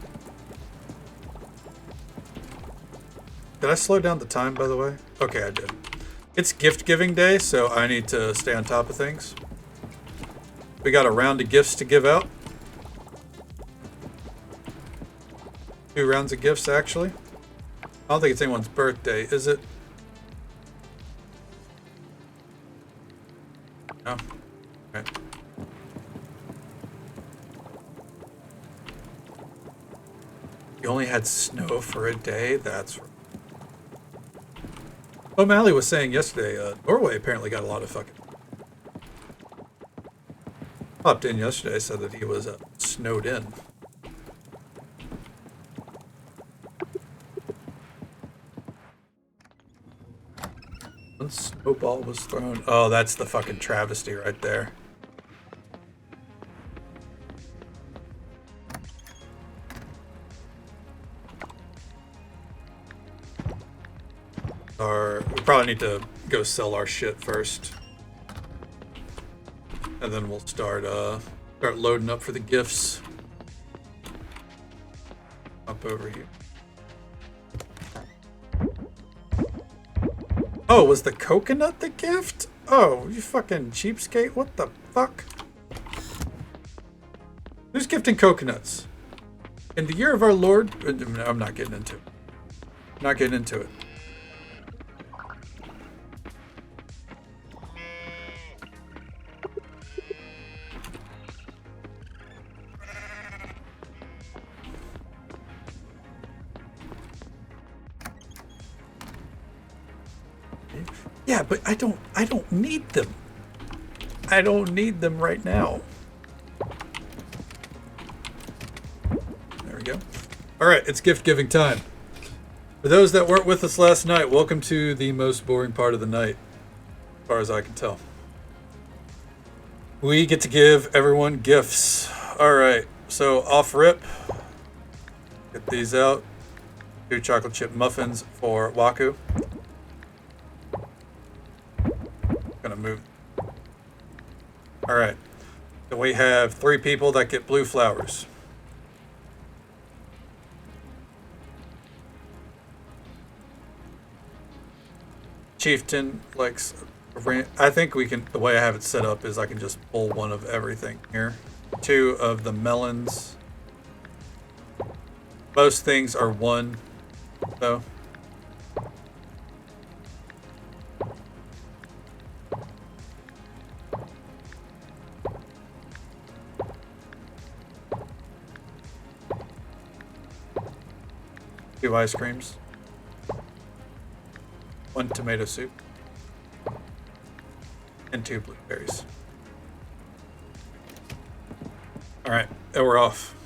Did I slow down the time, by the way? Okay, I did. It's gift giving day, so I need to stay on top of things. We got a round of gifts to give out. 2 rounds of gifts, actually. I don't think it's anyone's birthday, is it? No. Okay. You only had snow for a day? That's right. O'Malley was saying yesterday, Norway apparently got a lot of fucking... Popped in yesterday, said that he was snowed in. One snowball was thrown. Oh, that's the fucking travesty right there. We probably need to go sell our shit first. And then we'll start loading up for the gifts. Up over here. Oh, was the coconut the gift? Oh, you fucking cheapskate. What the fuck? Who's gifting coconuts? In the year of our Lord... I'm not getting into it. I'm not getting into it. Yeah, but I don't need them. I don't need them right now. There we go. All right, it's gift giving time. For those that weren't with us last night, welcome to the most boring part of the night, as far as I can tell. We get to give everyone gifts. All right, so off rip, get these out. 2 chocolate chip muffins for Waku. Gonna move. All right. Then we have 3 people that get blue flowers. Chieftain likes. I think we can. The way I have it set up is I can just pull 1 of everything here. 2 of the melons. Most things are 1, though. Two ice creams, 1 tomato soup, and 2 blueberries. All right, and we're off.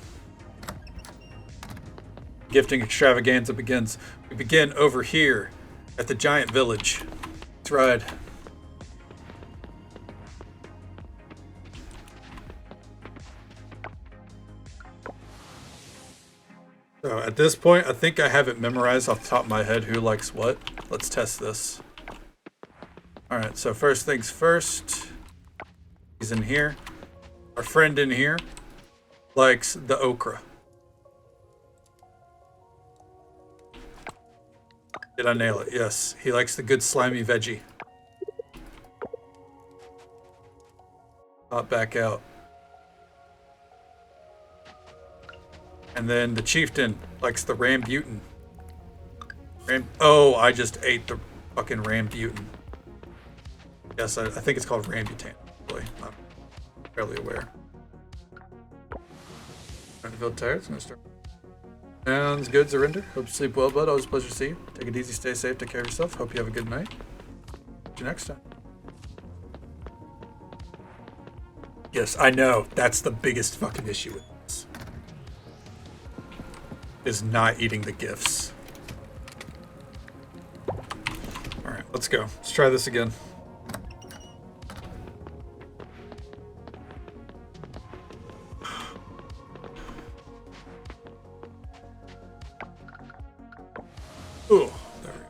Gifting extravaganza begins. We begin over here at the giant village. Let's ride. So at this point, I think I have it memorized off the top of my head who likes what. Let's test this. All right, so first things first. He's in here. Our friend in here likes the okra. Did I nail it? Yes. He likes the good slimy veggie. Pop back out. And then the chieftain likes the rambutan. Oh, I just ate the fucking rambutan. Yes, I think it's called rambutan. Really, I'm fairly aware. Starting to feel tired. It's gonna start. Sounds good, Zarinder. Hope you sleep well, bud. Always a pleasure to see you. Take it easy, stay safe, take care of yourself. Hope you have a good night. See you next time. Yes, I know. That's the biggest fucking issue with this. Is not eating the gifts. Alright, let's go. Let's try this again. Ooh, there we go.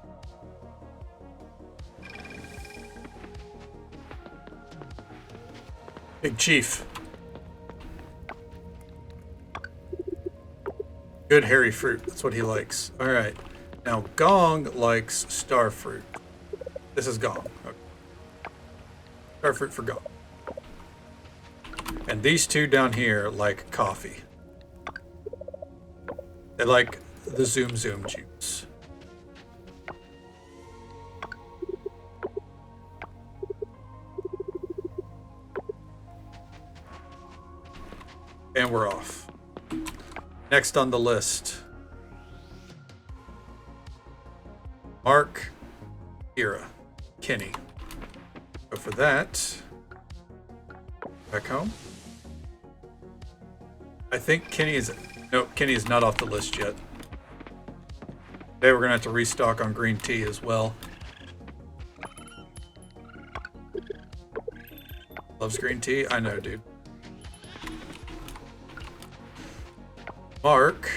Big Chief. Good hairy fruit. That's what he likes. All right. Now, Gong likes star fruit. This is Gong. Okay. Star fruit for Gong. And these 2 down here like coffee. They like the Zoom Zoom juice. And we're off. Next on the list, Mark, Kira, Kenny. So for that, back home. I think Kenny is... No, Kenny is not off the list yet. Today we're going to have to restock on green tea as well. Loves green tea? I know, dude. Mark,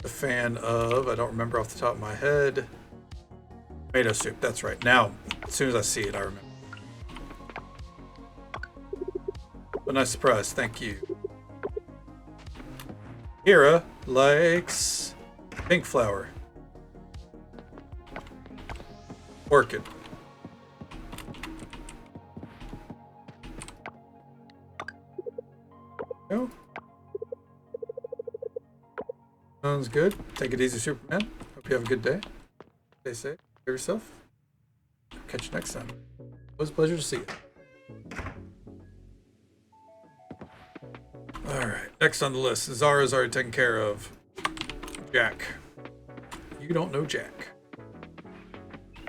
a fan of, I don't remember off the top of my head, tomato soup. That's right. Now, as soon as I see it, I remember. A nice surprise. Thank you. Kira likes pink flower. Orchid. Go. Sounds good. Take it easy, Superman. Hope you have a good day. Stay safe. Take care of yourself. Catch you next time. It was a pleasure to see you. Alright, next on the list. Zara's already taken care of. Jack. You don't know Jack.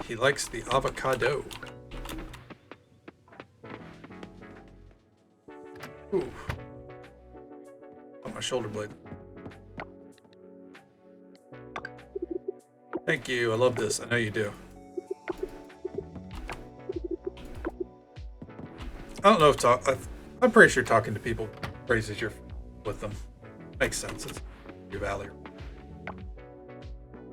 He likes the avocado. Ooh. On my shoulder blade. Thank you. I love this. I know you do. I don't know if I'm pretty sure talking to people raises your with them. Makes sense. It's your value.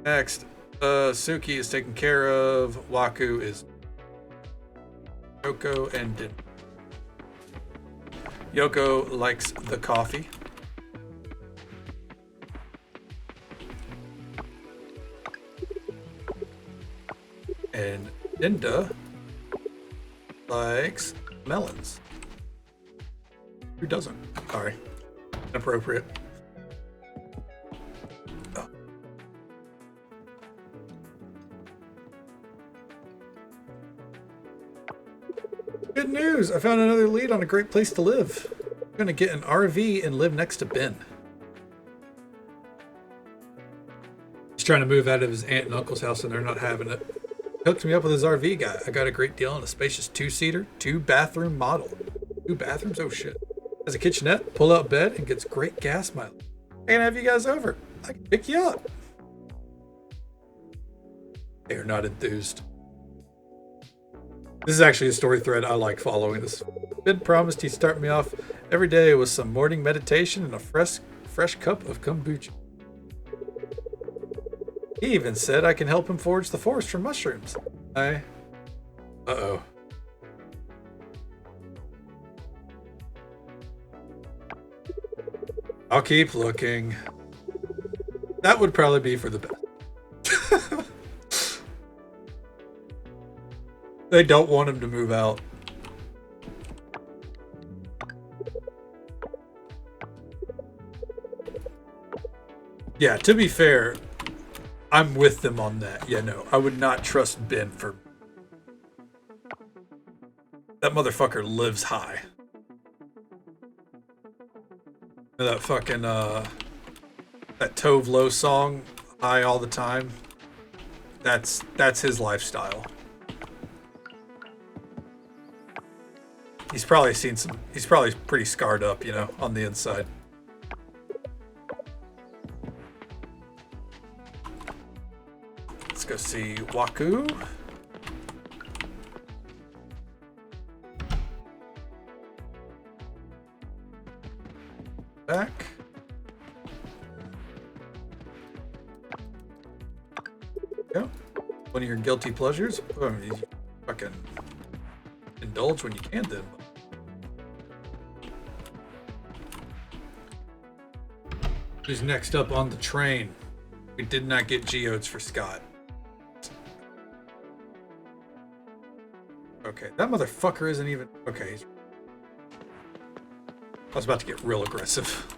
Next, Suki is taken care of. Waku is Yoko and Din. Yoko likes the coffee. And Dinda likes melons. Who doesn't? Sorry. Inappropriate. Oh. Good news! I found another lead on a great place to live. I'm gonna get an RV and live next to Ben. He's trying to move out of his aunt and uncle's house and they're not having it. Hooked me up with his RV guy. I got a great deal on a spacious 2-seater, 2-bathroom model. 2 bathrooms? Oh shit. Has a kitchenette, pull-out bed, and gets great gas mileage. I can have you guys over. I can pick you up. They are not enthused. This is actually a story thread I like following. This Ben promised he'd start me off every day with some morning meditation and a fresh cup of kombucha. He even said I can help him forage the forest for mushrooms. Uh-oh. I'll keep looking. That would probably be for the best. They don't want him to move out. Yeah, to be fair, I'm with them on that. Yeah, no, I would not trust Ben for... That motherfucker lives high. That fucking, that Tove Lo song, High All the Time. That's his lifestyle. He's probably pretty scarred up, you know, on the inside. Let's go see Waku. Back. Go. One of your guilty pleasures. Oh, you fucking indulge when you can then. Who's next up on the train? We did not get geodes for Scott. Okay, that motherfucker isn't even... Okay. I was about to get real aggressive.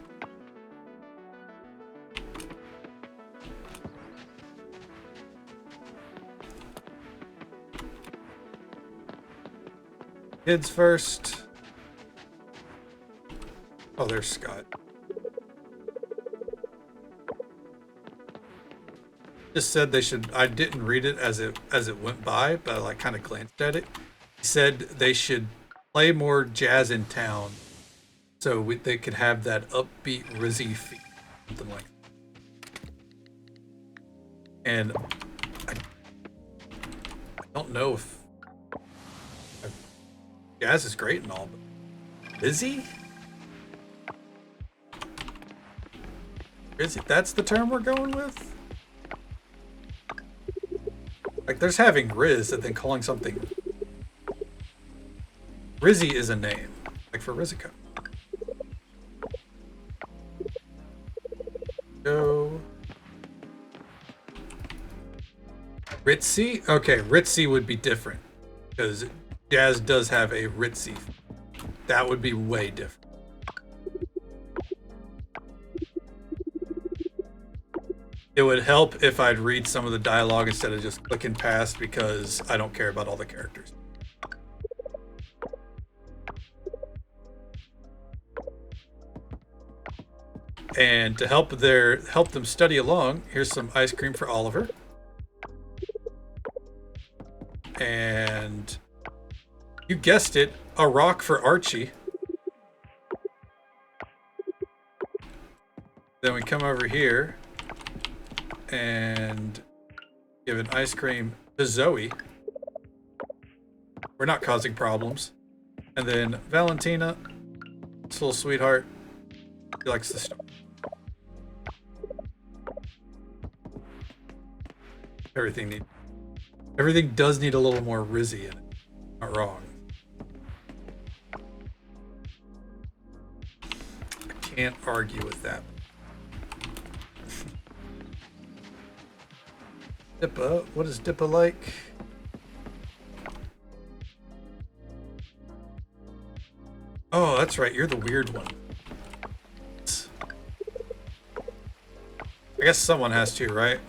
Kids first. Oh, there's Scott. Just said they should... I didn't read it as it went by, but I like kind of glanced at it. He said they should play more jazz in town so they could have that upbeat Rizzy feel, something like that. And I don't know if jazz is great and all, but Rizzy? Rizzy, that's the term we're going with? Like, there's having Riz and then calling something... Rizzy is a name, like for Rizzico. Go. Ritzy? Okay, Ritzy would be different. Because jazz does have a Ritzy. That would be way different. It would help if I'd read some of the dialogue instead of just clicking past because I don't care about all the characters. And to help them study along, here's some ice cream for Oliver. And you guessed it, a rock for Archie. Then we come over here and give an ice cream to Zoe. We're not causing problems. And then Valentina, this little sweetheart, she likes the story. Everything does need a little more Rizzy in it. Not wrong. I can't argue with that. Dippa, what is Dippa like? Oh, that's right, you're the weird one. I guess someone has to, right?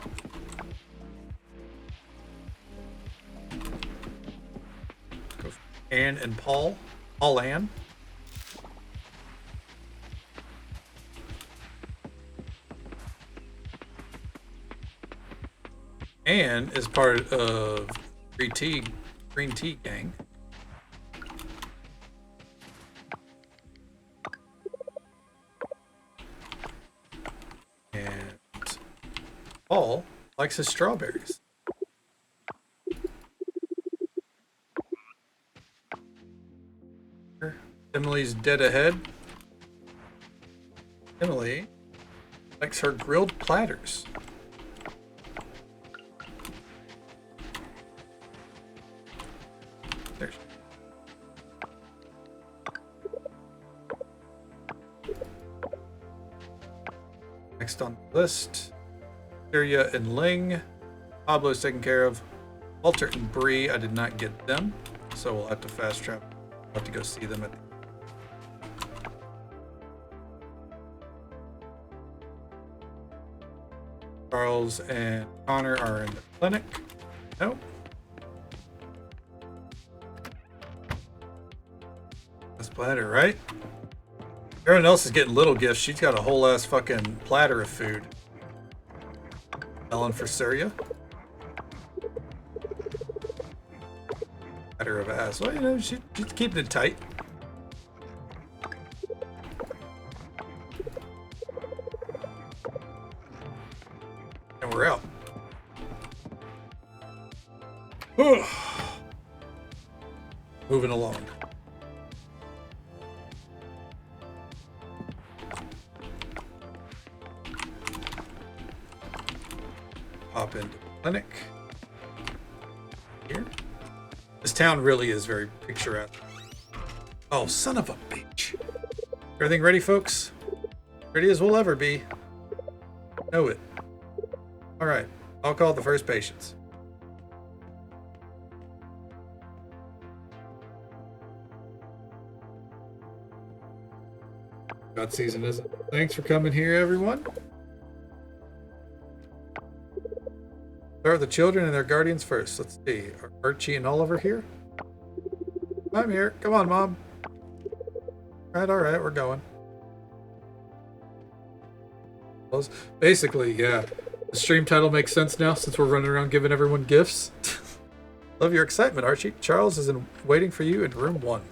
Anne and Paul. Paul Ann. Anne is part of Green Tea Gang. And Paul likes his strawberries. Emily's dead ahead. Emily likes her grilled platters. There. Next on the list, Syria and Ling. Pablo's taken care of. Walter and Bree, I did not get them, so we'll have to fast travel. We'll have to go see them at the Charles and Connor are in the clinic. Nope. That's platter, right? Everyone else is getting little gifts. She's got a whole ass fucking platter of food. Ellen for Syria. Platter of ass. Well, you know, she's keeping it tight. And we're out. Moving along. Hop into the clinic. Here. This town really is very picturesque. Oh, son of a bitch. Everything ready, folks? Ready as we'll ever be. Know it. Alright, I'll call the first patients. God season isn't. Thanks for coming here, everyone. Start with the children and their guardians first. Let's see. Are Archie and Oliver here? I'm here. Come on, Mom. All right, we're going. Basically, yeah. The stream title makes sense now since we're running around giving everyone gifts. Love your excitement, Archie. Charles is waiting for you in room 1.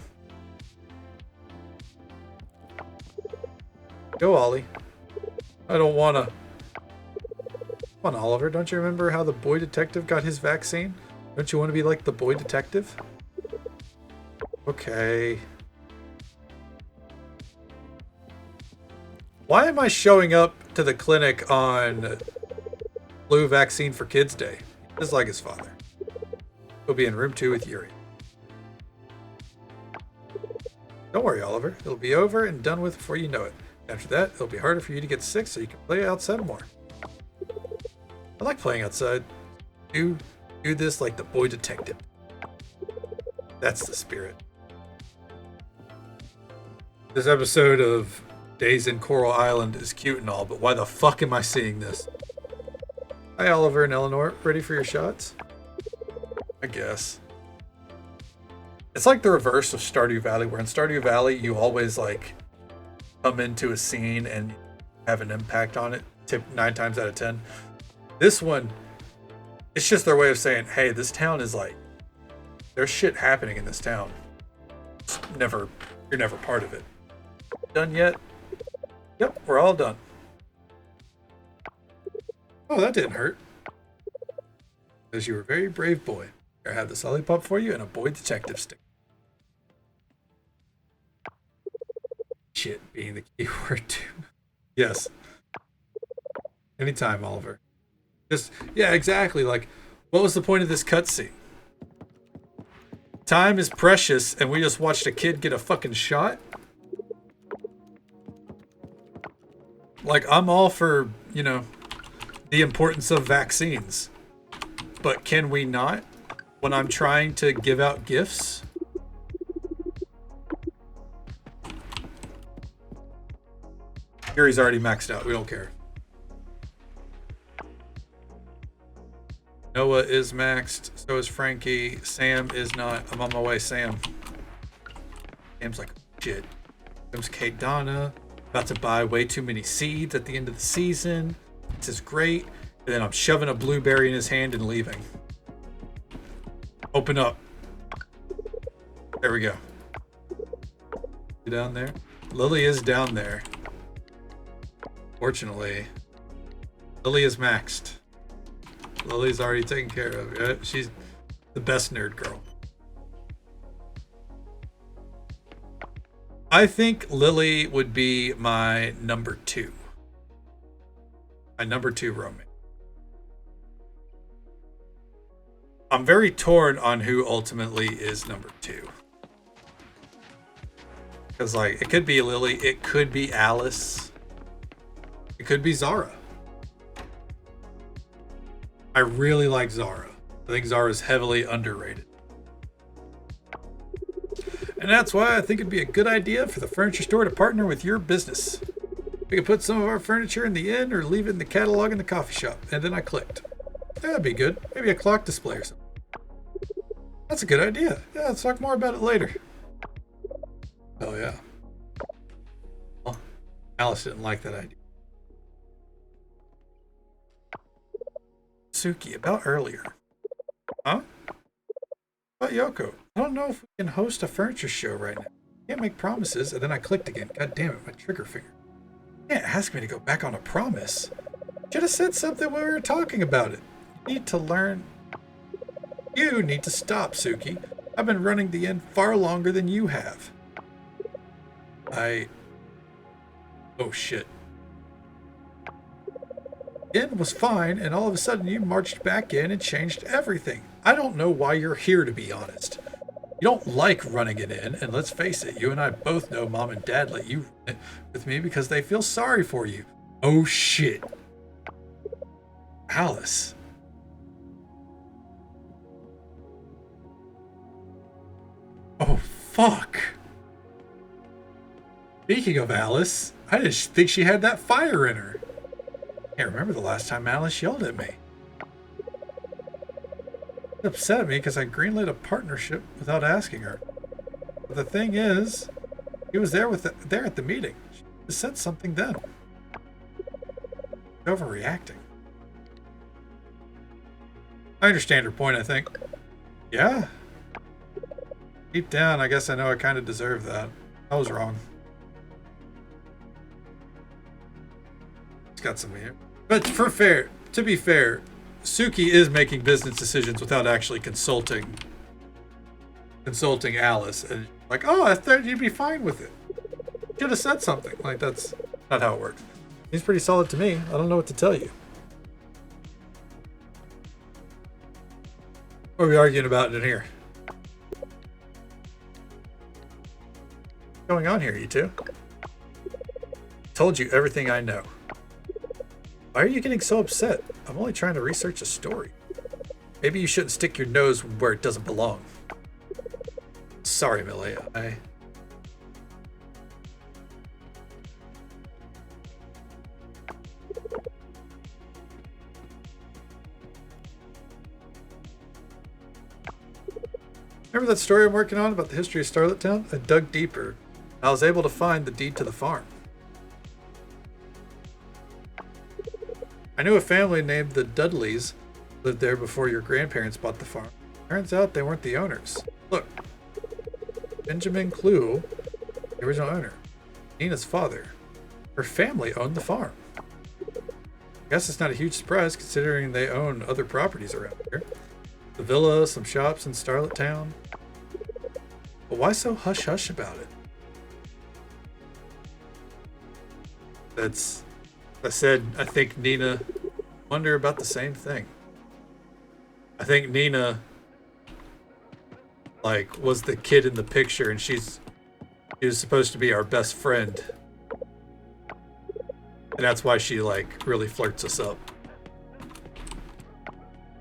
Go, Ollie. I don't wanna. Come on, Oliver. Don't you remember how the boy detective got his vaccine? Don't you want to be like the boy detective? Okay. Why am I showing up to the clinic on flu vaccine for kids day? Just like his father. He'll be in room 2 with Yuri. Don't worry, Oliver. It'll be over and done with before you know it. After that, it'll be harder for you to get sick so you can play outside more. I like playing outside. Do this like the boy detective. That's the spirit. This episode of Days in Coral Island is cute and all, but why the fuck am I seeing this? Hi, Oliver and Eleanor. Ready for your shots? I guess. It's like the reverse of Stardew Valley, where in Stardew Valley, you always like come into a scene and have an impact on it, tip 9 times out of 10. This one, it's just their way of saying, hey, this town is like, there's shit happening in this town. You're never part of it. Done yet? Yep, we're all done. Oh, that didn't hurt. Because you were a very brave boy. I have this lollipop for you and a boy detective stick. Shit being the key word too. Yes. Anytime, Oliver. Yeah, exactly. Like, what was the point of this cutscene? Time is precious, and we just watched a kid get a fucking shot? Like, I'm all for, the importance of vaccines. But can we not? When I'm trying to give out gifts? Gary's already maxed out. We don't care. Noah is maxed. So is Frankie. Sam is not. I'm on my way, Sam. Sam's like, shit. Comes Kate Donna. About to buy way too many seeds at the end of the season. This is great. And then I'm shoving a blueberry in his hand and leaving. Open up. There we go. You down there? Lily is down there. Fortunately, Lily is maxed. Lily's already taken care of. Right? She's the best nerd girl. I think Lily would be my number 2. My number 2 roommate. I'm very torn on who ultimately is number 2. Because, like, it could be Lily, it could be Alice, it could be Zara. I really like Zara. I think Zara is heavily underrated. And that's why I think it'd be a good idea for the furniture store to partner with your business. We could put some of our furniture in the inn or leave it in the catalog in the coffee shop. And then I clicked. That'd be good. Maybe a clock display or something. That's a good idea. Yeah, let's talk more about it later. Oh, yeah. Well, Alice didn't like that idea. Suki, about earlier. Huh? About Yoko. I don't know if we can host a furniture show right now. Can't make promises, and then I clicked again. God damn it, my trigger finger. You can't ask me to go back on a promise. Should have said something when we were talking about it. You need to learn. You need to stop, Suki. I've been running the inn far longer than you have. Oh shit. The inn was fine, and all of a sudden you marched back in and changed everything. I don't know why you're here, to be honest. You don't like running it in, and let's face it, you and I both know Mom and Dad let you run it with me because they feel sorry for you. Oh shit. Alice. Oh fuck. Speaking of Alice, I just think she had that fire in her. I can't remember the last time Alice yelled at me. It upset me because I greenlit a partnership without asking her. But the thing is, she was there at the meeting. She said something then. Overreacting. I understand her point, I think. Yeah. Deep down, I guess I know I kind of deserve that. I was wrong. It's got some here. But to be fair, Suki is making business decisions without actually consulting Alice. And like, oh, I thought you'd be fine with it. Should have said something. Like, that's not how it works. He's pretty solid to me. I don't know what to tell you. What are we arguing about in here? What's going on here, you two? Told you everything I know. Why are you getting so upset? I'm only trying to research a story. Maybe you shouldn't stick your nose where it doesn't belong. Sorry, Millie. remember that story I'm working on about the history of Starlet Town? I dug deeper. I was able to find the deed to the farm. I knew a family named the Dudleys lived there before your grandparents bought the farm. Turns out they weren't the owners. Look, Benjamin Clue, the original owner, Nina's father. Her family owned the farm. I guess it's not a huge surprise considering they own other properties around here. The villa, some shops in Starlet Town. But why so hush-hush about it? I said, I think Nina wonder about the same thing. I think Nina, like, was the kid in the picture and she was supposed to be our best friend. And that's why she, like, really flirts us up.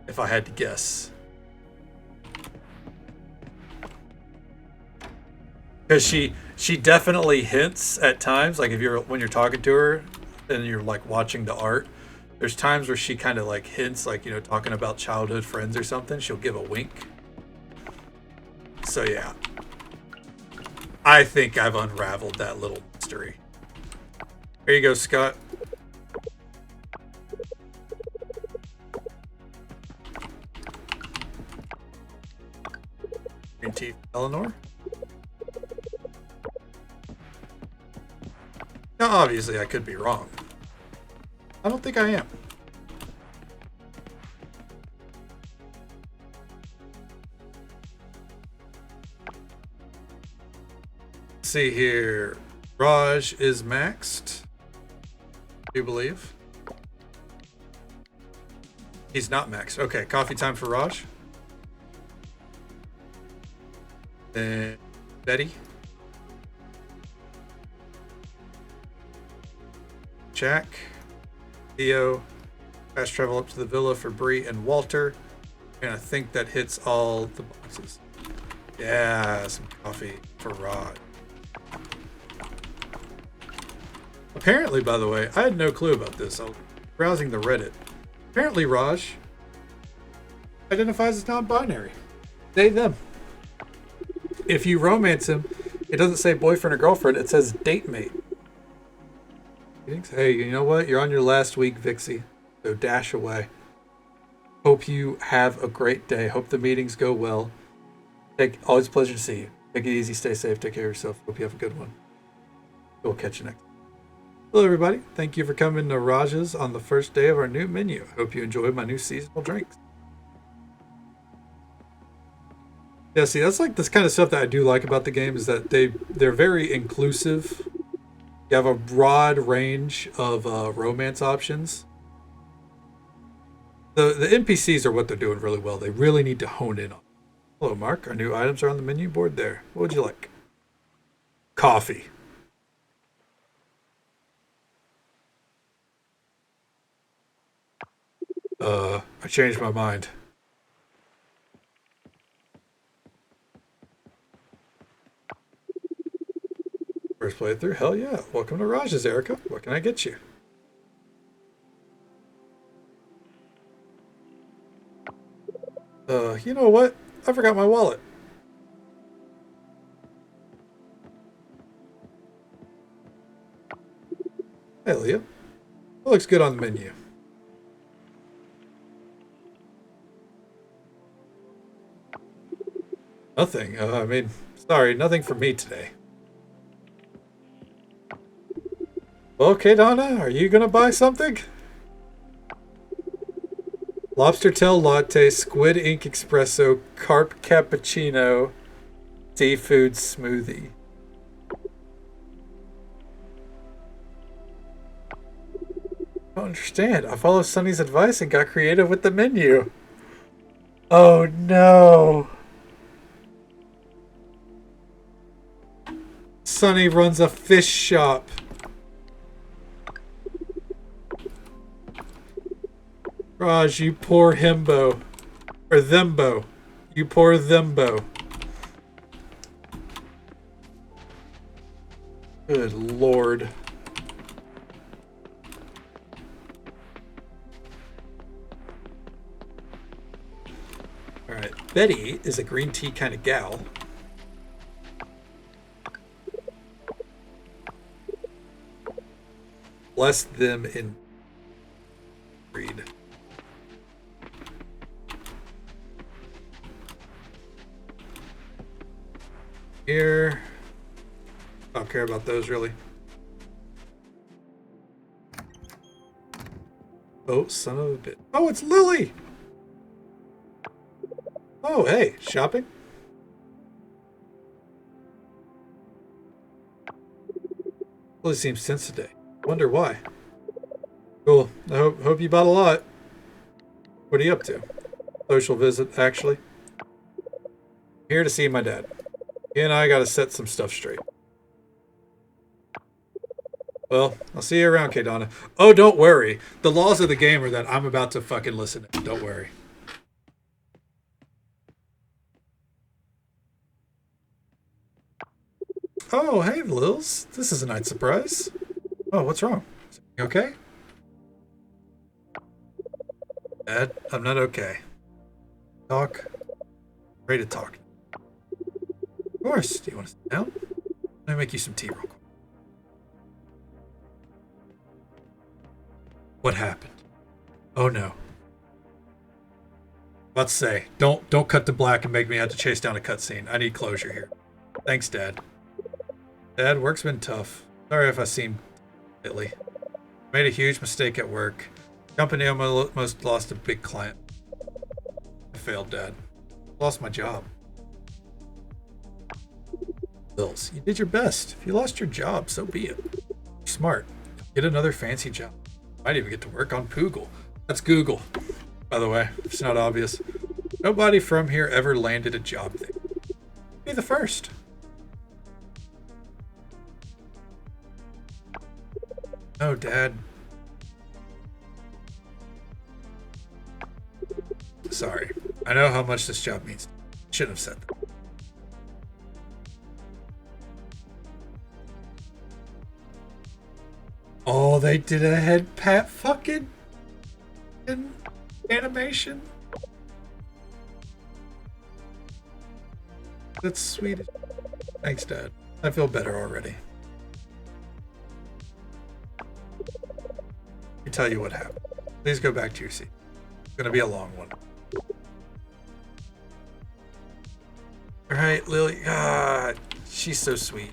If I had to guess. Because she definitely hints at times, like when you're talking to her and you're like watching the art, there's times where she kind of like hints, like, you know, talking about childhood friends or something, she'll give a wink. So yeah, I think I've unraveled that little mystery. Here you go, Scott. Green teeth, Eleanor. Now, obviously, I could be wrong. I don't think I am. Let's see here. Raj is maxed. Do you believe? He's not maxed. Okay, coffee time for Raj. Then Betty. Jack, Theo, fast travel up to the villa for Bree and Walter, and I think that hits all the boxes. Yeah, some coffee for Rod. Apparently, by the way, I had no clue about this. I was browsing the Reddit. Apparently, Raj identifies as non-binary. They, them. If you romance him, it doesn't say boyfriend or girlfriend, it says date mate. Hey, you know what? You're on your last week, Vixie. So dash away. Hope you have a great day. Hope the meetings go well. Always a pleasure to see you. Take it easy. Stay safe. Take care of yourself. Hope you have a good one. We'll catch you next time. Hello, everybody. Thank you for coming to Raj's on the first day of our new menu. I hope you enjoy my new seasonal drinks. Yeah, see, that's like this kind of stuff that I do like about the game is that they're very inclusive. You have a broad range of romance options. The NPCs are what they're doing really well. They really need to hone in on. Hello, Mark. Our new items are on the menu board there. What would you like? Coffee. I changed my mind. First playthrough? Hell yeah. Welcome to Raj's, Erica. What can I get you? You know what? I forgot my wallet. Hey, Leah. It looks good on the menu. Nothing. Sorry, nothing for me today. Okay, Donna, are you gonna buy something? Lobster tail latte, squid ink espresso, carp cappuccino, seafood smoothie. I don't understand. I followed Sunny's advice and got creative with the menu. Oh no. Sunny runs a fish shop. Raj, you poor himbo. Or thembo. You poor thembo. Good lord. Alright. Betty is a green tea kind of gal. Bless them in breed. Here. I don't care about those really. Oh, son of a bitch. Oh, it's Lily! Oh, hey, shopping? Lily seems tense today. Wonder why. Cool. I hope you bought a lot. What are you up to? Social visit, actually. Here to see my dad. He and I gotta set some stuff straight. Well, I'll see you around, Kadana. Oh, don't worry. The laws of the game are that I'm about to fucking listen. Don't worry. Oh, hey, Lils. This is a nice surprise. Oh, what's wrong? You okay? Dad, I'm not okay. Talk. Ready to talk. Of course. Do you want to sit down? Let me make you some tea real quick. What happened? Oh no. Let's say, don't cut to black and make me have to chase down a cutscene. I need closure here. Thanks, Dad. Dad, work's been tough. Sorry if I seem lately. Made a huge mistake at work. Company almost lost a big client. I failed, Dad. Lost my job. Bills, you did your best. If you lost your job, so be it. You're smart. Get another fancy job. Might even get to work on Poogle. That's Google, by the way, if it's not obvious. Nobody from here ever landed a job thing. Be the first. No, Dad. Sorry. I know how much this job means. Shouldn't have said that. Oh, they did a head pat fucking animation. That's sweet. Thanks, Dad. I feel better already. Let me tell you what happened. Please go back to your seat. It's gonna be a long one. Alright, Lily. Ah, she's so sweet.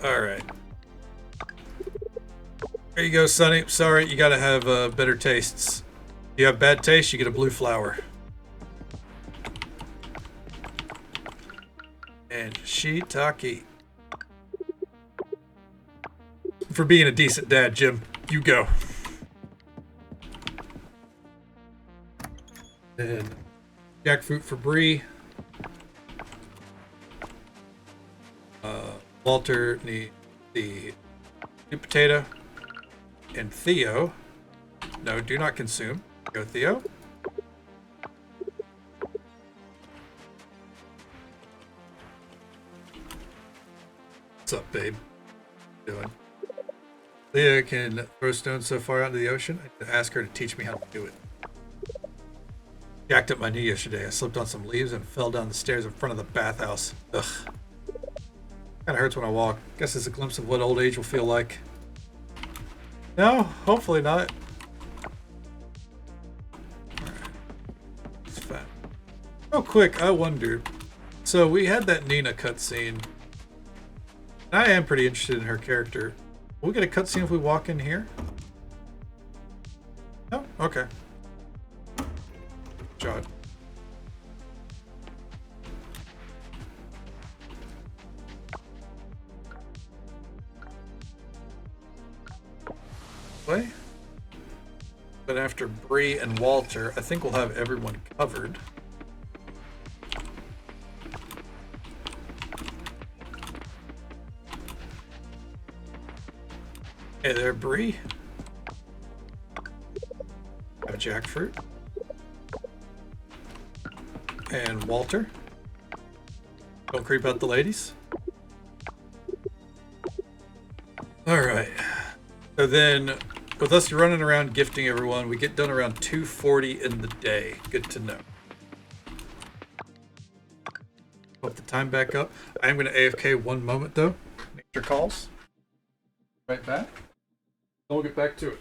Alright. There you go, Sonny. Sorry, you gotta have better tastes. If you have bad taste, you get a blue flower. And shiitake. For being a decent dad, Jim, you go. And jackfruit for Bree. Walter needs the sweet potato. And Theo. No, do not consume. Go, Theo. What's up, babe? What you doing? Leah can throw stones so far out into the ocean. I had to ask her to teach me how to do it. Jacked up my knee yesterday. I slipped on some leaves and fell down the stairs in front of the bathhouse. Ugh. Kinda hurts when I walk. Guess it's a glimpse of what old age will feel like. No, hopefully not. Alright. It's fine. Real quick, I wondered. So we had that Nina cutscene. I am pretty interested in her character. Will we get a cutscene if we walk in here? No? Okay. Shot. Way. But after Bree and Walter, I think we'll have everyone covered. Hey there, Bree. Have a jackfruit. And Walter. Don't creep out the ladies. Alright. So then, with us running around gifting everyone, we get done around 2:40 in the day. Good to know. the time back up. I am going to AFK one moment though. Nature calls. Right back. We'll get back to it.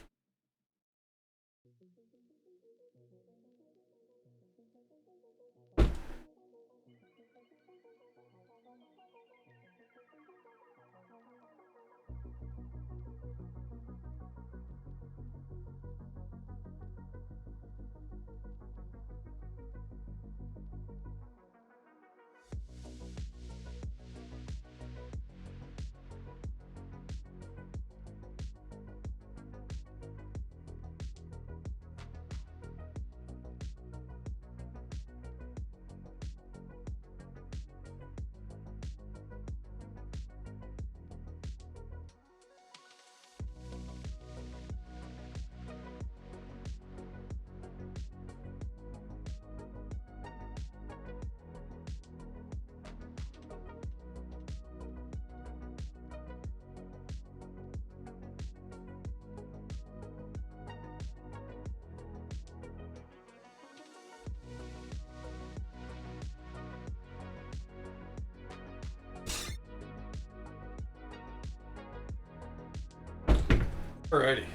Alrighty.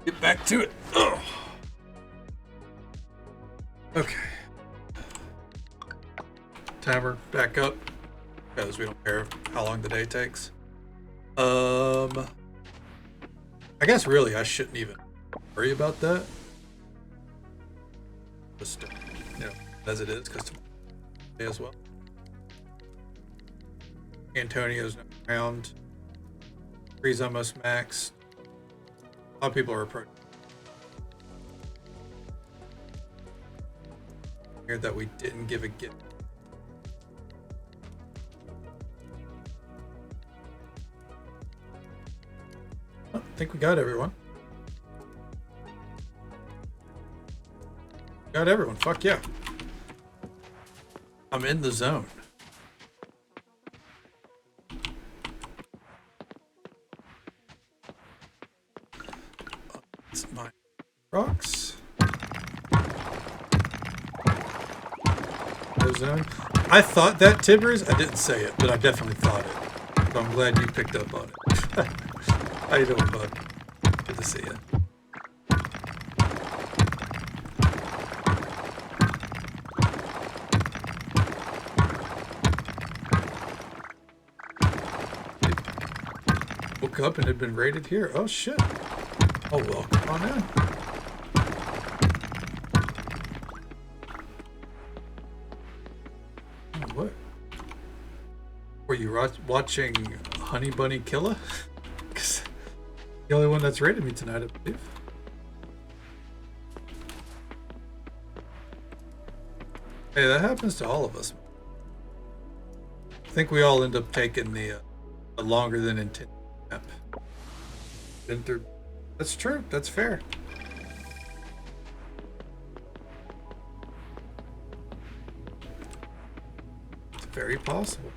Get back to it. Ugh. Okay. Timer back up because we don't care how long the day takes. I guess really I shouldn't even worry about that. Just as it is, because tomorrow as well. Antonio's not around. Three's almost maxed. A lot of people are approaching. Here that we didn't give a gift. I think we got everyone. Got everyone. Fuck yeah. I'm in the zone. It's my rocks. No zone. I thought that, Tibbers. I didn't say it, but I definitely thought it. So I'm glad you picked up on it. How you doing, bud? Good to see you. Woke up and had been raided here. Oh shit. Oh well, come on in. Oh, what? Were you watching Honey Bunny Killa? Because the only one that's raided me tonight, I believe. Hey, that happens to all of us. I think we all end up taking the longer than intended nap. Been through. That's true. That's fair. It's very possible.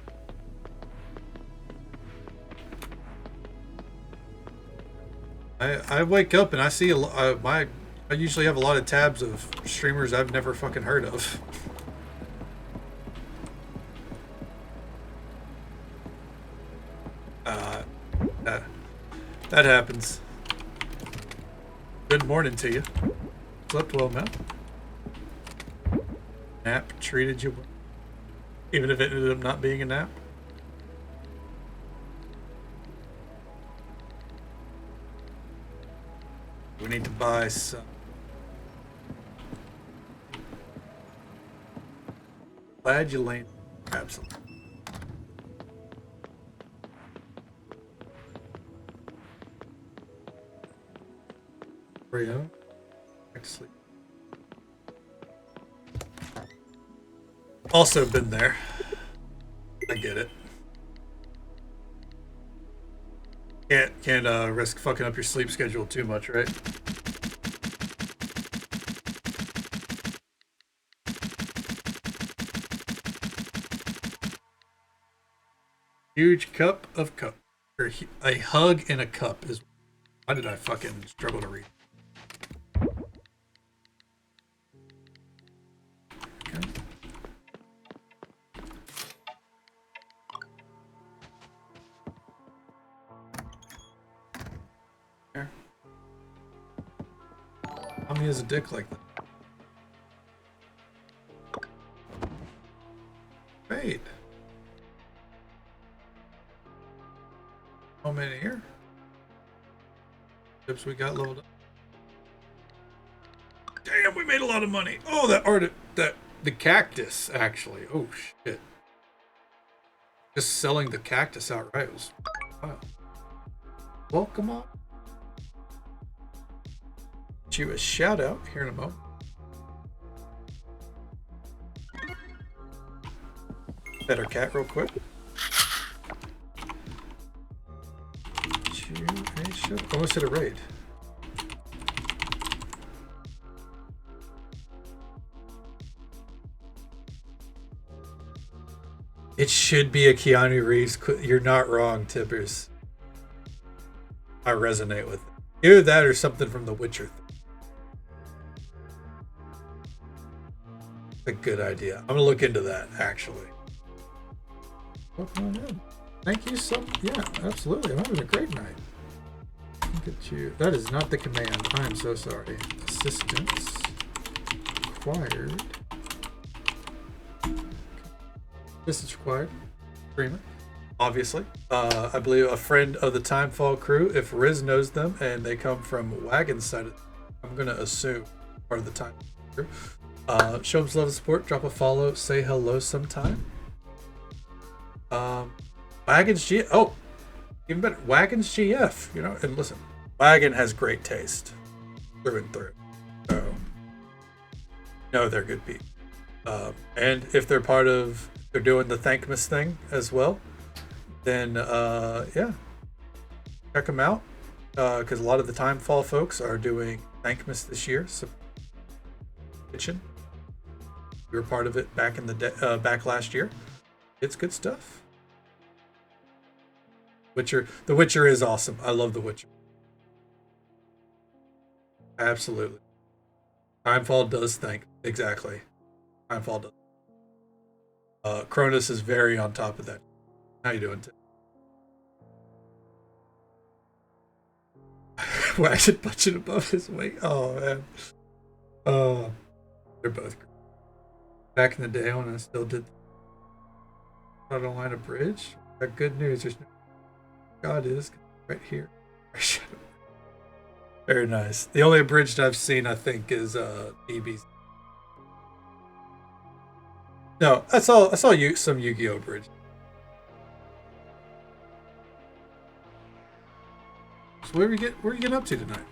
I wake up and I see I usually have a lot of tabs of streamers I've never fucking heard of. That happens. Good morning to you. Slept well, man. Nap treated you well, even if it ended up not being a nap. We need to buy some. Glad you landed. Absolutely. Rio. Back to sleep. Also been there. I get it. Can't risk fucking up your sleep schedule too much, right? Huge cup of cup. Or a hug in a cup is. Why did I fucking struggle to read? Okay. there. Tommy is a dick like that. Great. How many here? Chips we got leveled up. Damn, we made a lot of money. Oh, the cactus actually. Oh shit. Just selling the cactus outright was wow. Well, come on. Get you a shout out here in a moment. Pet our cat real quick. Almost hit a raid. It should be a Keanu Reeves. You're not wrong, Tippers. I resonate with it. Either that or something from The Witcher. A good idea. I'm gonna look into that actually. Welcome on in. Thank you so much. Yeah, absolutely. I'm having a great night. Look at you. That is not the command. I am so sorry. Assistance required. Assistance required. Agreement. Obviously. I believe a friend of the Timefall crew, if Riz knows them and they come from Wagon's side, I'm going to assume part of the Timefall crew. Show them some love and support. Drop a follow. Say hello sometime. Wagon's G. Oh, even better. Wagon's GF. You know, and listen, Wagon has great taste through and through. So, no, they're good people. And if they're they're doing the Thankmas thing as well, then yeah, check them out. Because a lot of the Timefall folks are doing Thankmas this year. So, kitchen. We were part of it back in the back last year. It's good stuff. The Witcher is awesome. I love The Witcher. Absolutely. Timefall does think exactly. Timefall does. Cronus is very on top of that. How you doing, Tim? Wagon punching above his weight. Oh man. They're both great. Back in the day when I still did not a line of bridge. Got good news. There's no God is right here. Very nice. The only abridged I've seen, I think, is DB's. No, I saw some Yu-Gi-Oh! Bridge. So what are you getting up to tonight?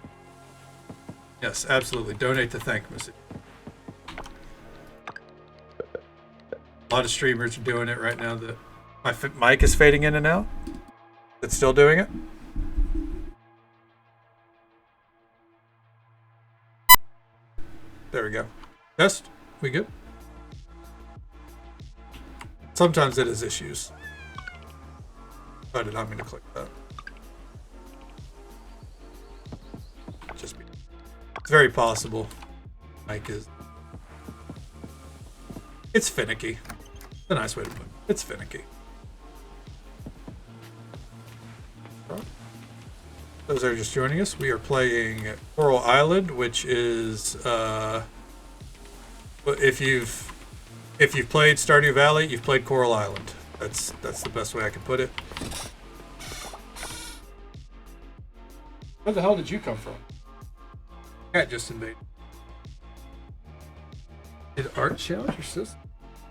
Yes, absolutely. Donate to Thankmas. A lot of streamers are doing it right now. My mic is fading in and out. It's still doing it? There we go. Test? We good? Sometimes it is issues. I did not mean to click that. Just be. It's very possible. Mic is. It's finicky. It's a nice way to put it. It's finicky. Those are just joining us. We are playing Coral Island, which is if you've played Stardew Valley, you've played Coral Island. That's the best way I can put it. Where the hell did you come from? Cat just invaded. Did Art challenge your sister?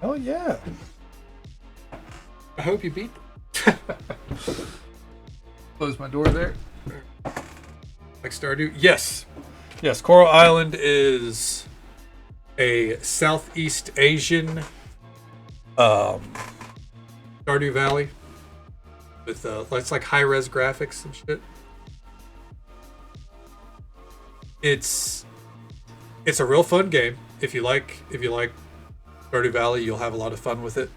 Oh yeah. I hope you beat them. Close my door there. Like Stardew? Yes. Yes, Coral Island is a Southeast Asian Stardew Valley with it's like high-res graphics and shit. It's a real fun game. If you like Stardew Valley, you'll have a lot of fun with it.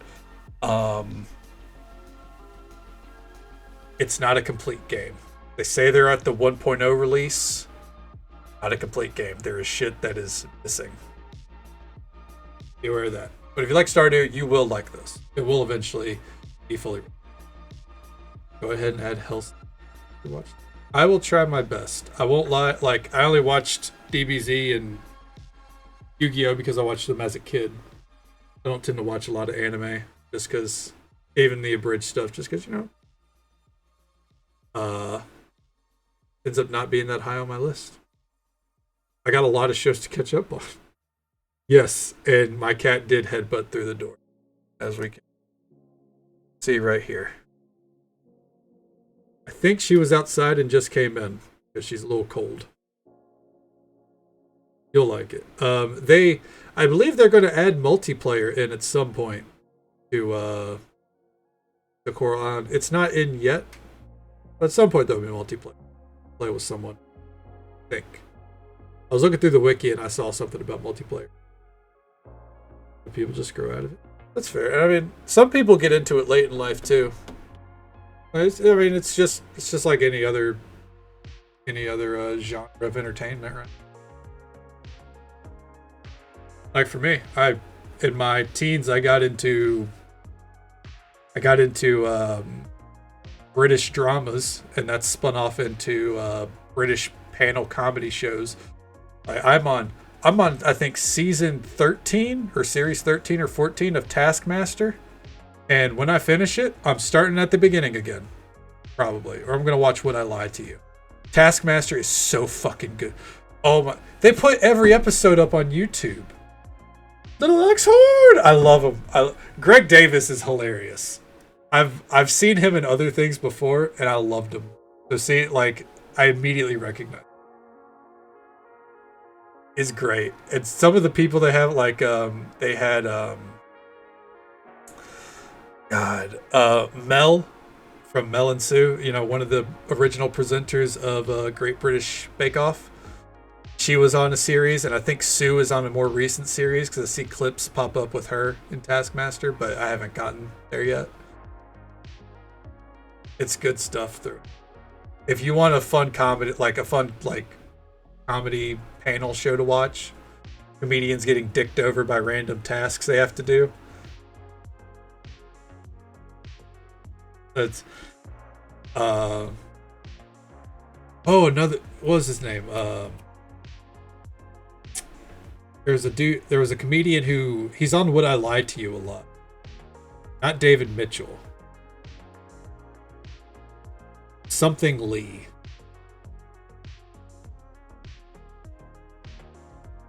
It's not a complete game. They say they're at the 1.0 release. Not a complete game. There is shit that is missing. Be aware of that. But if you like Stardew, you will like this. It will eventually be fully. Go ahead and add health to watch. I will try my best. I won't lie. Like, I only watched DBZ and Yu-Gi-Oh because I watched them as a kid. I don't tend to watch a lot of anime just because, even the abridged stuff, just because, uh, ends up not being that high on my list. I got a lot of shows to catch up on. Yes, and my cat did headbutt through the door, as we can see right here. I think she was outside and just came in because she's a little cold. You'll like it. I believe they're going to add multiplayer in at some point to the Coral Island. It's not in yet, but at some point there'll be multiplayer. Play with someone. I think. I was looking through the wiki and I saw something about multiplayer. People just grow out of it. That's fair. I mean, some people get into it late in life too. It's just like any other genre of entertainment, right? Like for me, in my teens I got into British dramas, and that's spun off into British panel comedy shows. I'm on I think season 13 or series 13 or 14 of Taskmaster. And when I finish it, I'm starting at the beginning again. Probably. Or I'm going to watch Would I Lie to You. Taskmaster is so fucking good. Oh my. They put every episode up on YouTube. Little X Horde! I love him. Greg Davis is hilarious. I've seen him in other things before, and I loved him. So see, like, I immediately recognize. Is great. And some of the people they have, like, they had, Mel from Mel and Sue, one of the original presenters of Great British Bake Off. She was on a series, and I think Sue is on a more recent series because I see clips pop up with her in Taskmaster, but I haven't gotten there yet. It's good stuff through. If you want a fun comedy, comedy panel show to watch, comedians getting dicked over by random tasks they have to do. That's what was his name? There was a comedian he's on Would I Lie to You a lot. Not David Mitchell. Something Lee.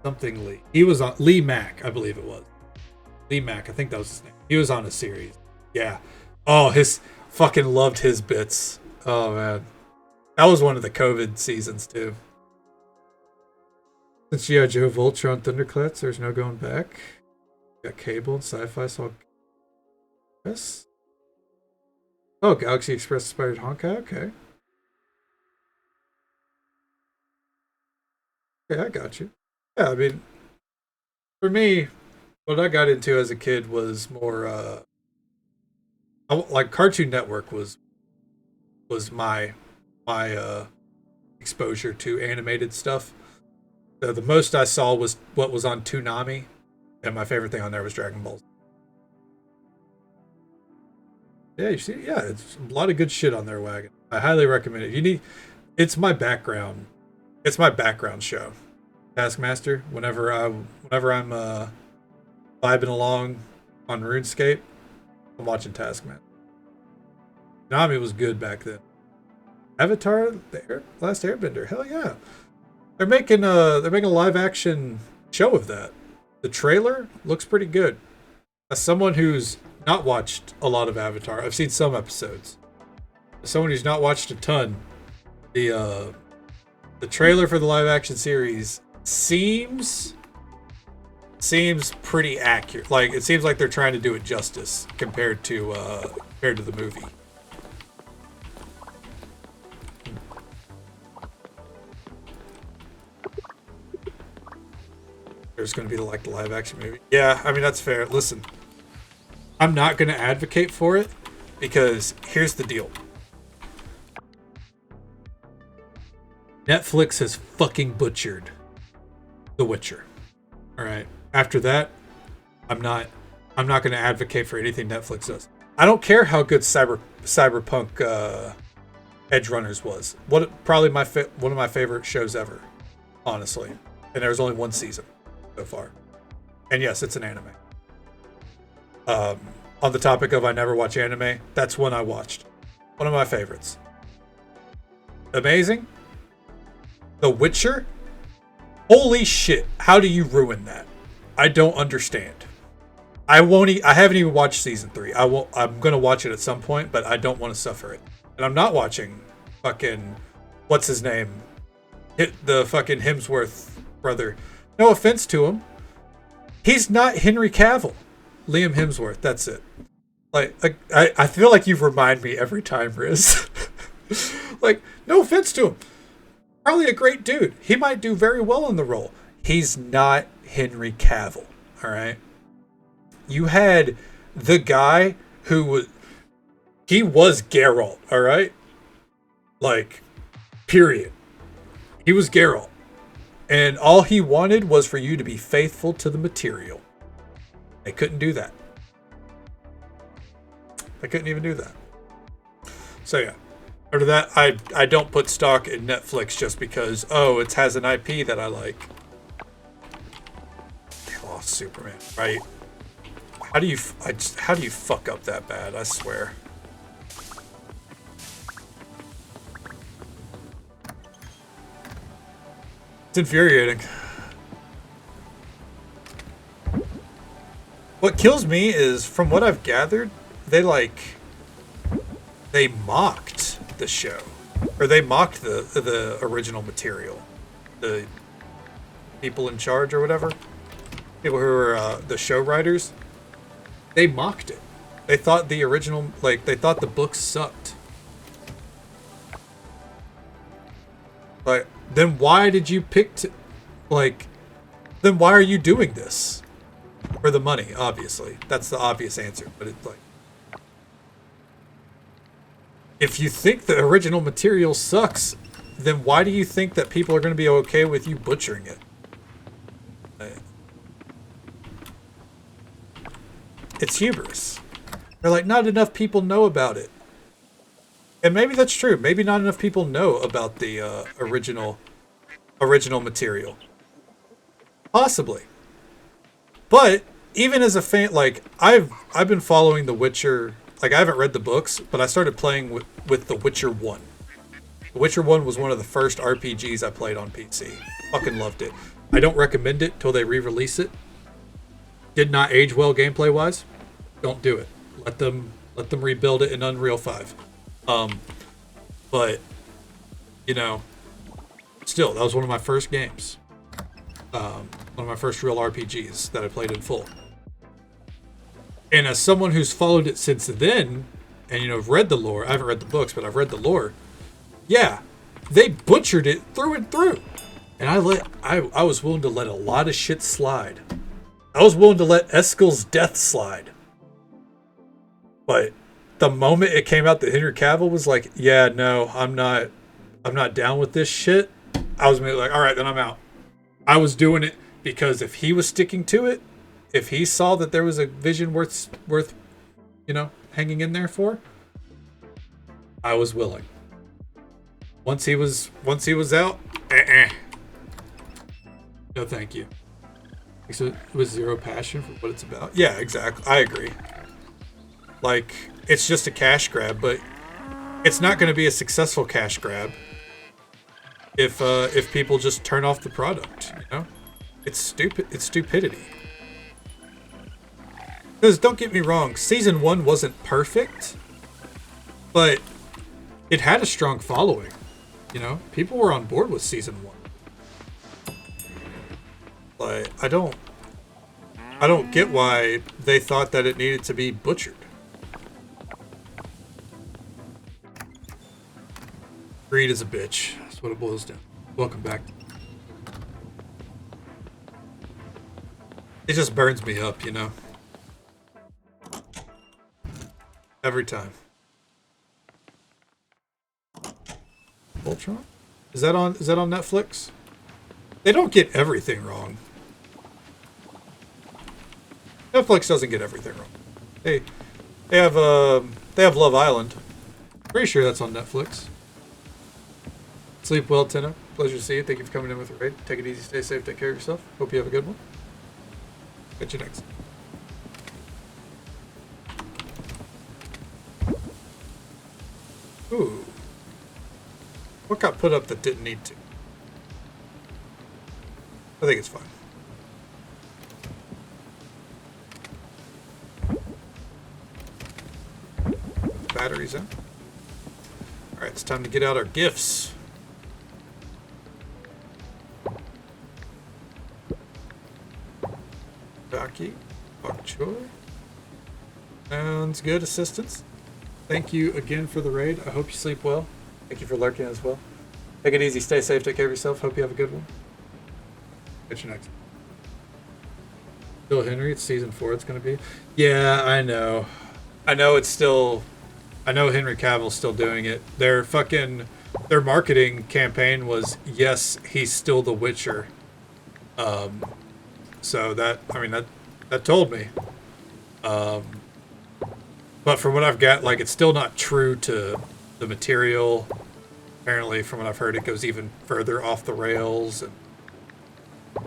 Something Lee. He was on Lee Mack, I believe it was. Lee Mack, I think that was his name. He was on a series. Yeah. Oh, fucking loved his bits. Oh man. That was one of the COVID seasons too. Since G.I. Joe, Voltron, Thundercats, there's no going back. Got Cable and Sci-Fi, so yes. Oh, Galaxy Express inspired Honkai, okay. Yeah, I got you. Yeah, I mean, for me, what I got into as a kid was more, like Cartoon Network was my exposure to animated stuff. The most I saw was what was on Toonami, and my favorite thing on there was Dragon Ball. Yeah, you see, yeah, it's a lot of good shit on their wagon. I highly recommend it. It's my background. It's my background show. Taskmaster. Whenever I'm vibing along on RuneScape, I'm watching Taskmaster. Toonami was good back then. Avatar, the Last Airbender. Hell yeah. They're making a live action show of that. The trailer looks pretty good. As someone who's not watched a lot of Avatar, I've seen some episodes. As someone who's not watched a ton, the trailer for the live action series seems pretty accurate. Like it seems like they're trying to do it justice compared to the movie. There's going to be like the live action movie. Yeah, I mean that's fair. Listen, I'm not going to advocate for it because here's the deal. Netflix has fucking butchered The Witcher. All right. After that, I'm not going to advocate for anything Netflix does. I don't care how good Cyberpunk Edge Runners was. Probably one of my favorite shows ever, honestly. And there's only one season so far. And yes, it's an anime. On the topic of I never watch anime, that's one I watched. One of my favorites. Amazing. The Witcher. Holy shit! How do you ruin that? I don't understand. I haven't even watched season 3. I'm gonna watch it at some point, but I don't want to suffer it. And I'm not watching fucking what's his name? The fucking Hemsworth brother. No offense to him. He's not Henry Cavill. Liam Hemsworth, that's it. Like I feel like you remind me every time, Riz. Like, no offense to him. Probably a great dude. He might do very well in the role. He's not Henry Cavill, all right? You had the guy he was Geralt, all right? Like, period. He was Geralt. And all he wanted was for you to be faithful to the material. They couldn't do that. They couldn't even do that. So yeah. After that, I don't put stock in Netflix just because, it has an IP that I like. They lost Superman, right? How do you fuck up that bad? I swear. It's infuriating. What kills me is, from what I've gathered, they mocked the show, or they mocked the original material. The people in charge or whatever, people who are the show writers, they mocked it. They thought the original, they thought the book sucked. But then why did you pick then why are you doing this? For the money, obviously. That's the obvious answer. But it's like, if you think the original material sucks, then why do you think that people are going to be okay with you butchering it? It's hubris. They're like, not enough people know about it. And maybe that's true. Maybe not enough people know about the original material. Possibly. But even as a fan, I've been following The Witcher. I haven't read the books, but I started playing with The Witcher 1. The Witcher 1 was one of the first RPGs I played on PC. Fucking loved it. I don't recommend it till they re-release it. Did not age well gameplay wise. Don't do it. Let them rebuild it in Unreal 5. But still, that was one of my first games. One of my first real RPGs that I played in full. And as someone who's followed it since then, and read the lore, I haven't read the books, but I've read the lore. Yeah, they butchered it through and through. And I was willing to let a lot of shit slide. I was willing to let Eskel's death slide. But the moment it came out that Henry Cavill was like, yeah, no, I'm not down with this shit, I was like, all right, then I'm out. I was doing it because if he was sticking to it, if he saw that there was a vision worth hanging in there for, I was willing. Once he was out, no thank you. So it was zero passion for what it's about. Yeah, exactly. I agree. It's just a cash grab, but it's not going to be a successful cash grab if people just turn off the product. It's stupid. It's stupidity. Because don't get me wrong, season 1 wasn't perfect, but it had a strong following. People were on board with season 1. I don't get why they thought that it needed to be butchered. Greed is a bitch. That's what it boils down. Welcome back. It just burns me up, Every time. Voltron? Is that on Netflix? They don't get everything wrong. Netflix doesn't get everything wrong. They have Love Island. Pretty sure that's on Netflix. Sleep well, Tina. Pleasure to see you. Thank you for coming in with the raid. Take it easy, stay safe, take care of yourself. Hope you have a good one. Catch you next. Ooh. What got put up that didn't need to? I think it's fine. Batteries in. Alright, it's time to get out our gifts. Baki, Bok Choy. Sounds good, assistance. Thank you again for the raid. I hope you sleep well. Thank you for lurking as well. Take it easy, stay safe, take care of yourself. Hope you have a good one. Catch you next. Bill Henry, it's season 4 it's going to be. Yeah, I know. I know it's still... I know Henry Cavill's still doing it. Their marketing campaign was, yes, he's still the Witcher. So that told me. But from what I've got, like, it's still not true to the material. Apparently, from what I've heard, it goes even further off the rails. And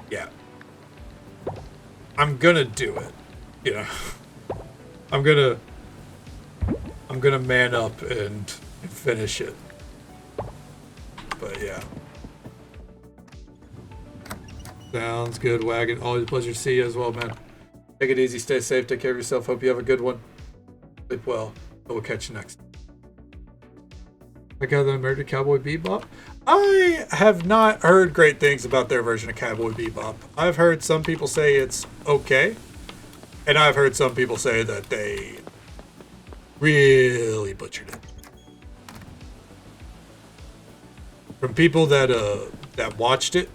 yeah. I'm gonna do it. You know. I'm gonna man up and finish it. But yeah. Sounds good, Wagon. Always a pleasure to see you as well, man. Take it easy, stay safe, take care of yourself. Hope you have a good one. Sleep well. We'll catch you next. Like how the murdered Cowboy Bebop? I have not heard great things about their version of Cowboy Bebop. I've heard some people say it's okay. And I've heard some people say that they really butchered it. From people that watched it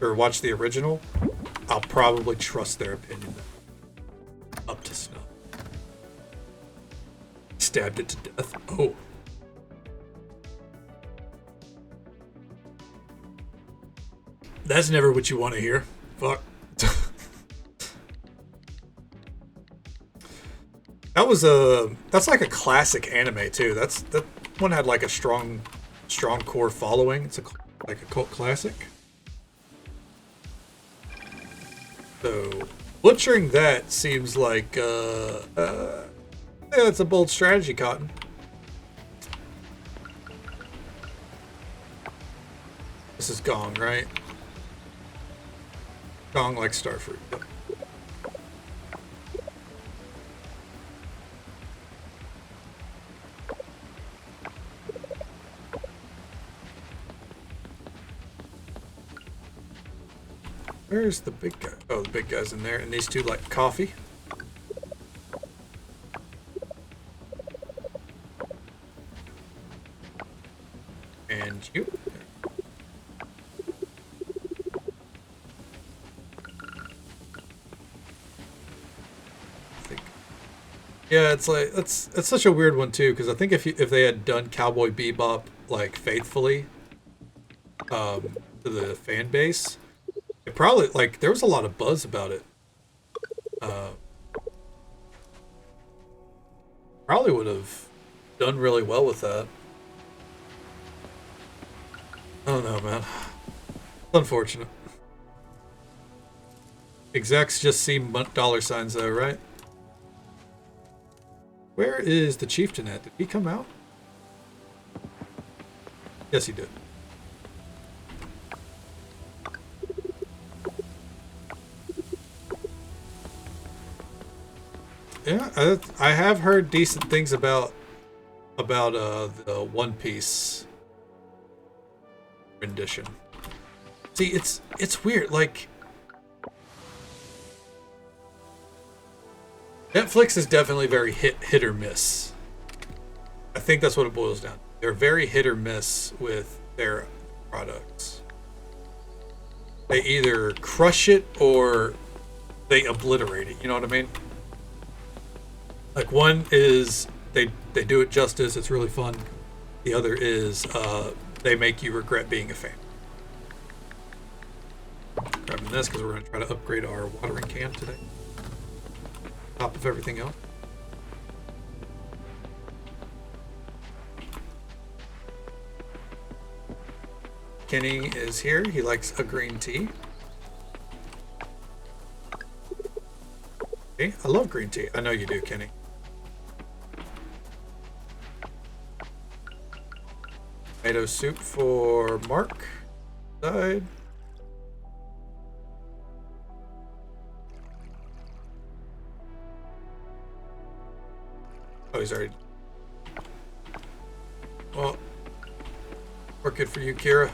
or watched the original, I'll probably trust their opinion up to snuff. Stabbed it to death. Oh. That's never what you want to hear. Fuck. That's like a classic anime too. That one had like a strong core following. It's like a cult classic. So butchering that seems like yeah, it's a bold strategy, Cotton. This is Gong, right? Gong like Starfruit. Yep. Where's the big guy? Oh, the big guy's in there. And these two like coffee. And you. Yeah, it's like it's such a weird one too, because I think if they had done Cowboy Bebop like faithfully to the fan base, it probably, like, there was a lot of buzz about it. Probably would have done really well with that. I don't know, man. It's unfortunate. Execs just see dollar signs though, right? Where is the chieftain at? Did he come out? Yes, he did. Yeah, I have heard decent things about the One Piece rendition. See, it's weird. Like, Netflix is definitely very hit or miss. I think that's what it boils down to. They're very hit or miss with their products. They either crush it or they obliterate it. You know what I mean? Like, one is they do it justice, it's really fun. The other is they make you regret being a fan. Grabbing this because we're going to try to upgrade our watering can today. Top of everything else. Kenny is here. He likes a green tea. Okay, I love green tea. I know you do, Kenny. Tomato soup for Mark. Side. Oh, he's already. Well, orchid for you, Kira.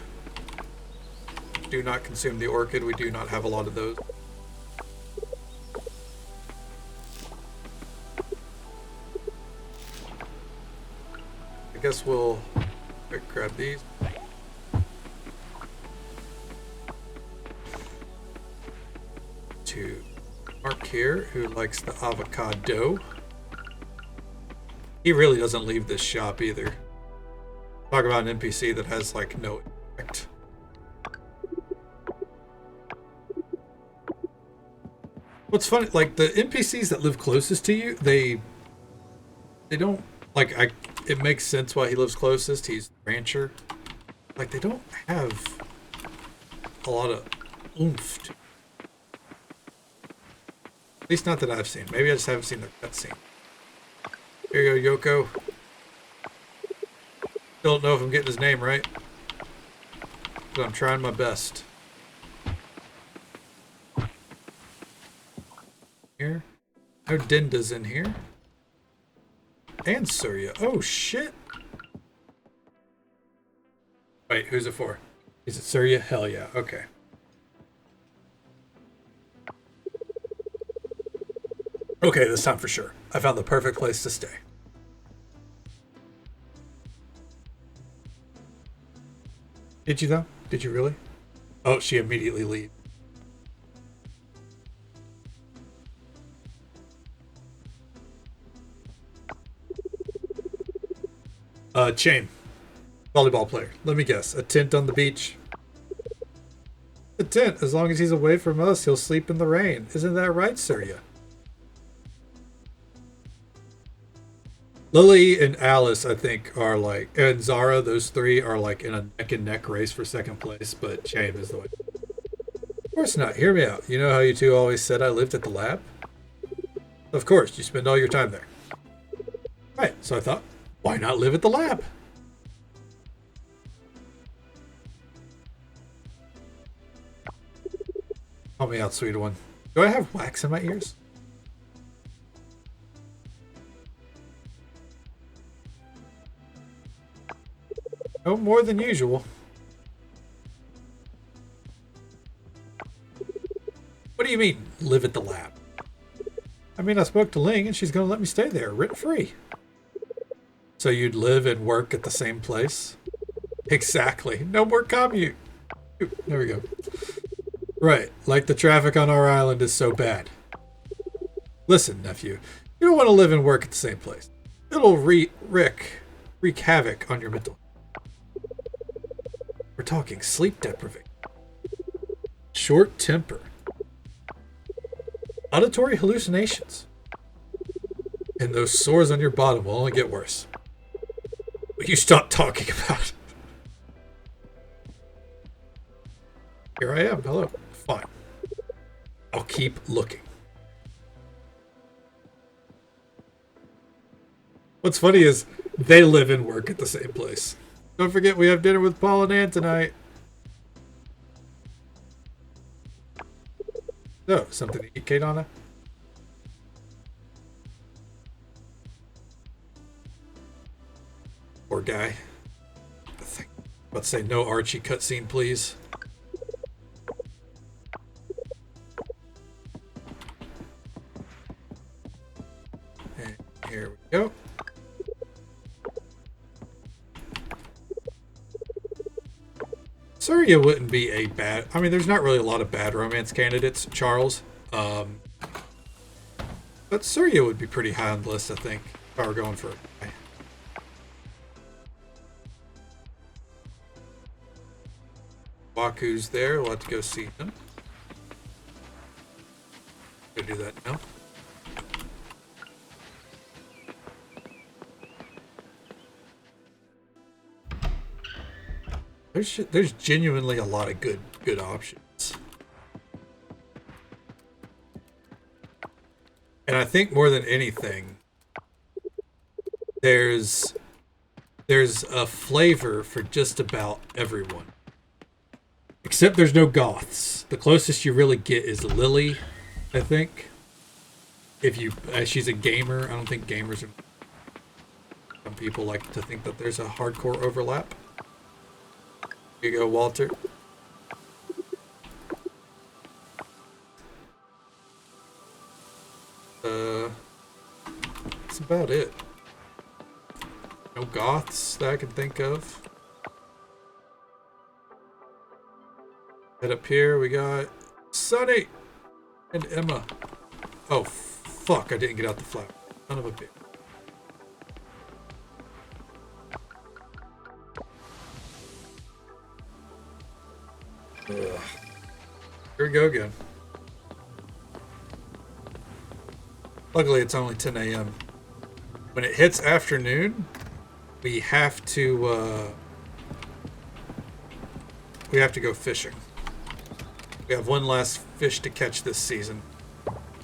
Do not consume the orchid. We do not have a lot of those. I guess we'll grab these. To Mark here, who likes the avocado. He really doesn't leave this shop either. Talk about an NPC that has like no effect. What's funny, like the NPCs that live closest to you, they don't like it makes sense why he lives closest. He's the rancher. Like they don't have a lot of oomph to, at least not that I've seen. Maybe I just haven't seen their cutscene. Here you go, Yoko. Still don't know if I'm getting his name right, but I'm trying my best. Here. No Dinda's in here. And Surya. Oh, shit. Wait, who's it for? Is it Surya? Hell yeah. Okay. Okay, this time for sure. I found the perfect place to stay. Did you, though? Did you really? Oh, she immediately leaves. Chain. Volleyball player. Let me guess. A tent on the beach. A tent. As long as he's away from us, he'll sleep in the rain. Isn't that right, Surya? Lily and Alice, I think, are like, and Zara, those three are like in a neck and neck race for second place, but Chain is the way. Of course not. Hear me out. You know how you two always said I lived at the lab? Of course, you spend all your time there. Right, so I thought, why not live at the lab? Help me out, sweet one. Do I have wax in my ears? No more than usual. What do you mean, live at the lab? I mean, I spoke to Ling and she's going to let me stay there, rent free. So you'd live and work at the same place? Exactly. No more commute. There we go. Right, like the traffic on our island is so bad. Listen, nephew, you don't want to live and work at the same place. It'll wreak havoc on your mental. We're talking sleep deprivation, short temper, auditory hallucinations, and those sores on your bottom will only get worse. Will you stop talking about it? Here I am. Hello. Fine. I'll keep looking. What's funny is they live and work at the same place. Don't forget we have dinner with Paul and Ann tonight. So, something to eat, Kadana? Poor guy. Let's say no Archie cutscene, please. And here we go. Surya wouldn't be a bad... I mean, there's not really a lot of bad romance candidates, Charles. But Surya would be pretty high on the list, I think, if I were going for a guy. Waku's there. We'll have to go see him. Go do that now. There's genuinely a lot of good options. And I think more than anything, there's a flavor for just about everyone. Except there's no goths. The closest you really get is Lily, I think. If you, she's a gamer. I don't think gamers are. Some people like to think that there's a hardcore overlap. Here you go, Walter. That's about it. No goths that I can think of. Head up here, we got Sunny and Emma. Oh, fuck, I didn't get out the flower. Son of a bitch. Ugh. Here we go again. Luckily, it's only 10 a.m. When it hits afternoon, we have to go fishing. We have one last fish to catch this season,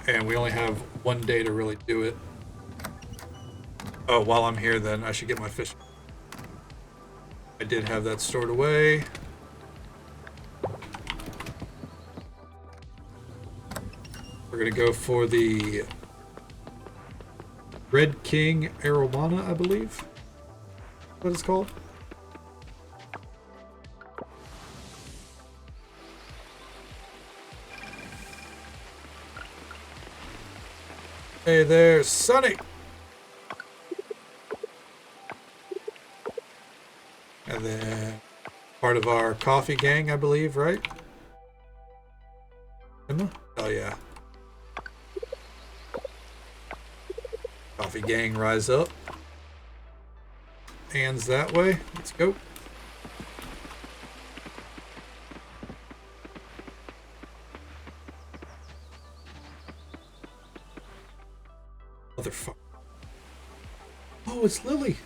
and we only have one day to really do it. Oh, while I'm here, then I should get my fish. I did have that stored away. We're gonna go for the Red King Arowana, I believe. What it's called. Hey there, Sonny! And then part of our coffee gang, I believe, right? Emma? Oh yeah. Coffee gang, rise up. Hands that way. Let's go. Motherfucker. Oh, it's Lily.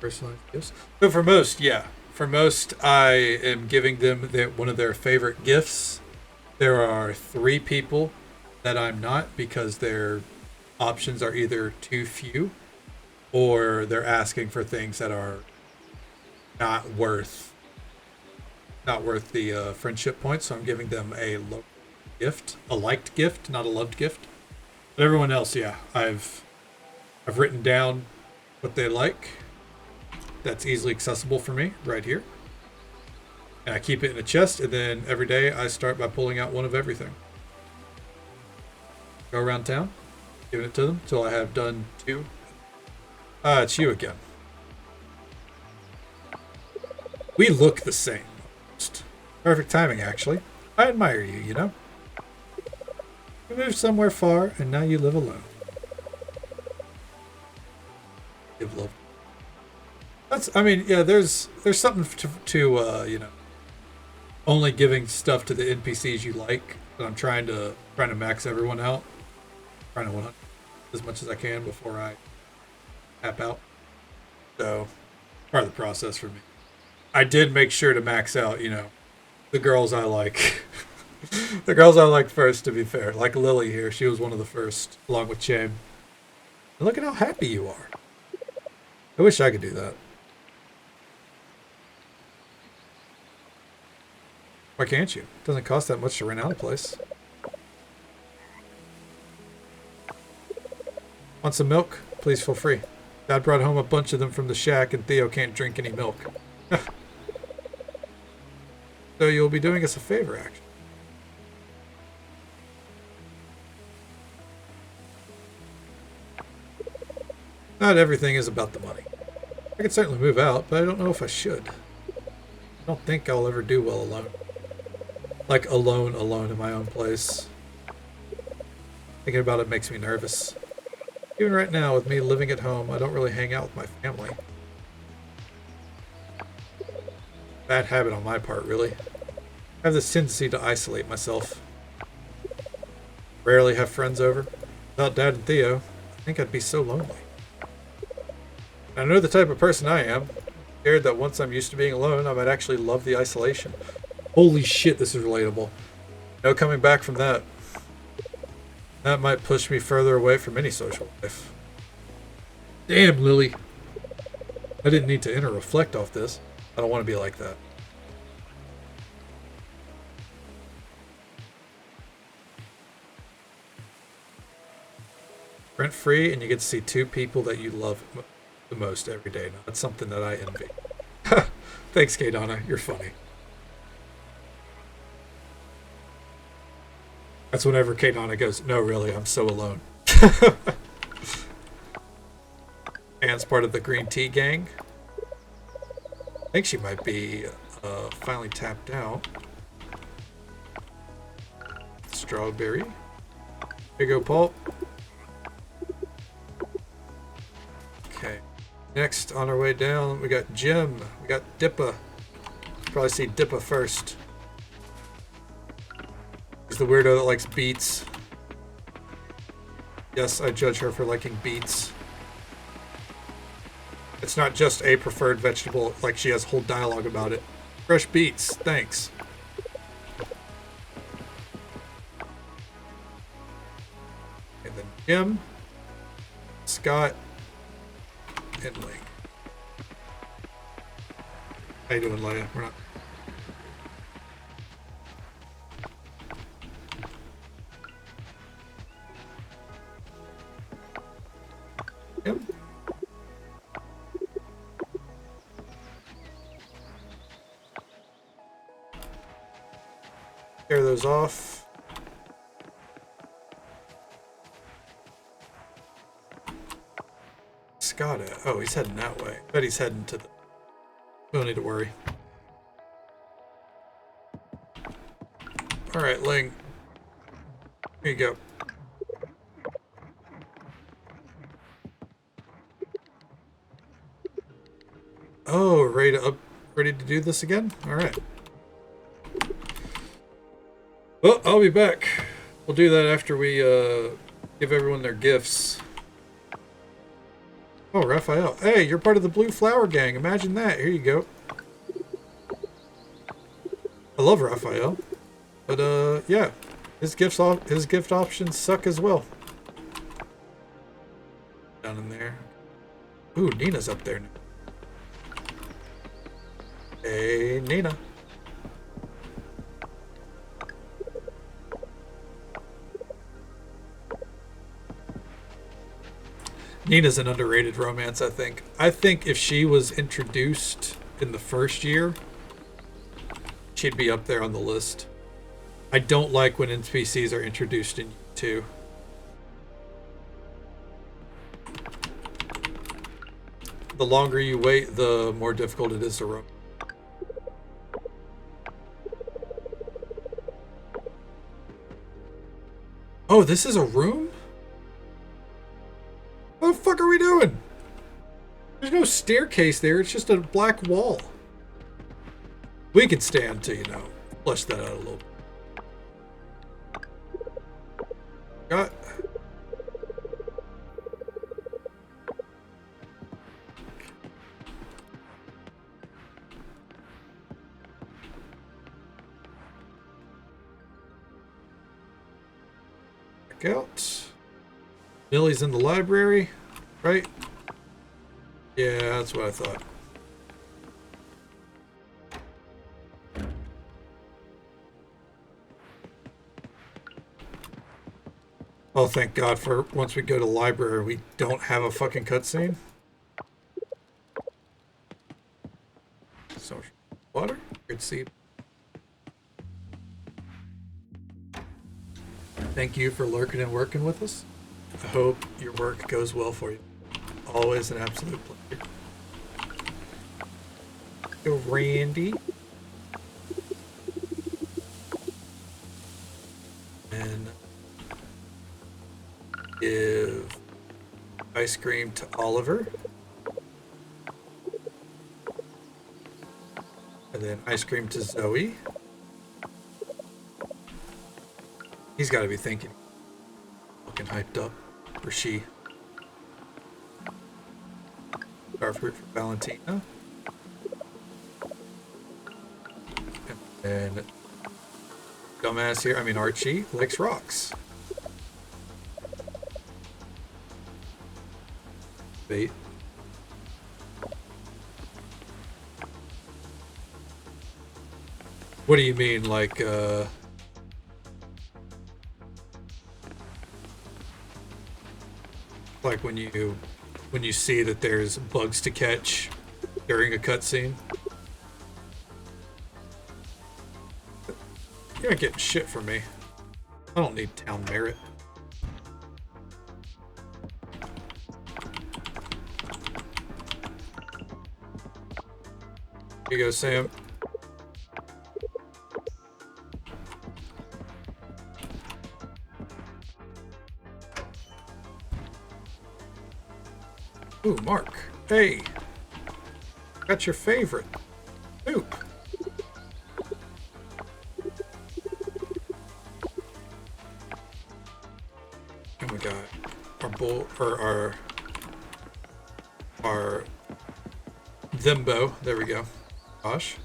Personalized gifts. So for most, yeah. For most, I am giving them one of their favorite gifts. There are 3 people that I'm not because their options are either too few or they're asking for things that are not worth the friendship points. So I'm giving them a gift, a liked gift, not a loved gift. But everyone else, yeah, I've written down what they like. That's easily accessible for me right here. And I keep it in a chest, and then every day I start by pulling out one of everything. Go around town, giving it to them until I have done 2. It's you again. We look the same. Perfect timing, actually. I admire you, you know? You moved somewhere far, and now you live alone. Give love. I mean, yeah, there's something to you know, only giving stuff to the NPCs you like. But I'm trying to max everyone out, trying to 100 as much as I can before I tap out. So, part of the process for me. I did make sure to max out, you know, the girls I like. The girls I liked first, to be fair. Like Lily here, she was one of the first, along with Cham. And look at how happy you are. I wish I could do that. Why can't you? It doesn't cost that much to rent out a place. Want some milk? Please feel free. Dad brought home a bunch of them from the shack and Theo can't drink any milk. So you'll be doing us a favor, actually. Not everything is about the money. I could certainly move out, but I don't know if I should. I don't think I'll ever do well alone. Like alone in my own place. Thinking about it makes me nervous. Even right now, with me living at home, I don't really hang out with my family. Bad habit on my part, really. I have this tendency to isolate myself. Rarely have friends over. Without Dad and Theo, think I'd be so lonely. I know the type of person I am. Scared that once I'm used to being alone, I might actually love the isolation. Holy shit, this is relatable. No coming back from that. That might push me further away from any social life. Damn, Lily. I didn't need to reflect off this. I don't want to be like that. Rent free, and you get to see 2 people that you love the most every day. Now, that's something that I envy. Thanks, Kadana. You're funny. That's whenever Kadana goes, no, really, I'm so alone. Anne's part of the green tea gang. I think she might be finally tapped out. Strawberry. Here you go, Paul. Okay. Next, on our way down, we got Jim. We got Dippa. Probably see Dippa first. He's the weirdo that likes beets. Yes, I judge her for liking beets. It's not just a preferred vegetable, like she has whole dialogue about it. Fresh beets, thanks. And then Jim, Scott, and Link. How you doing, Leia? We're not... Yep. Tear those off. Scott, oh, he's heading that way. I bet he's heading to the... We don't need to worry. Alright, Ling. Here you go. Oh, ready to do this again? Alright. Well, I'll be back. We'll do that after we give everyone their gifts. Oh, Raphael. Hey, you're part of the Blue Flower Gang. Imagine that. Here you go. I love Raphael. But, yeah. His gift options suck as well. Down in there. Ooh, Nina's up there now. Hey, Nina. Nina's an underrated romance, I think. I think if she was introduced in the first year, she'd be up there on the list. I don't like when NPCs are introduced in year 2. The longer you wait, the more difficult it is to roam. Oh, this is a room? What the fuck are we doing? There's no staircase there, it's just a black wall. We can stand to, flush that out a little bit. Got... Back out. Millie's in the library, right? Yeah, that's what I thought. Oh, thank God for once we go to the library, we don't have a fucking cutscene. So, water? Good to see you. Thank you for lurking and working with us. I hope your work goes well for you. Always an absolute pleasure. Go, Randy. And give ice cream to Oliver. And then ice cream to Zoe. He's got to be thinking, looking hyped up, or she. Starfruit for Valentina. And dumbass here, I mean Archie, likes rocks. Bait. What do you mean, like, when you see that there's bugs to catch during a cutscene? You're not getting shit from me. I don't need town merit. Here you go, Sam. Ooh, Mark. Hey. Got your favorite. Oop. And we got our bull, or our Thembo. There we go. Gosh.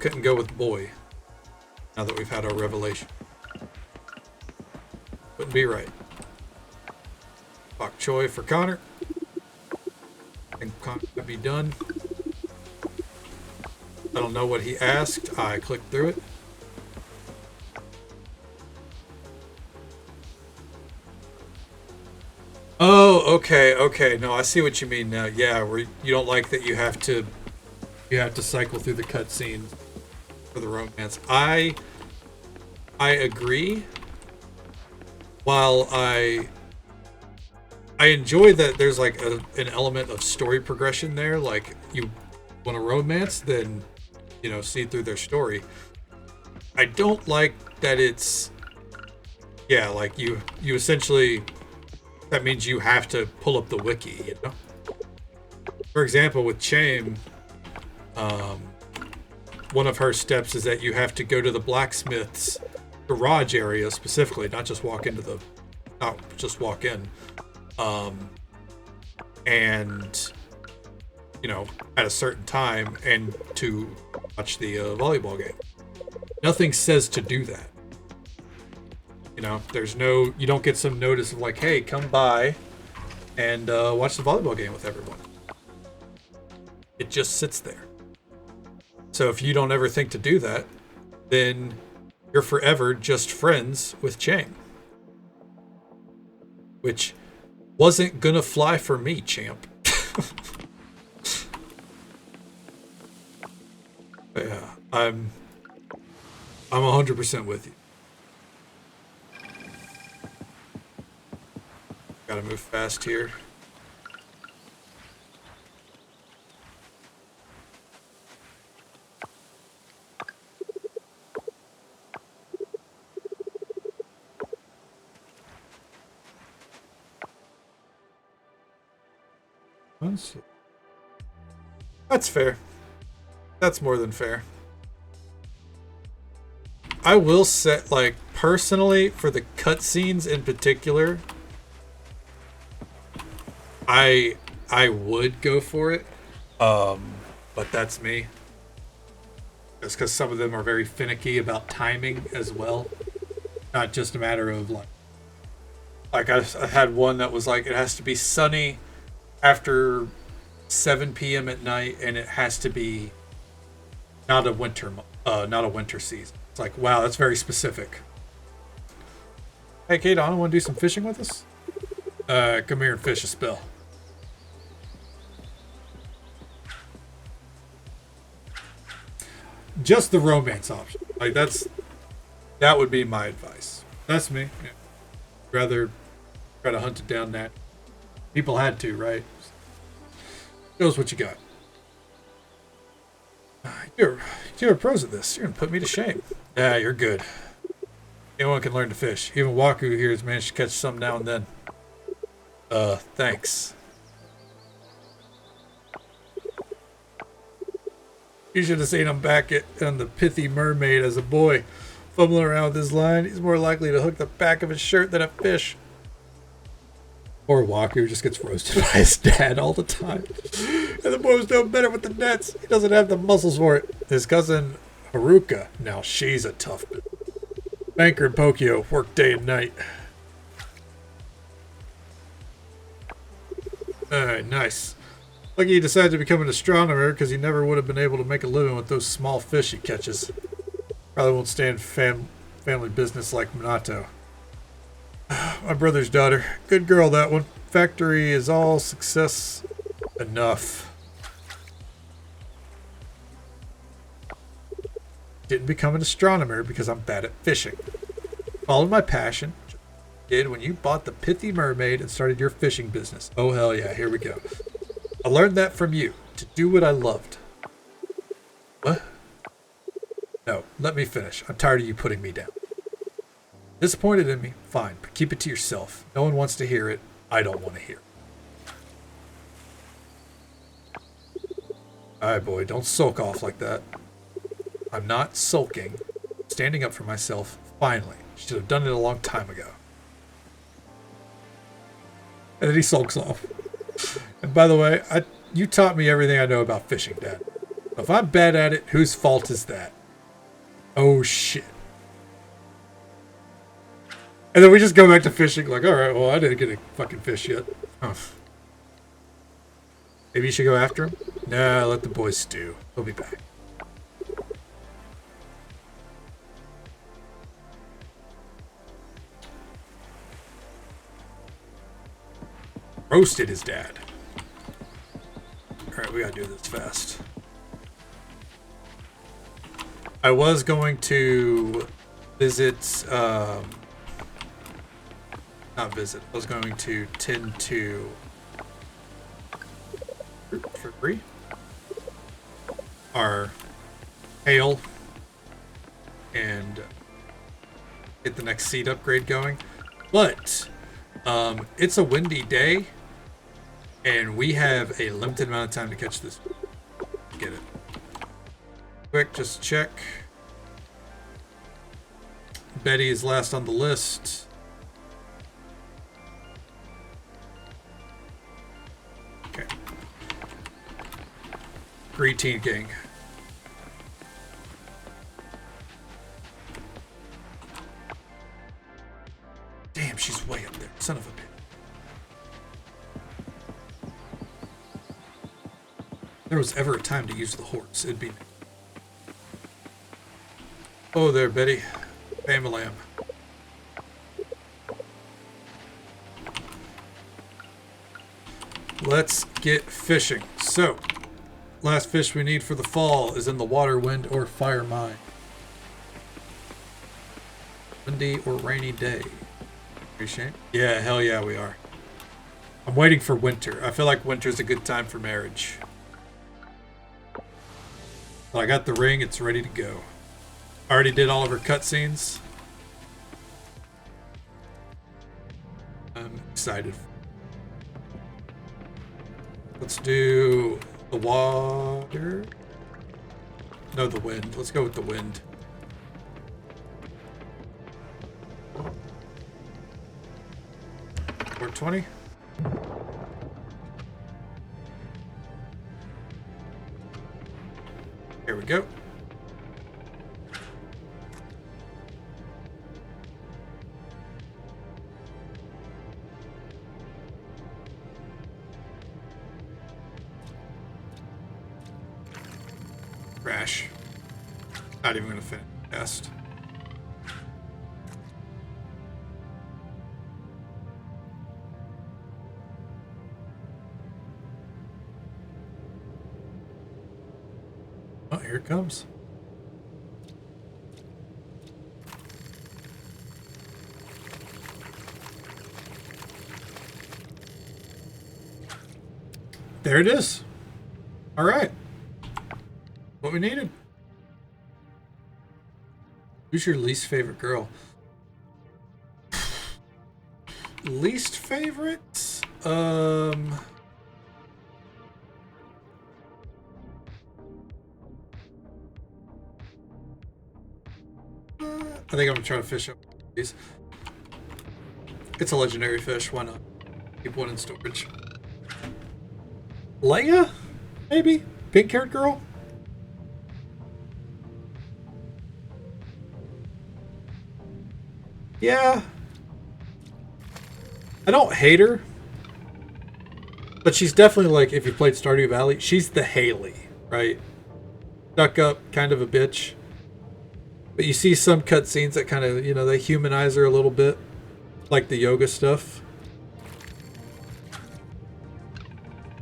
Couldn't go with boy. Now that we've had our revelation. Wouldn't be right. Bok choy for Connor. I think Connor could be done. I don't know what he asked. I clicked through it. Oh, okay. No, I see what you mean now. Yeah, where you don't like that you have to cycle through the cutscene for the romance. I agree. While I enjoy that there's like an element of story progression there, like you want a romance, then see through their story. I don't like that it's like you essentially, that means you have to pull up the wiki, For example, with Chame, one of her steps is that you have to go to the blacksmith's garage area specifically, not just walk in, and at a certain time, and to watch the volleyball game. Nothing says to do that. You don't get some notice of like, hey, come by and watch the volleyball game with everyone. It just sits there. So if you don't ever think to do that, then you're forever just friends with Chang. Which wasn't gonna fly for me, champ. But yeah, I'm 100% with you. Gotta move fast here. That's fair. That's more than fair. I will say, like, personally, for the cutscenes in particular, I would go for it. But that's me. Just because some of them are very finicky about timing as well. Not just a matter of like I had one that was like, it has to be sunny after 7 p.m. at night, and it has to be not a winter season. It's like, wow, that's very specific. Hey, Kate, I want to do some fishing with us? Come here and fish a spell. Just the romance option. Like that would be my advice. That's me. Yeah. Rather try to hunt it down that. People had to, right? Knows what you got. You're pros at this. You're gonna put me to shame. Yeah, you're good. Anyone can learn to fish. Even Waku here has managed to catch some now and then. Thanks. You should have seen him back on the Pithy Mermaid as a boy. Fumbling around with his line, he's more likely to hook the back of his shirt than a fish. Poor Walker just gets roasted by his dad all the time. And the boy's doing better with the nets. He doesn't have the muscles for it. His cousin Haruka, now she's a tough banker in Pokio, work day and night. Alright, nice. Lucky he decided to become an astronomer because he never would have been able to make a living with those small fish he catches. Probably won't stand family business like Minato. My brother's daughter. Good girl, that one. Factory is all success enough. Didn't become an astronomer because I'm bad at fishing. Followed my passion. Did when you bought the Pithy Mermaid and started your fishing business. Oh, hell yeah, here we go. I learned that from you, to do what I loved. What? No, let me finish. I'm tired of you putting me down. Disappointed in me? Fine, but keep it to yourself. No one wants to hear it. I don't want to hear it. Alright, boy, don't sulk off like that. I'm not sulking. I'm standing up for myself, finally. Should have done it a long time ago. And then he sulks off. And by the way, you taught me everything I know about fishing, Dad. If I'm bad at it, whose fault is that? Oh, shit. And then we just go back to fishing like, alright, well, I didn't get a fucking fish yet. Huh. Maybe you should go after him? Nah, let the boys stew. He'll be back. Roasted his dad. Alright, we gotta do this fast. I was going to visit, not visit, I was going to tend to for free our hail and get the next seed upgrade going. But it's a windy day and we have a limited amount of time to catch this. Get it. Quick, just check. Betty is last on the list. Okay. Greeting gang. Damn, she's way up there. Son of a bitch. If there was ever a time to use the horse, it'd be... Oh there, Betty. Bam-a-lamb. Let's get fishing. So, last fish we need for the fall is in the water, wind, or fire mine. Windy or rainy day. Appreciate? Yeah, hell yeah, we are. I'm waiting for winter. I feel like winter's a good time for marriage. Well, I got the ring. It's ready to go. I already did all of her cutscenes. I'm excited. Let's do the water. No, the wind. Let's go with the wind. $420. Here we go. Crash. Not even gonna finish the test. Oh, here it comes. There it is. All right. What we needed. Who's your least favorite girl? Least favorite? I think I'm gonna try to fish up these. It's a legendary fish, why not? Keep one in storage. Leia? Maybe? Pink-haired girl? Yeah. I don't hate her. But she's definitely like, if you played Stardew Valley, she's the Haley, right? Stuck up, kind of a bitch. But you see some cutscenes that kind of, you know, they humanize her a little bit. Like the yoga stuff.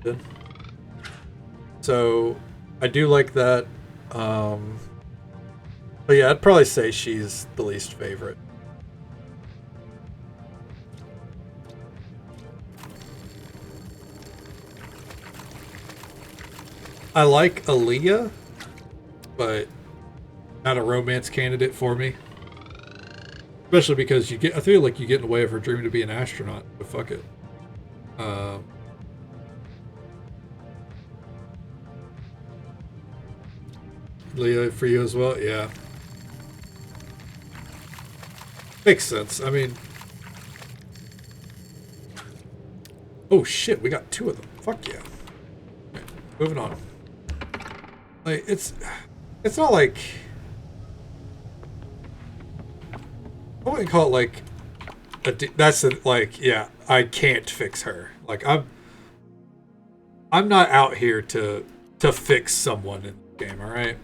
Good. So, I do like that. But yeah, I'd probably say she's the least favorite. I like Aaliyah, but not a romance candidate for me. Especially because I feel like you get in the way of her dream to be an astronaut. But fuck it. Leah for you as well, yeah. Makes sense. I mean, oh shit, we got 2 of them. Fuck yeah. Okay, moving on. Like it's not like I wouldn't call it like that's like yeah, I can't fix her. Like I'm not out here to fix someone in the game, all right?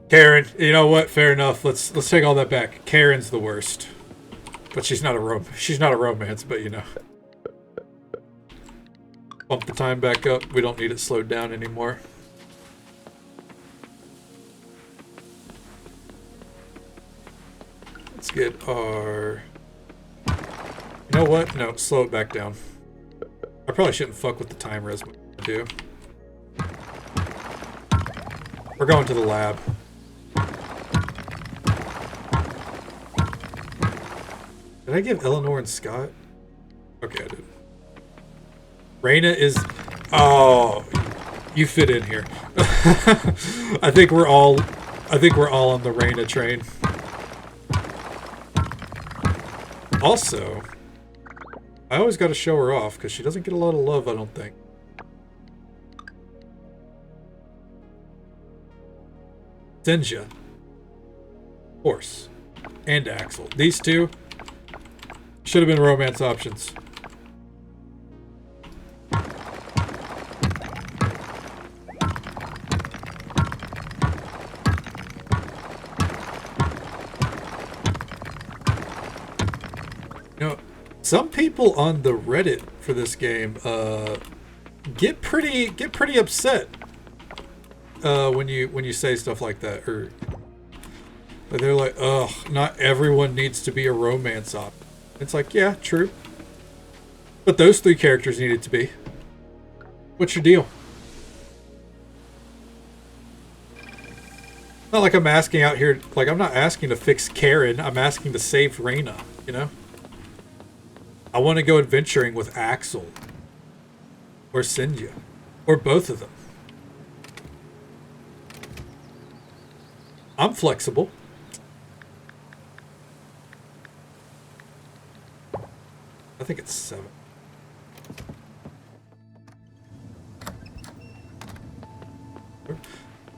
Karen, you know what? Fair enough. Let's take all that back. Karen's the worst. But she's not a romance, but you know. Bump the time back up. We don't need it slowed down anymore. Let's get our... You know what? No, slow it back down. I probably shouldn't fuck with the time res when I do. We're going to the lab. Did I give Eleanor and Scott? Okay, I did. Raina is... Oh, you fit in here. I think we're all on the Raina train. Also, I always got to show her off because she doesn't get a lot of love, I don't think. Senja. Of course. And Axel. These two should have been romance options. You know, some people on the Reddit for this game get pretty upset when you say stuff like that, or they're like, "Ugh, not everyone needs to be a romance op." It's like, yeah, true. But those 3 characters needed to be. What's your deal? Not like I'm asking out here, like I'm not asking to fix Karen, I'm asking to save Raina, you know? I want to go adventuring with Axel. Or Senja. Or both of them. I'm flexible. I think it's 7.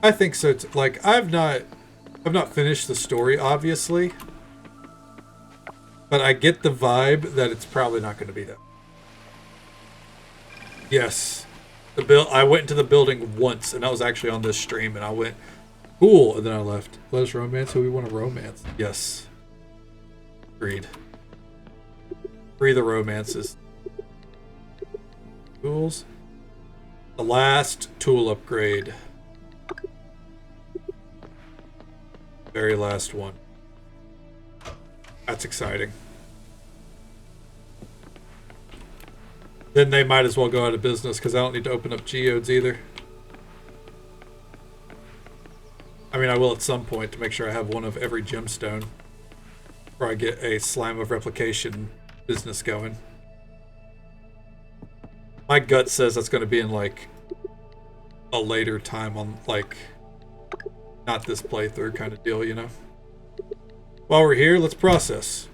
I think so too. Like I've not finished the story, obviously, but I get the vibe that it's probably not going to be that. Yes, I went into the building once, and I was actually on this stream, and I went, cool, and then I left. Let us romance who we want to romance. Yes, agreed. Free the romances. Tools. The last tool upgrade. Very last one. That's exciting. Then they might as well go out of business because I don't need to open up geodes either. I mean, I will at some point to make sure I have one of every gemstone. Or I get a Slime of Replication business going. My gut says that's going to be in like a later time on like not this playthrough kind of deal, you know. While we're here, let's process.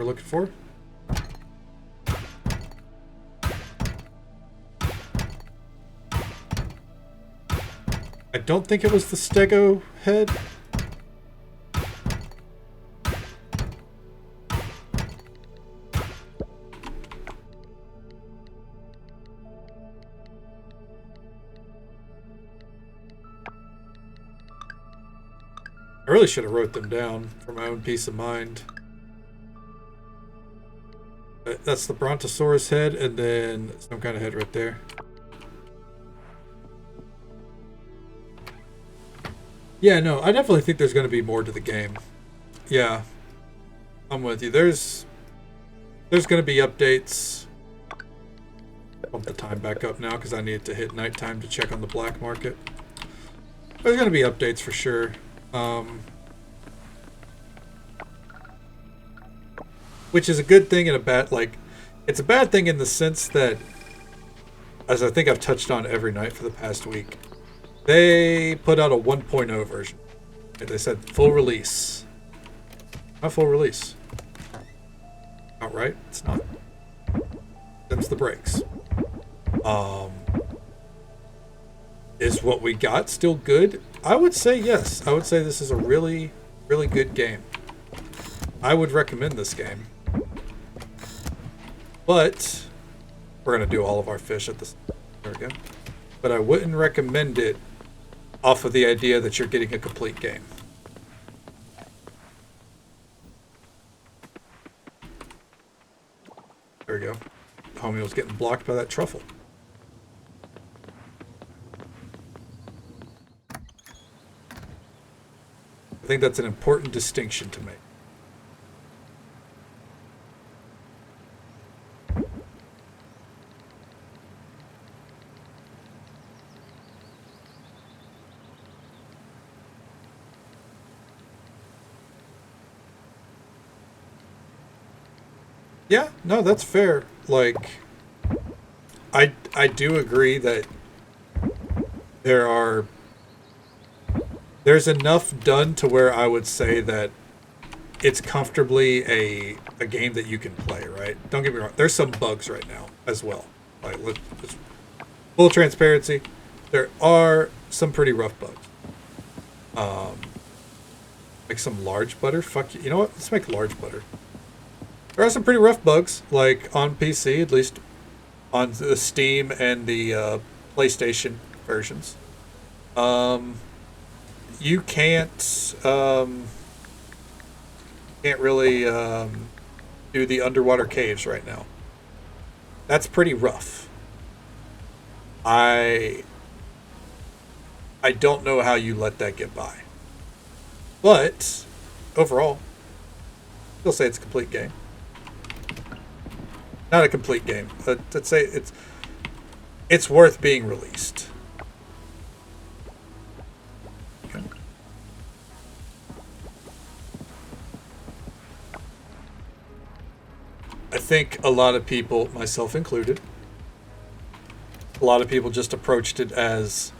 we're looking for. I don't think it was the Stego head. I really should have wrote them down for my own peace of mind. That's the Brontosaurus head, and then some kind of head right there. Yeah, no, I definitely think there's going to be more to the game. Yeah, I'm with you. There's going to be updates. Bump the time back up now because I need to hit nighttime to check on the black market. There's going to be updates for sure. Which is a good thing and a bad, like, it's a bad thing in the sense that, as I think I've touched on every night for the past week, they put out a 1.0 version. They said full release. Not full release. Outright, it's not. That's the brakes. Is what we got still good? I would say yes. I would say this is a really, really good game. I would recommend this game. But we're going to do all of our fish at this. There we go. But I wouldn't recommend it off of the idea that you're getting a complete game. There we go. Homie was getting blocked by that truffle. I think that's an important distinction to make. Yeah, no, that's fair. Like, I do agree that there's enough done to where I would say that it's comfortably a game that you can play, right? Don't get me wrong. There's some bugs right now as well. Like, just full transparency, there are some pretty rough bugs. Like some large butter. Fuck you. You know what? Let's make large butter. There are some pretty rough bugs, like on PC, at least on the Steam and the PlayStation versions. You can't really do the underwater caves right now. That's pretty rough. I don't know how you let that get by. But overall, still say it's a complete game. Not a complete game, but let's say it's worth being released. Okay. I think a lot of people, myself included, a lot of people just approached it as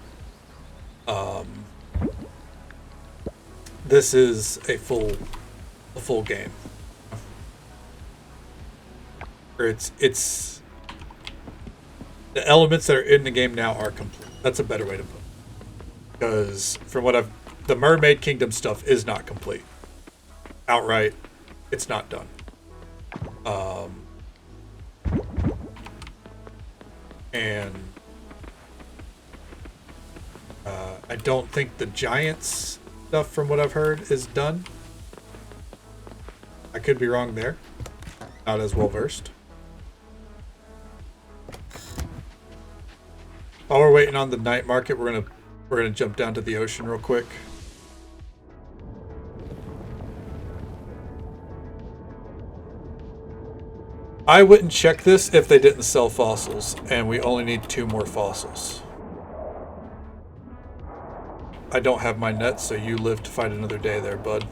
this is a full game. Or it's the elements that are in the game now are complete. That's a better way to put it. Because from what the Mermaid Kingdom stuff is not complete. Outright, it's not done. And I don't think the Giants stuff, from what I've heard, is done. I could be wrong there. Not as well versed. While we're waiting on the night market, we're gonna jump down to the ocean real quick. I wouldn't check this if they didn't sell fossils, and we only need 2 more fossils. I don't have my net, so you live to fight another day there, bud.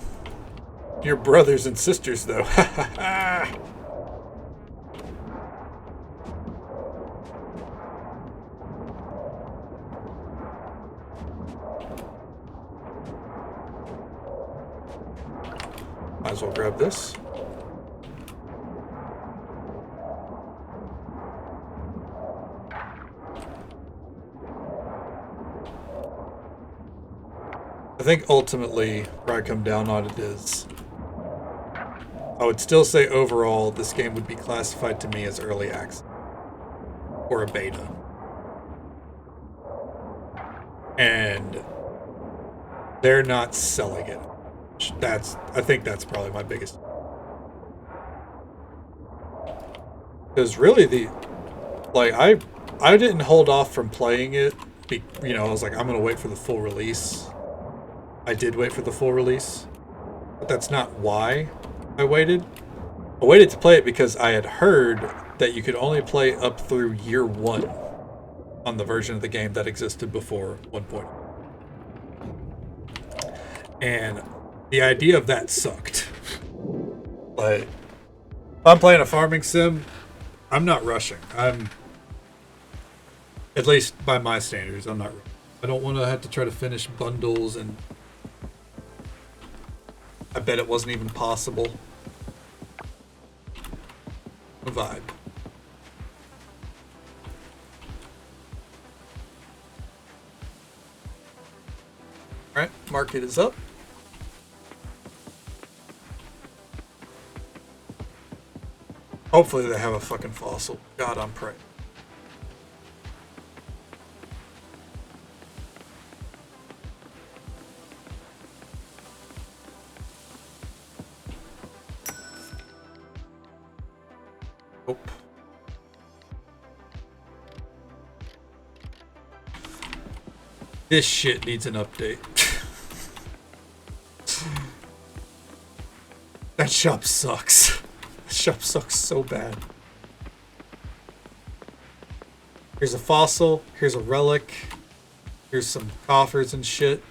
Your brothers and sisters, though. Ha ha ha! Might as well grab this. I think ultimately where I come down on it is I would still say overall this game would be classified to me as early access or a beta. And they're not selling it. I think that's probably my biggest. Because really I didn't hold off from playing it. I was like, I'm gonna wait for the full release. I did wait for the full release, but that's not why I waited. I waited to play it because I had heard that you could only play up through year 1 on the version of the game that existed before 1.0. And the idea of that sucked. But if I'm playing a farming sim, I'm not rushing. At least by my standards, I'm not rushing. I don't want to have to try to finish bundles, and I bet it wasn't even possible. A vibe. Alright, market is up. Hopefully they have a fucking fossil. God, I'm praying. Nope. This shit needs an update. That shop sucks. That shop sucks so bad. Here's a fossil. Here's a relic. Here's some coffers and shit.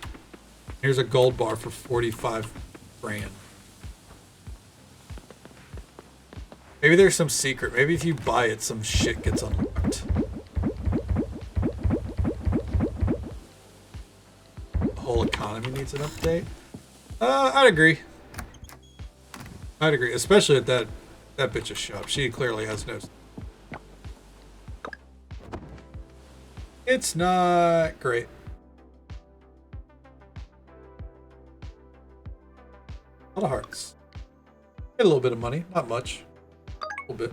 Here's a gold bar for 45 grand. Maybe there's some secret. Maybe if you buy it, some shit gets unlocked. The whole economy needs an update. I'd agree. I'd agree, especially at that bitch's shop. She clearly has no. It's not great. A lot of hearts. Get a little bit of money, not much. A little bit.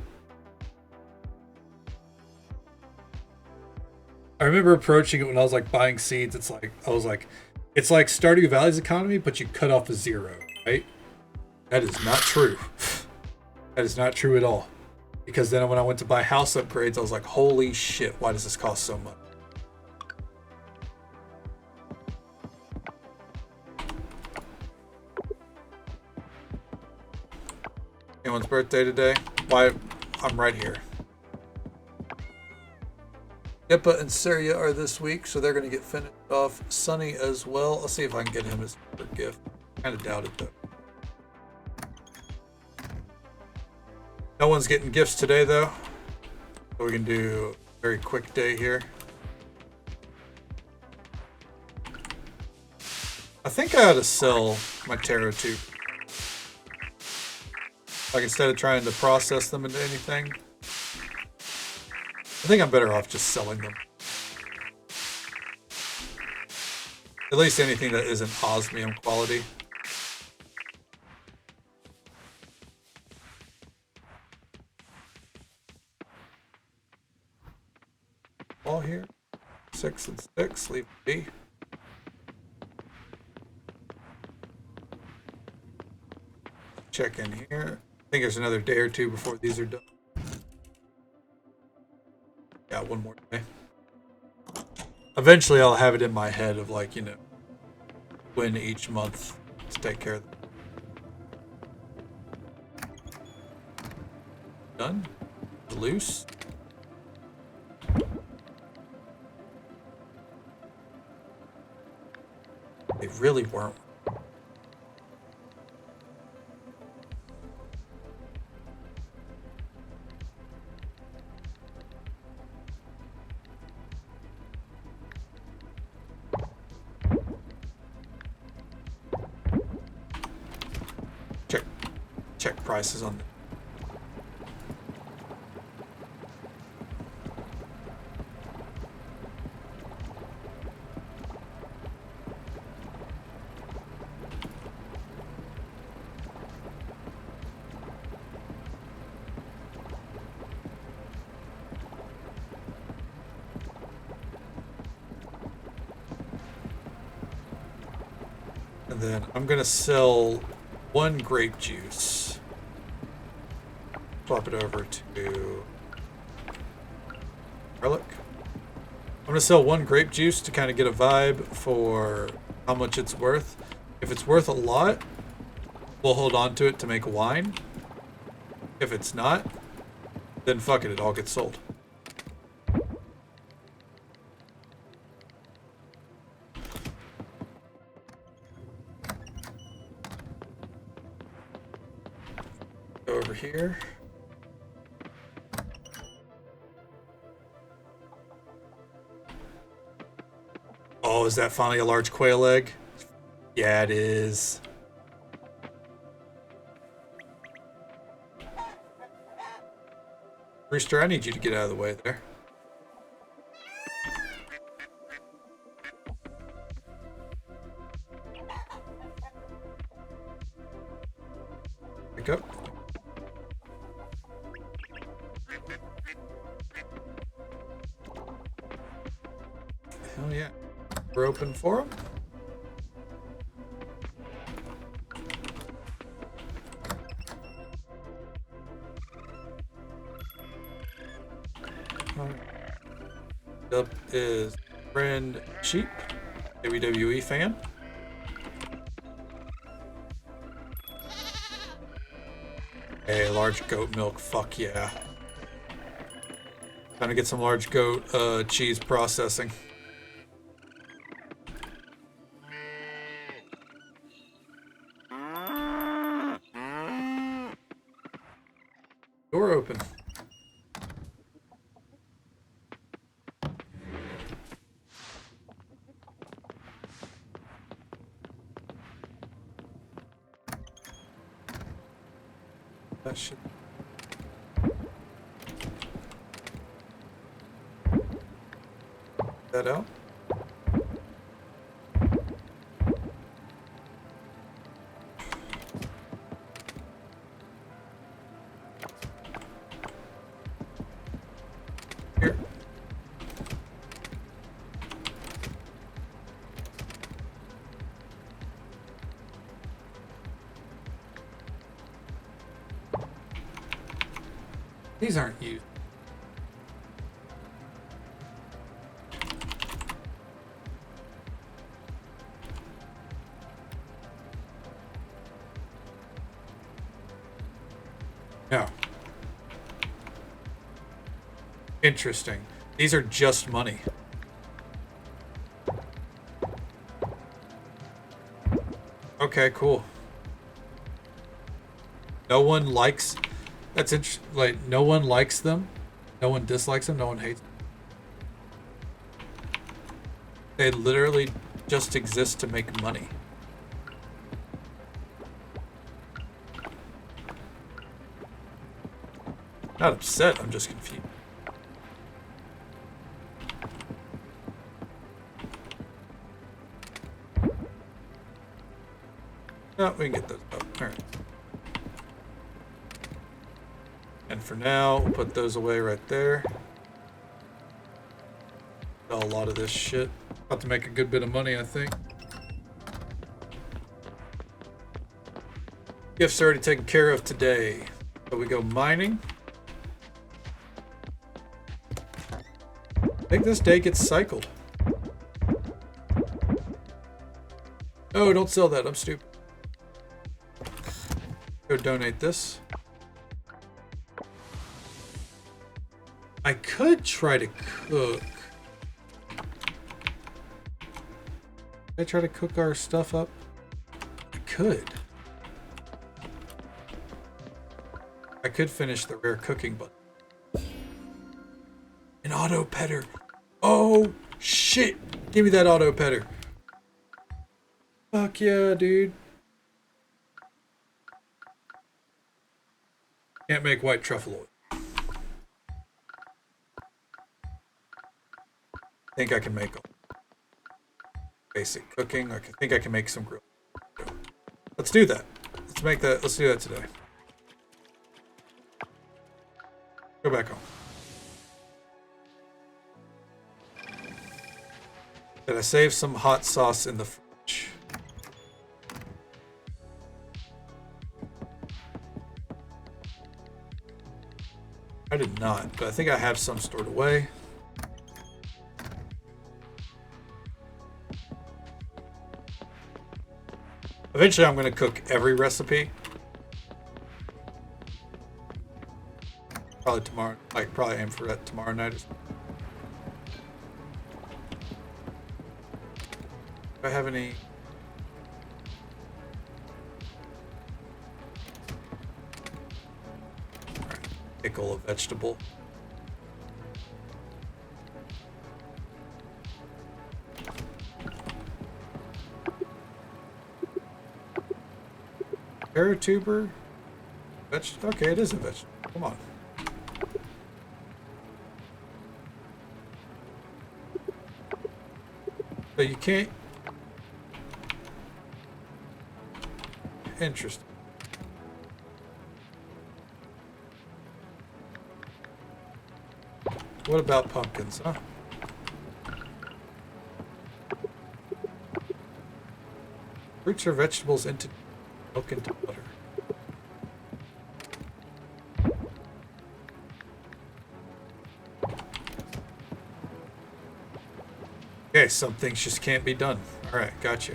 I remember approaching it when I was like buying seeds. It's like it's like Stardew Valley's economy, but you cut off a 0, right? That is not true. That is not true at all. Because then when I went to buy house upgrades, I was like, holy shit, why does this cost so much? Anyone's birthday today? Why? I'm right here. Nippa and Syria are this week, so they're going to get finished off. Sunny as well. I'll see if I can get him his gift. Kind of doubt it, though. No one's getting gifts today, though. So we can do a very quick day here. I think I ought to sell my tarot tube. Like, instead of trying to process them into anything, I think I'm better off just selling them. At least anything that isn't osmium quality. All here. 6 and 6. Leave it be. Check in here. I think there's another day or two before these are done. Yeah, one more day. Eventually I'll have it in my head of, like, you know, when each month to take care of them. Done. Loose. They really weren't. Check prices on them. And then I'm going to sell 1 grape juice. Swap it over to garlic. I'm going to sell 1 grape juice to kind of get a vibe for how much it's worth. If it's worth a lot, we'll hold on to it to make wine. If it's not, then fuck it, it all gets sold. Go over here. Oh, is that finally a large quail egg? Yeah, it is. Rooster, I need you to get out of the way there. Pick up. Hell yeah. We're open for them. Up is friend Sheep, WWE fan. Hey, large goat milk, fuck yeah. Trying to get some large goat cheese processing. Door open. That should. That out. Here. These aren't used. No. Interesting. These are just money. Okay, cool. No one likes... That's interesting. Like, no one likes them. No one dislikes them. No one hates them. They literally just exist to make money. Not upset, I'm just confused. No, we can get those up. Alright. And for now, we'll put those away right there. Sell a lot of this shit. About to make a good bit of money, I think. Gifts already taken care of today. So we go mining. I think this day gets cycled. No, don't sell that. I'm stupid. Go donate this. I could try to cook. Can I try to cook our stuff up? I could. I could finish the rare cooking, but an auto petter. Oh shit! Give me that auto petter. Fuck yeah, dude. Can't make white truffle oil. I think I can make basic cooking. I think I can make some grilled. Let's do that. Let's make that. Let's do that today. Go back home. Did I save some hot sauce in the fridge? I did not, but I think I have some stored away. Eventually, I'm going to cook every recipe. Probably tomorrow. Like, probably aim for that tomorrow night. Do I have any? Pickle a vegetable. Paratuber? Okay, it is a vegetable. Come on. So you can't. Interesting. What about pumpkins, huh? Fruits or vegetables into milk into butter. Okay, some things just can't be done. Alright, gotcha.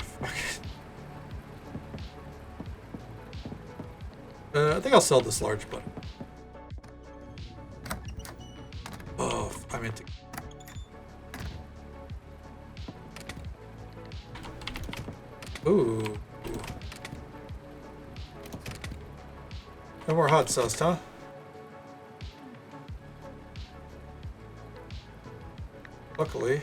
I think I'll sell this large butter. Oh, I meant to. Ooh. No more hot sauce, huh? Luckily.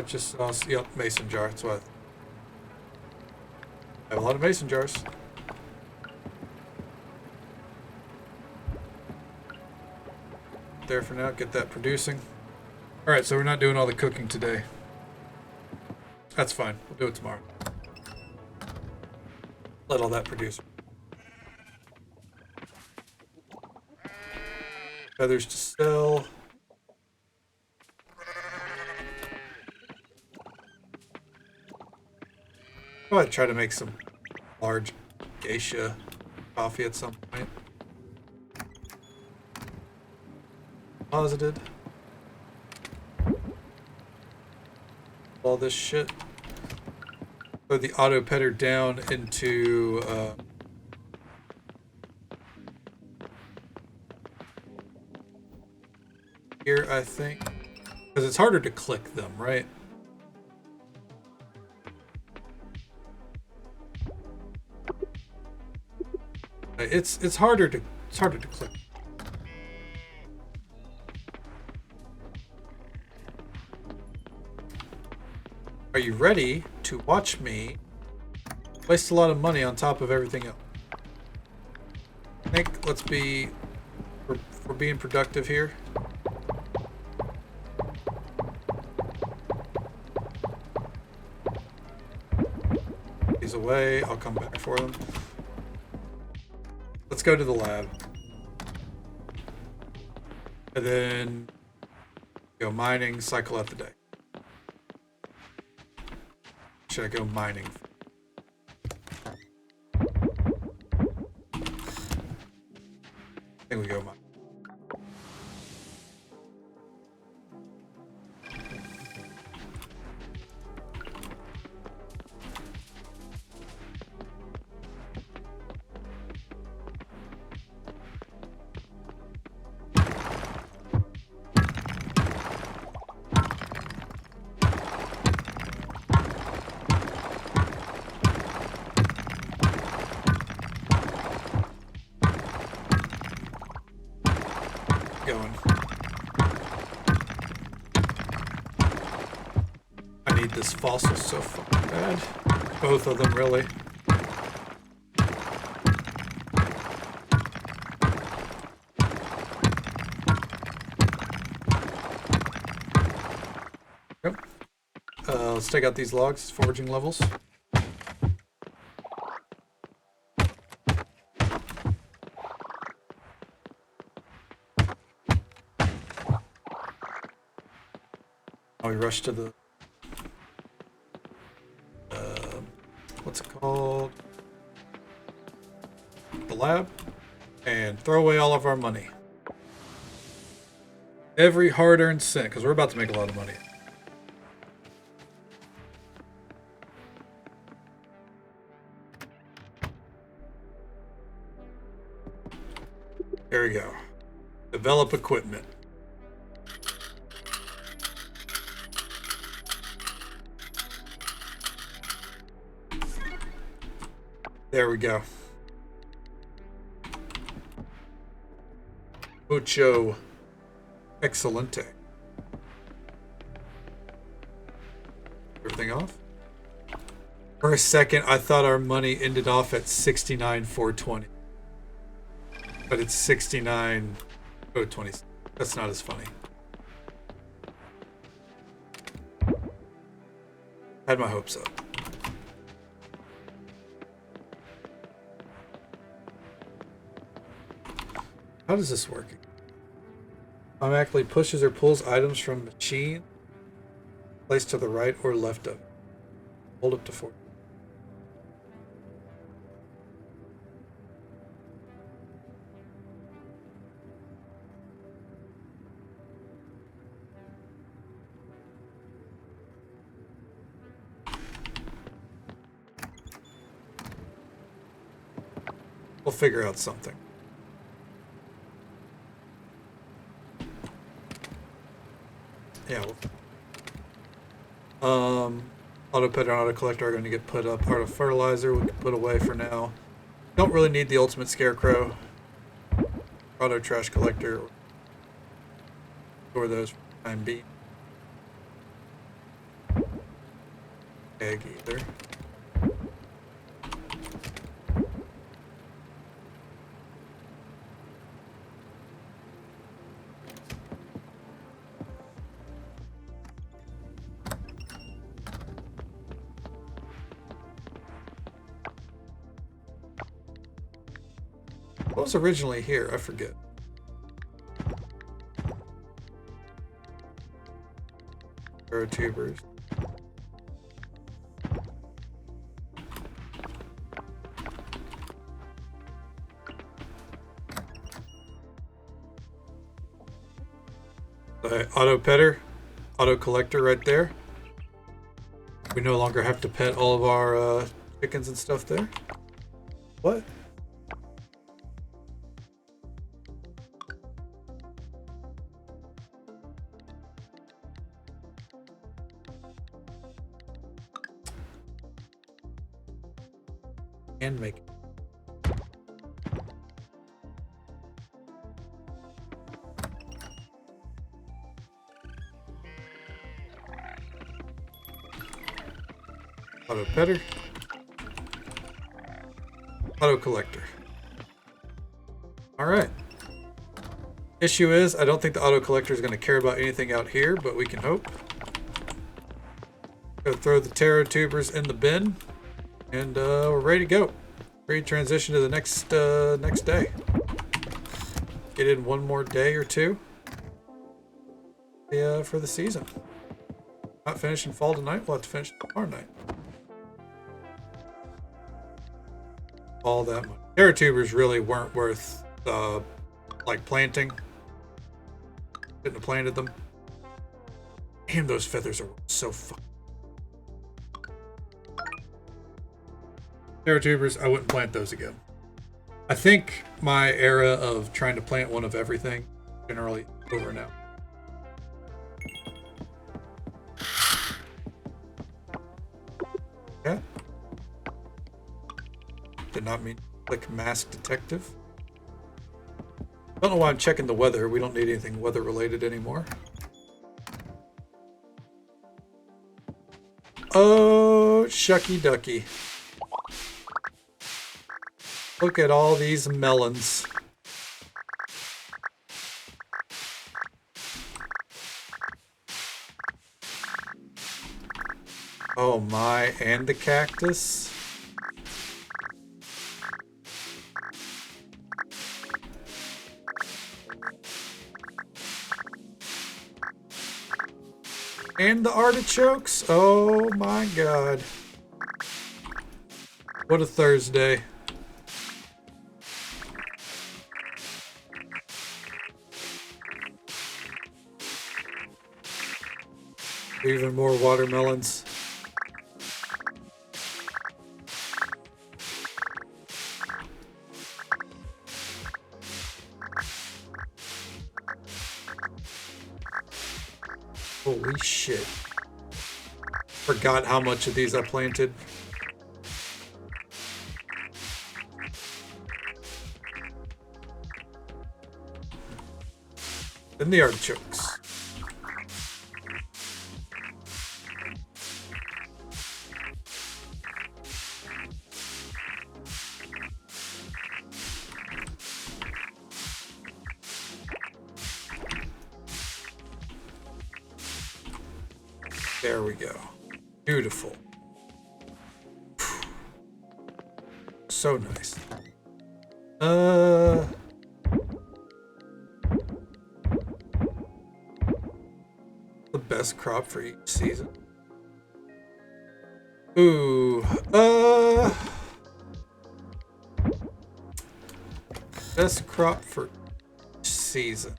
Just sauce. Yep, mason jar. That's what I have a lot of mason jars. There for now. Get that producing. Alright, so we're not doing all the cooking today. That's fine. We'll do it tomorrow. Let all that produce. Feathers to sell. I might try to make some large geisha coffee at some point. Posited. All this shit. Put the auto petter down into here, I think, because it's harder to click them, right? It's harder to click. Are you ready to watch me waste a lot of money on top of everything else? I think let's be we're being productive here. These away, I'll come back for them. Let's go to the lab. And then go mining, cycle out the day. Should I go mining? I think we go mining. Going. I need this fossil so fucking bad. Both of them, really. Yep. Let's take out these logs, foraging levels. Now we rush to the what's it called? The lab, and throw away all of our money. Every hard-earned cent, because we're about to make a lot of money. There we go. Develop equipment. There we go. Mucho excelente. Everything off? For a second, I thought our money ended off at 69,420. But it's 69,020. That's not as funny. Had my hopes up. How does this work? Automatically pushes or pulls items from machine placed to the right or left of it. Hold up to 4. We'll figure out something. Yeah. Auto petter and auto collector are going to get put up. Part of fertilizer we can put away for now. Don't really need the ultimate scarecrow. Auto trash collector. Store those for the time being. Egg either. What was originally here? I forget. Tubers. Auto petter, auto collector right there. We no longer have to pet all of our chickens and stuff there. What? And make auto petter, auto collector. All right. Issue is, I don't think the auto collector is going to care about anything out here, but we can hope. Go throw the taro tubers in the bin, and we're ready to go. Ready to transition to the next day. Get in one more day or two. Yeah, for the season. Not finishing fall tonight. We'll have to finish tomorrow night. All that much. Taro tubers really weren't worth like planting. Couldn't have planted them. Damn, those feathers are so fucking. Taro tubers, I wouldn't plant those again. I think my era of trying to plant one of everything generally over now. Yeah. Did not mean to click mask detective. Don't know why I'm checking the weather. We don't need anything weather related anymore. Oh, shucky ducky. Look at all these melons. Oh my, and the cactus. And the artichokes. Oh my god. What a Thursday. Even more watermelons. Holy shit. Forgot how much of these I planted. Then the artichokes. There we go. Beautiful. So nice. The best crop for each season. Ooh. Best crop for each season.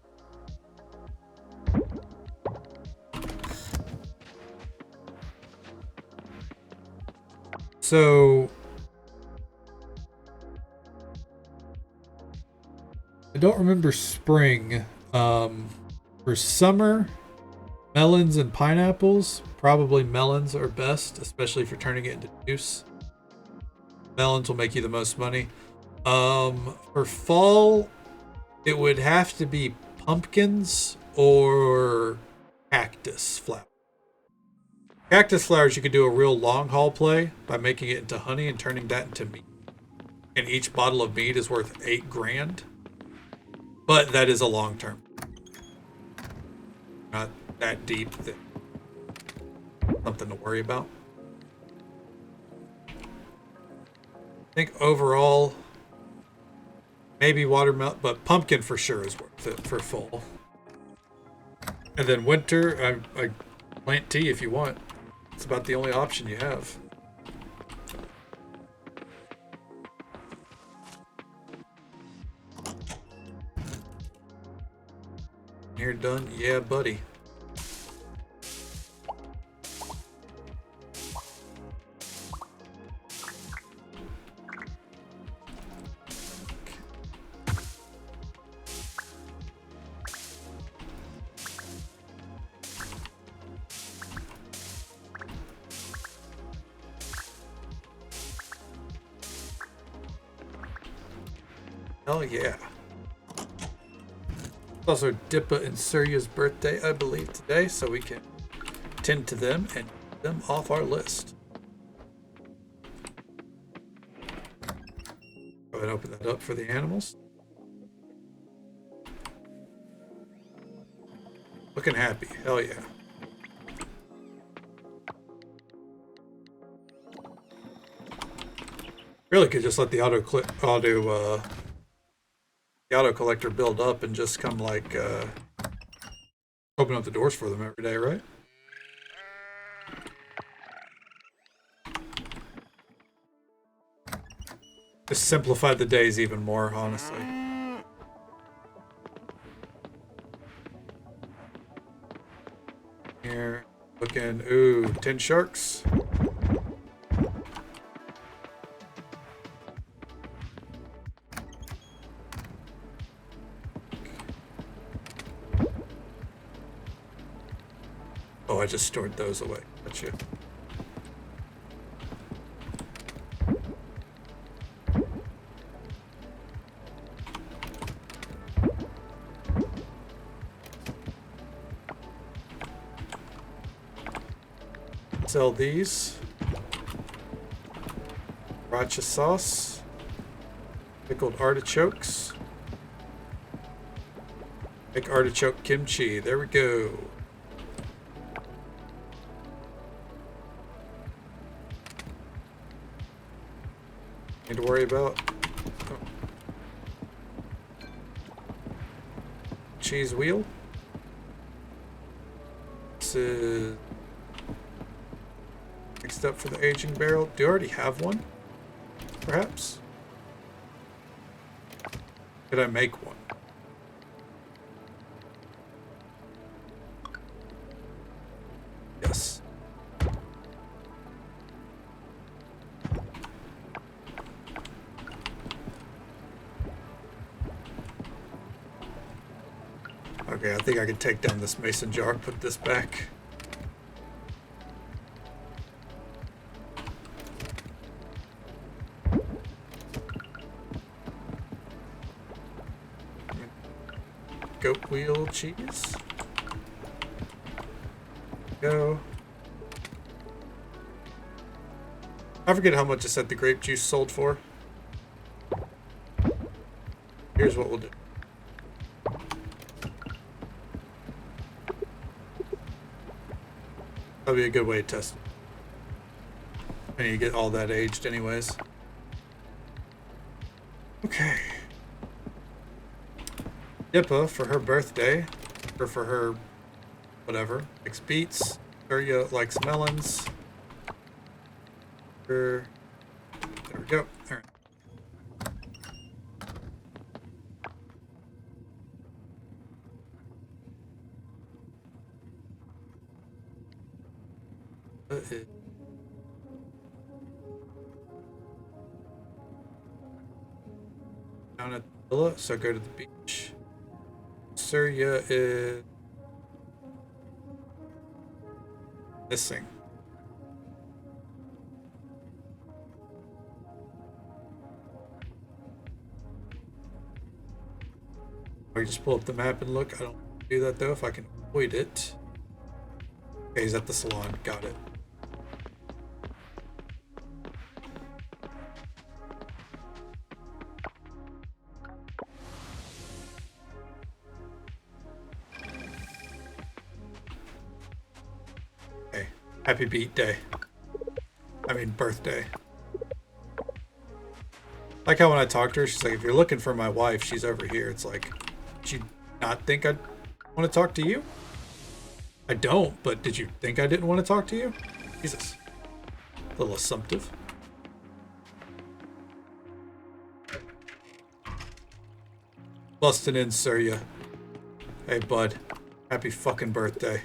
So I don't remember spring. For summer, melons and pineapples. Probably melons are best, especially for turning it into juice. Melons will make you the most money. For fall, it would have to be pumpkins or cactus flowers. Cactus flowers, you could do a real long haul play by making it into honey and turning that into meat. And each bottle of meat is worth $8 grand. But that is a long term. Not that deep that something to worry about. I think overall, maybe watermelon, but pumpkin for sure is worth it for fall. And then winter, I plant tea if you want. It's about the only option you have. You're done? Yeah, buddy. Hell yeah. It's also Dippa and Surya's birthday, I believe, today, so we can tend to them and get them off our list. Go ahead and open that up for the animals. Looking happy. Hell yeah. Really could just let the auto collector build up and just come like open up the doors for them every day, right? Just simplified the days even more, honestly. Here, looking, ooh, 10 sharks. Oh, I just stored those away. Gotcha. Sell these. Sriracha sauce. Pickled artichokes. Make artichoke kimchi. There we go. Need to worry about. Oh. Cheese wheel. this is next up for the aging barrel. Do you already have one? Perhaps? Could I make one? Yes. Okay, I think I can take down this mason jar, put this back. Goat wheel cheese. Go. I forget how much I said the grape juice sold for. Here's what we'll do. That'll be a good way to test it. I need to get all that aged anyways. Okay. Dippa, for her birthday, or for her whatever, likes beets. Surya likes melons. There we go. All right. Down at the villa, so go to the beach. Surya is missing. I just pull up the map and look. I don't do that though if I can avoid it. Okay, he's at the salon. Got it. Okay. Happy beat day. I mean birthday. Like how when I talk to her, she's like, if you're looking for my wife, she's over here. It's like, did you not think I'd want to talk to you? I don't, but did you think I didn't want to talk to you? Jesus. A little assumptive. Busting in, Surya. Hey, bud. Happy fucking birthday.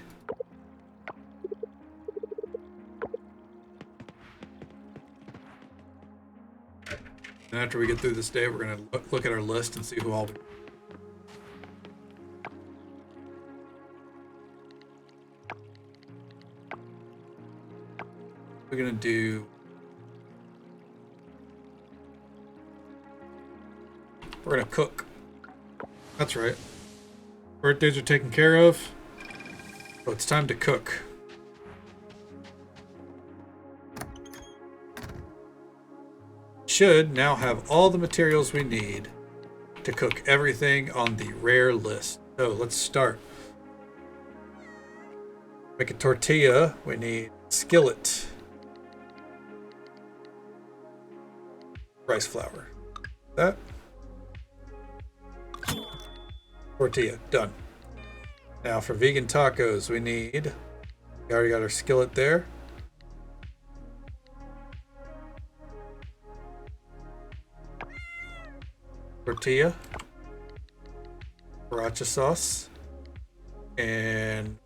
And after we get through this day, we're going to look at our list and see who all we... We're going to do... We're going to cook. That's right. Birthdays are taken care of. So it's time to cook. Should now have all the materials we need to cook everything on the rare list. So let's start. Make a tortilla. We need skillet. Rice flour. That. Tortilla. Done. Now for vegan tacos, we need... We already got our skillet there. Tortilla, sriracha sauce, and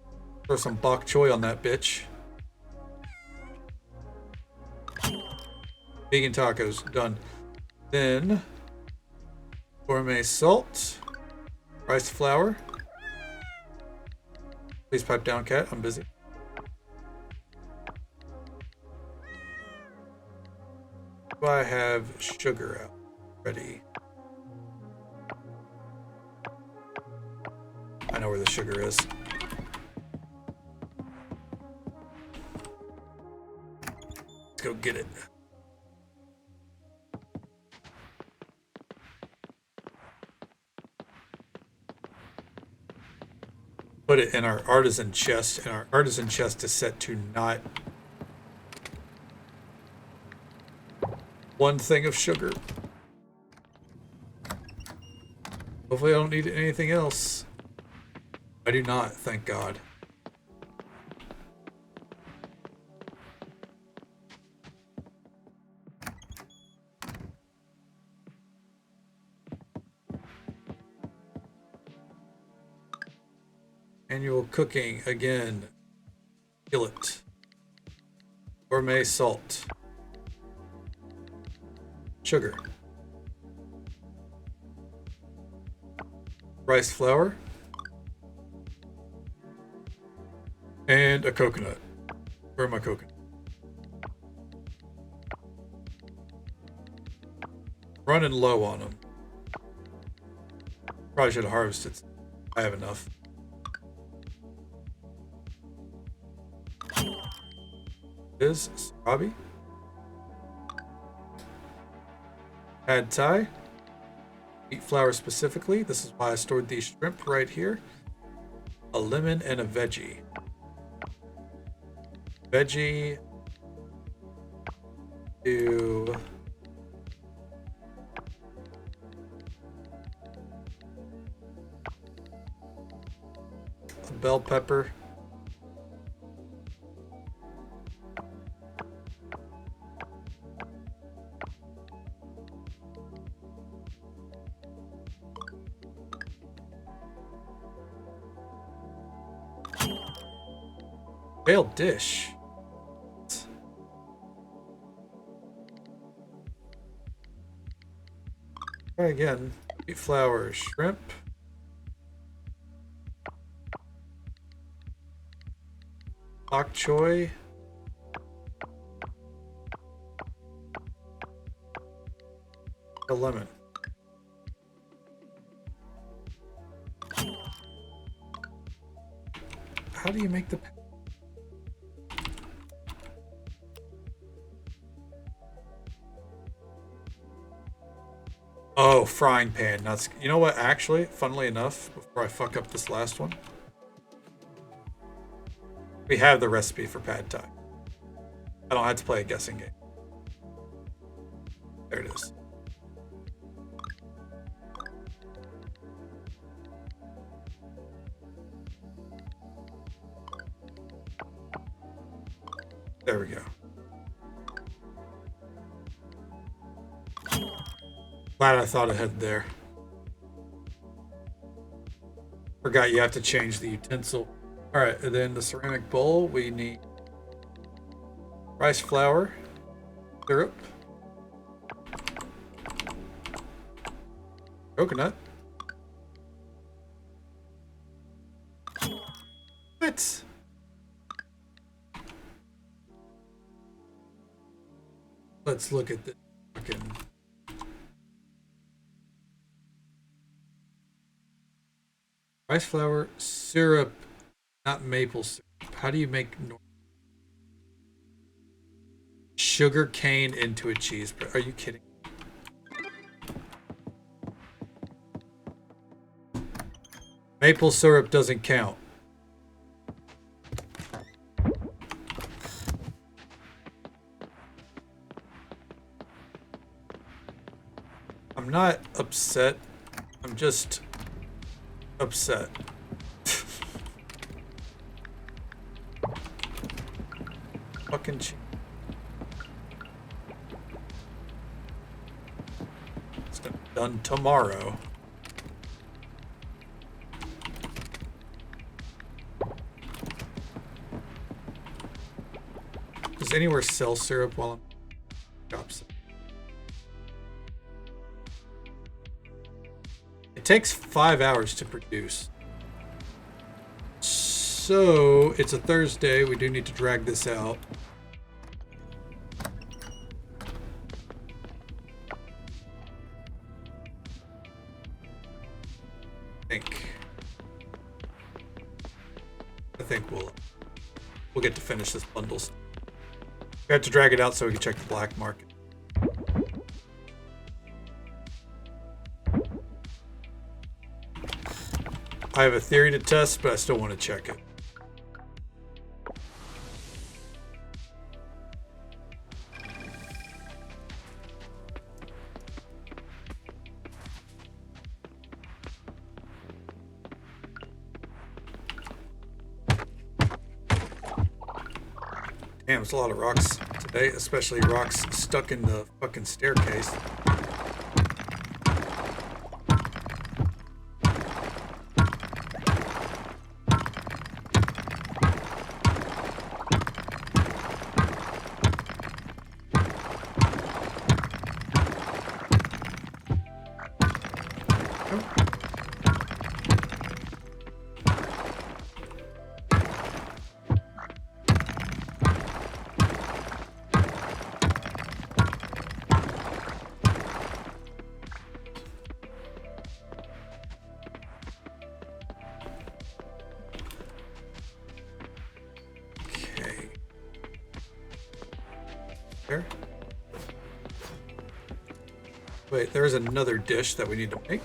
throw some bok choy on that bitch. Vegan tacos, done. Then, gourmet salt, rice flour. Please pipe down, cat, I'm busy. Do I have sugar out ready? I know where the sugar is. Let's go get it. Put it in our artisan chest, and our artisan chest is set to not one thing of sugar. Hopefully I don't need anything else. I do not, thank God. Annual cooking again. Skillet. Gourmet salt. Sugar. Rice flour. And a coconut. Where are my coconuts? Running low on them. Probably should have harvested. I have enough. Is sarabi. Pad Thai. Wheat flour specifically. This is why I stored these shrimp right here. A lemon and a veggie. Veggie. Do a bell pepper. Failed dish. Try again. Wheat flour, shrimp. Bok choy. A lemon. How do you make the... Oh, frying pan. That's, you know what, actually, funnily enough, before I fuck up this last one, we have the recipe for pad thai. I don't have to play a guessing game. There it is. There we go. Glad I thought ahead there. Forgot you have to change the utensil. Alright, and then the ceramic bowl, we need rice flour, syrup, coconut. What? Let's look at this fucking... Rice flour, syrup, not maple syrup. How do you make sugar cane into a cheese bread? Are you kidding? Maple syrup doesn't count. I'm not upset. I'm just upset. Fucking cheese. It's gonna be done tomorrow. Does anywhere sell syrup while I'm shops? It takes 5 hours to produce. So it's a Thursday. We do need to drag this out. I think we'll get to finish this bundles. We have to drag it out so we can check the black market. I have a theory to test, but I still want to check it. Damn, there's a lot of rocks today, especially rocks stuck in the fucking staircase. there. Wait, there's another dish that we need to make.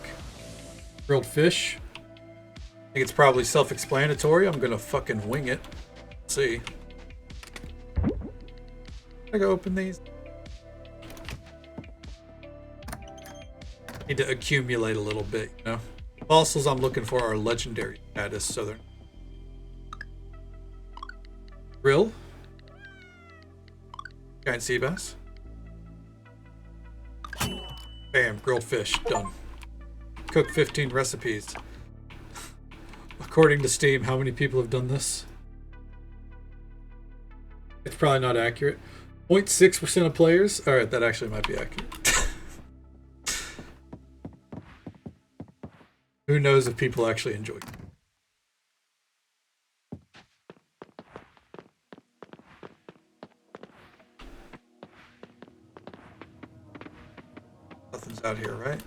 Grilled fish. I think it's probably self-explanatory. I'm gonna fucking wing it. Let's see. I go open these. Need to accumulate a little bit, you know. Fossils I'm looking for are legendary status, so they're grill. Giant sea bass. Bam, grilled fish, done. Cook 15 recipes. According to Steam, how many people have done this? It's probably not accurate. 0.6% of players? Alright, that actually might be accurate. Who knows if people actually enjoy it? Nothing's out here, right?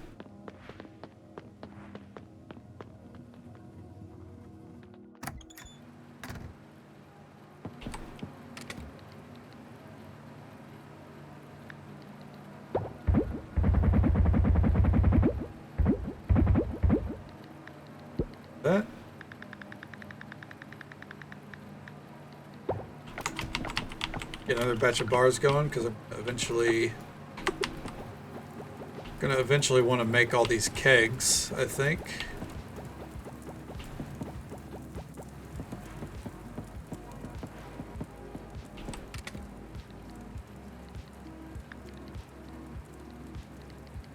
That. Get another batch of bars going because I'm gonna eventually want to make all these kegs, I think.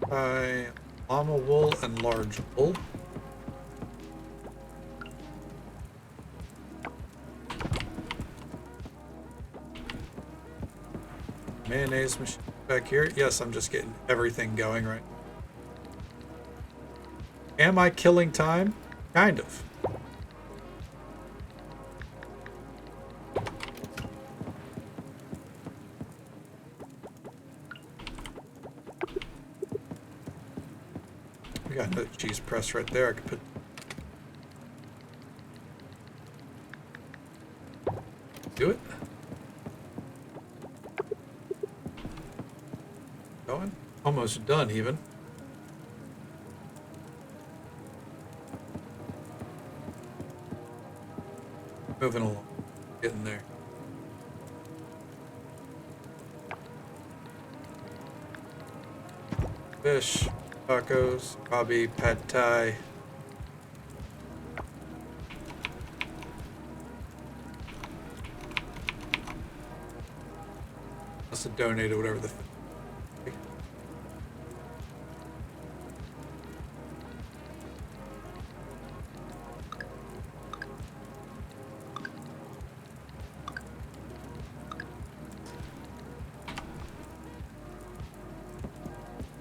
By llama wool and large wool. Mayonnaise machine back here. Yes, I'm just getting everything going right. Am I killing time? Kind of. We got another cheese press right there. I could put. Do it. Going. Almost done, even. Moving along. Getting there. Fish, tacos, Bobby, pad thai. Must have donated whatever the.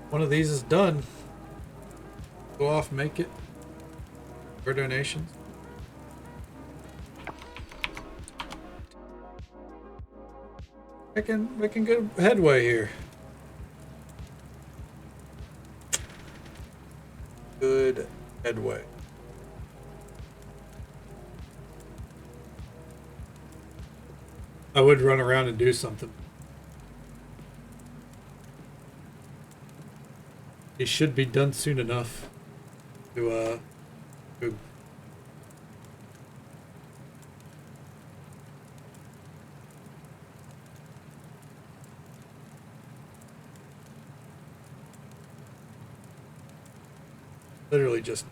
One of these is done. Go off, make it for donations. Making good headway here. Good headway. I would run around and do something. It should be done soon enough to go. Literally just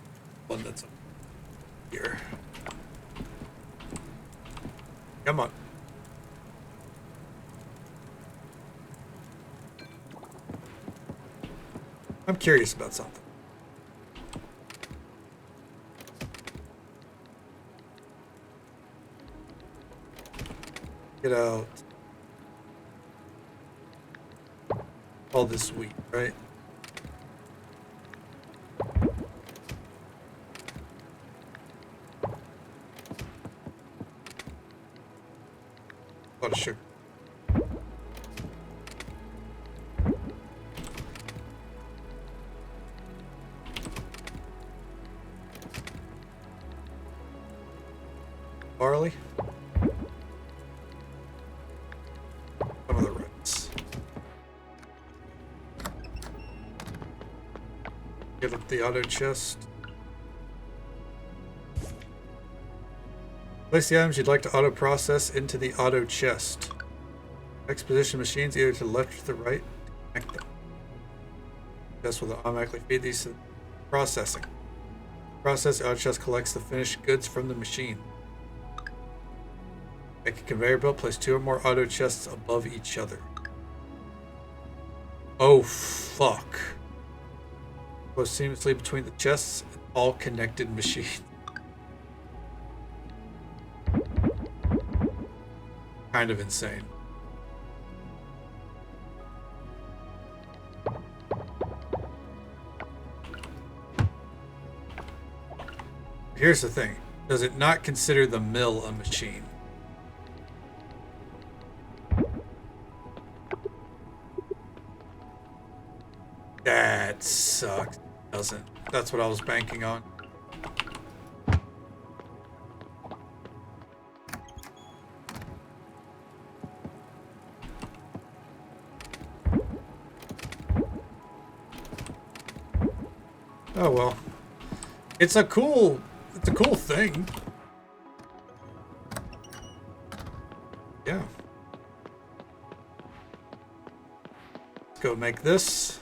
one that's up here. Come on. I'm curious about something. Get out all this wheat, right? A lot of sugar. Barley. Some of the rice. Get up the auto chest. Place the items you'd like to auto process into the auto chest. Exposition machines either to the left or to the right. Connect them. Chest will automatically feed these to processing. Process auto chest collects the finished goods from the machine. Make a conveyor belt. Place 2 or more auto chests above each other. Oh fuck. Flow seamlessly between the chests and all connected machines. Kind of insane. Here's the thing. Does it not consider the mill a machine? That sucks. Doesn't. That's what I was banking on. Oh well. It's a cool thing. Yeah. Let's go make this.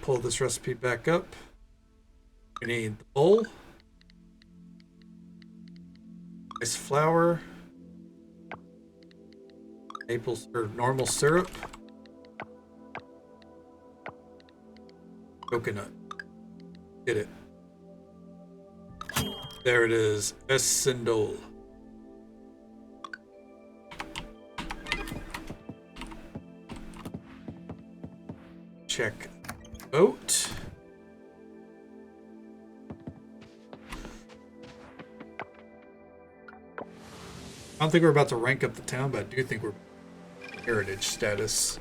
Pull this recipe back up. We need the bowl. Nice flour. Maple or normal syrup. Coconut. Get it. There it is. Essendol. Check oat. I don't think we're about to rank up the town, but I do think we're heritage status.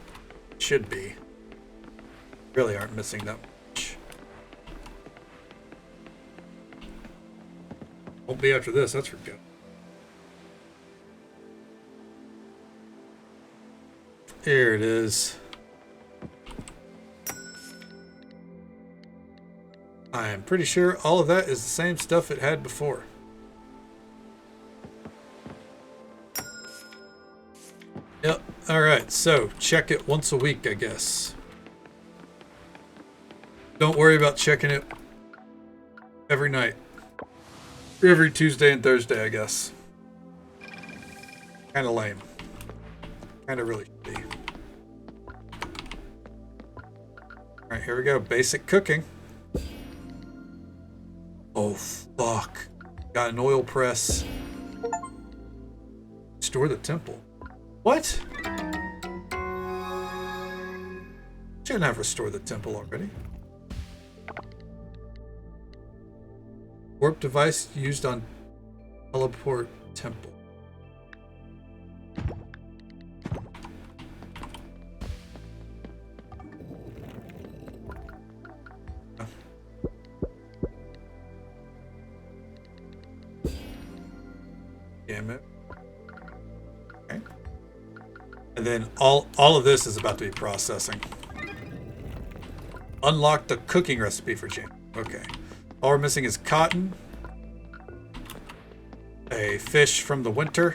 Should be. Really aren't missing that much. Won't be after this, that's for good. Here it is. I am pretty sure all of that is the same stuff it had before. Yep. Alright, so check it once a week, I guess. Don't worry about checking it every night. Every Tuesday and Thursday, I guess. Kinda lame. Kinda really shitty. Alright, here we go. Basic cooking. Oh, fuck. Got an oil press. Restore the temple. What? Shouldn't have restored the temple already. Warp device used on teleport temple. Damn it. Okay. And then all of this is about to be processing. Unlock the cooking recipe for Jam. Okay. All we're missing is cotton, a fish from the winter.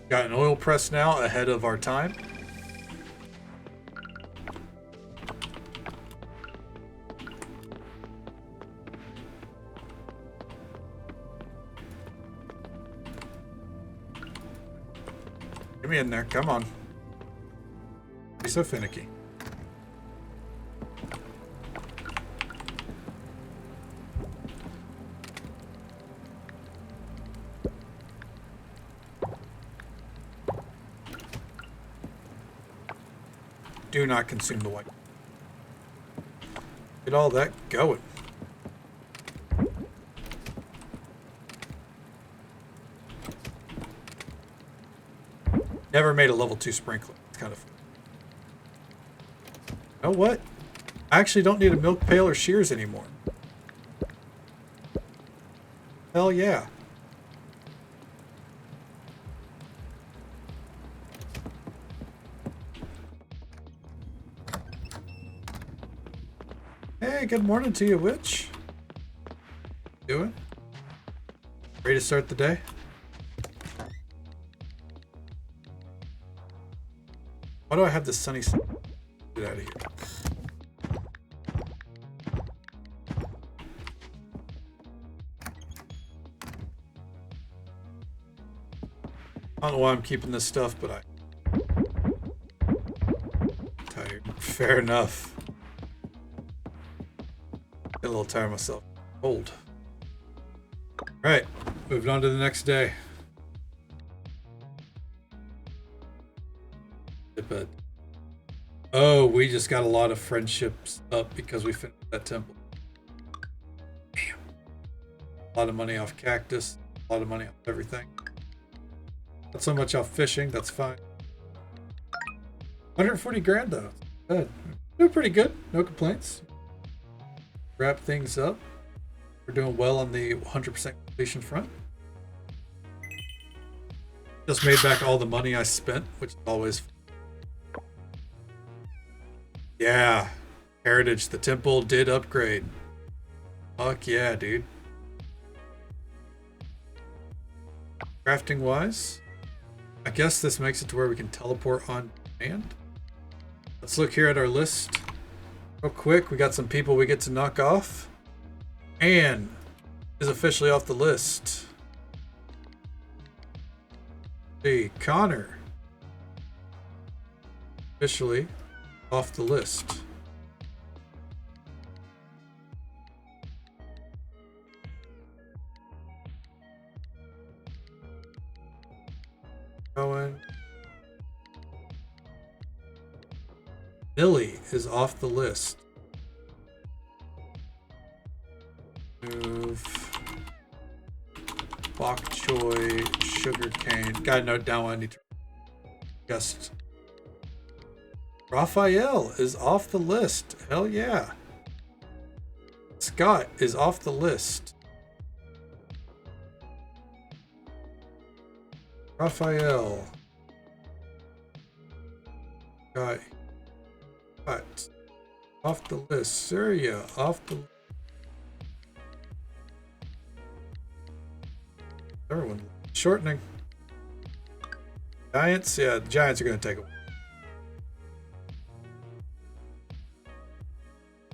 Got an oil press now ahead of our time. Get me in there, come on. Be so finicky. Do not consume the white. Get all that going. Never made a level 2 sprinkler. It's kind of fun. You know what? I actually don't need a milk pail or shears anymore. Hell yeah. Hey, good morning to you, Witch. Doing? Ready to start the day? Why do I have this sunny... Get out of here. I don't know why I'm keeping this stuff, but I'm tired. Fair enough. Get a little tired myself. Cold. Alright, moving on to the next day. But oh, we just got a lot of friendships up because we finished that temple. Damn. A lot of money off cactus, a lot of money off everything. Not so much off fishing, that's fine. 140 grand though. Good. Doing pretty good, no complaints. Wrap things up. We're doing well on the 100% completion front. Just made back all the money I spent, which is always fun. Yeah, Heritage, the temple did upgrade. Fuck yeah, dude. Crafting wise, I guess this makes it to where we can teleport on demand. Let's look here at our list real quick. We got some people we get to knock off. Anne is officially off the list. See, Connor officially off the list. Going. Billy is off the list. Move. Bok choy, sugar cane. Gotta note down what I need to just. Raphael is off the list. Hell yeah. Scott is off the list. Raphael. Got off the list. Syria off the list. Everyone shortening. Giants, yeah, the Giants are going to take a while.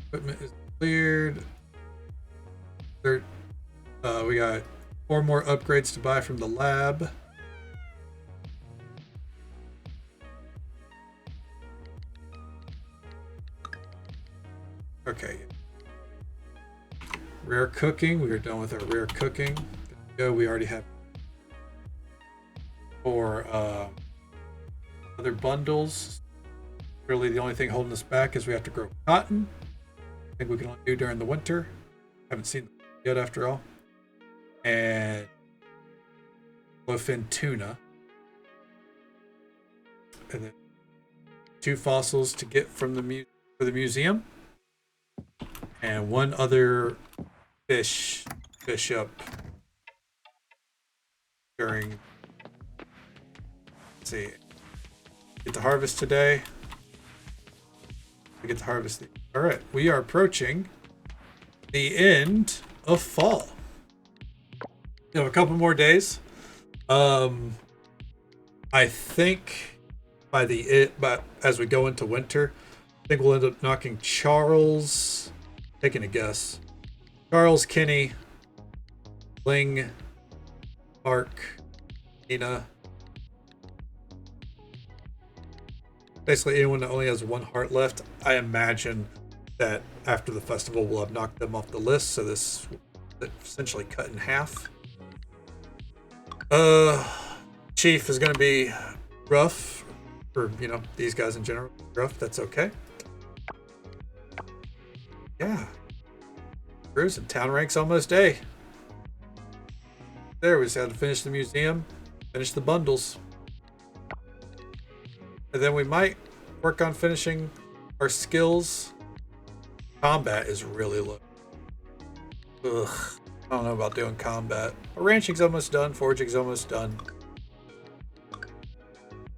Equipment is cleared. We got 4 more upgrades to buy from the lab. Okay. Rare cooking. We are done with our rare cooking. There we go. We already have 4 other bundles. Really, the only thing holding us back is we have to grow cotton. I think we can only do during the winter. Haven't seen them yet after all. And bluefin tuna. And then 2 fossils to get from the for the museum. And 1 other fish up during, let's see, get to harvest today. We get to harvest the, all right, we are approaching the end of fall. We have a couple more days. I think but as we go into winter, I think we'll end up knocking Charles, taking a guess, Charles, Kenny, Ling, Mark, Nina. Basically anyone that only has 1 heart left. I imagine that after the festival we'll have knocked them off the list, so this will essentially cut in half. Chief is going to be rough for, you know, these guys in general. Rough, that's okay. Yeah. Cruising. Town ranks almost A. There, we just had to finish the museum, finish the bundles. And then we might work on finishing our skills. Combat is really low. Ugh. I don't know about doing combat. But ranching's almost done. Foraging's almost done.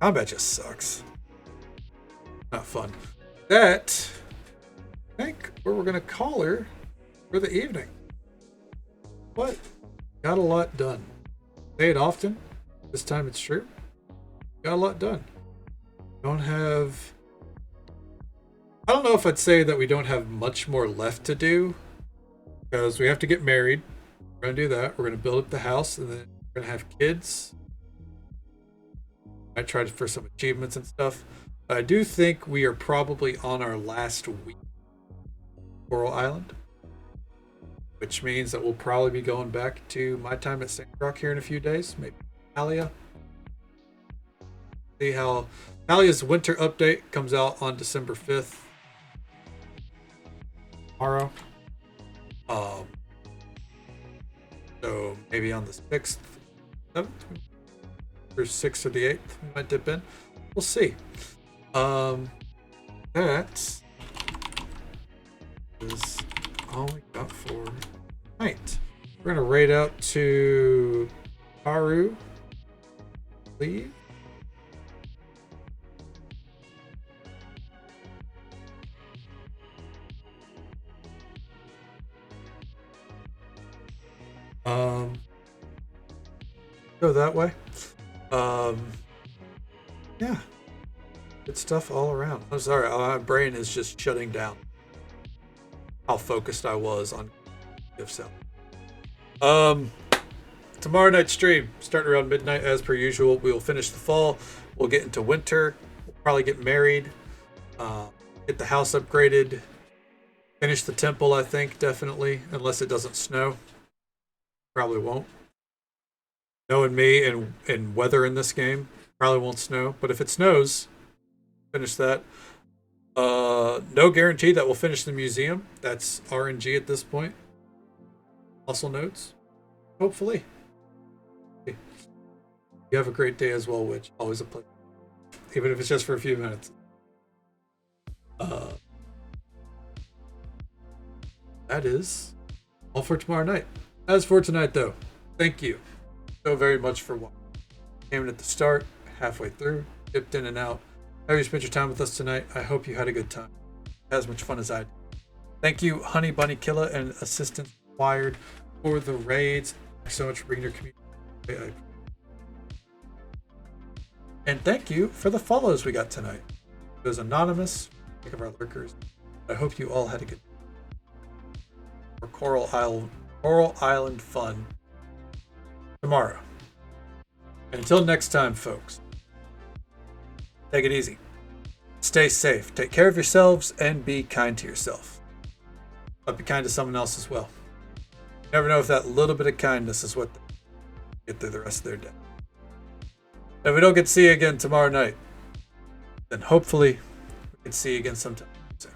Combat just sucks. Not fun. That, I think, where we're going to call her for the evening. What? Got a lot done. Say it often. This time it's true. Got a lot done. Don't have... I don't know if I'd say that we don't have much more left to do. Because we have to get married. We're going to do that. We're going to build up the house. And then we're going to have kids. I tried for some achievements and stuff. I do think we are probably on our last week Coral Island, which means that we'll probably be going back to my time at Sandrock here in a few days. Maybe Talia. See how Talia's winter update comes out on December 5th. Tomorrow. So maybe on the 6th, 7th, or 6th or the 8th, we might dip in. We'll see. That is all we got for tonight. We're gonna raid out to Haru. Leave. Go that way. Yeah. Good stuff all around. I'm sorry, my brain is just shutting down. How focused I was on Gift Cell. Tomorrow night stream, starting around midnight as per usual. We will finish the fall. We'll get into winter. We'll probably get married. Get the house upgraded. Finish the temple, I think, definitely. Unless it doesn't snow. Probably won't. Knowing me and weather in this game, probably won't snow. But if it snows, finish that. No guarantee that we'll finish the museum. That's RNG at this point. Muscle notes. Hopefully. You have a great day as well, Witch. Always a pleasure. Even if it's just for a few minutes. That is all for tomorrow night. As for tonight, though, thank you so very much for watching. Came in at the start, halfway through, dipped in and out. How you spent your time with us tonight? I hope you had a good time. As much fun as I did. Thank you, Honey Bunny Killer and Assistant Wired, for the raids. Thanks so much for bringing your community. And thank you for the follows we got tonight. Those anonymous, think of our lurkers. I hope you all had a good for Coral Island fun tomorrow. And until next time, folks, take it easy. Stay safe. Take care of yourselves and be kind to yourself. But be kind to someone else as well. You never know if that little bit of kindness is what they get through the rest of their day. If we don't get to see you again tomorrow night, then hopefully we can see you again sometime soon.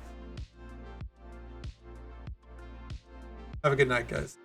Have a good night, guys.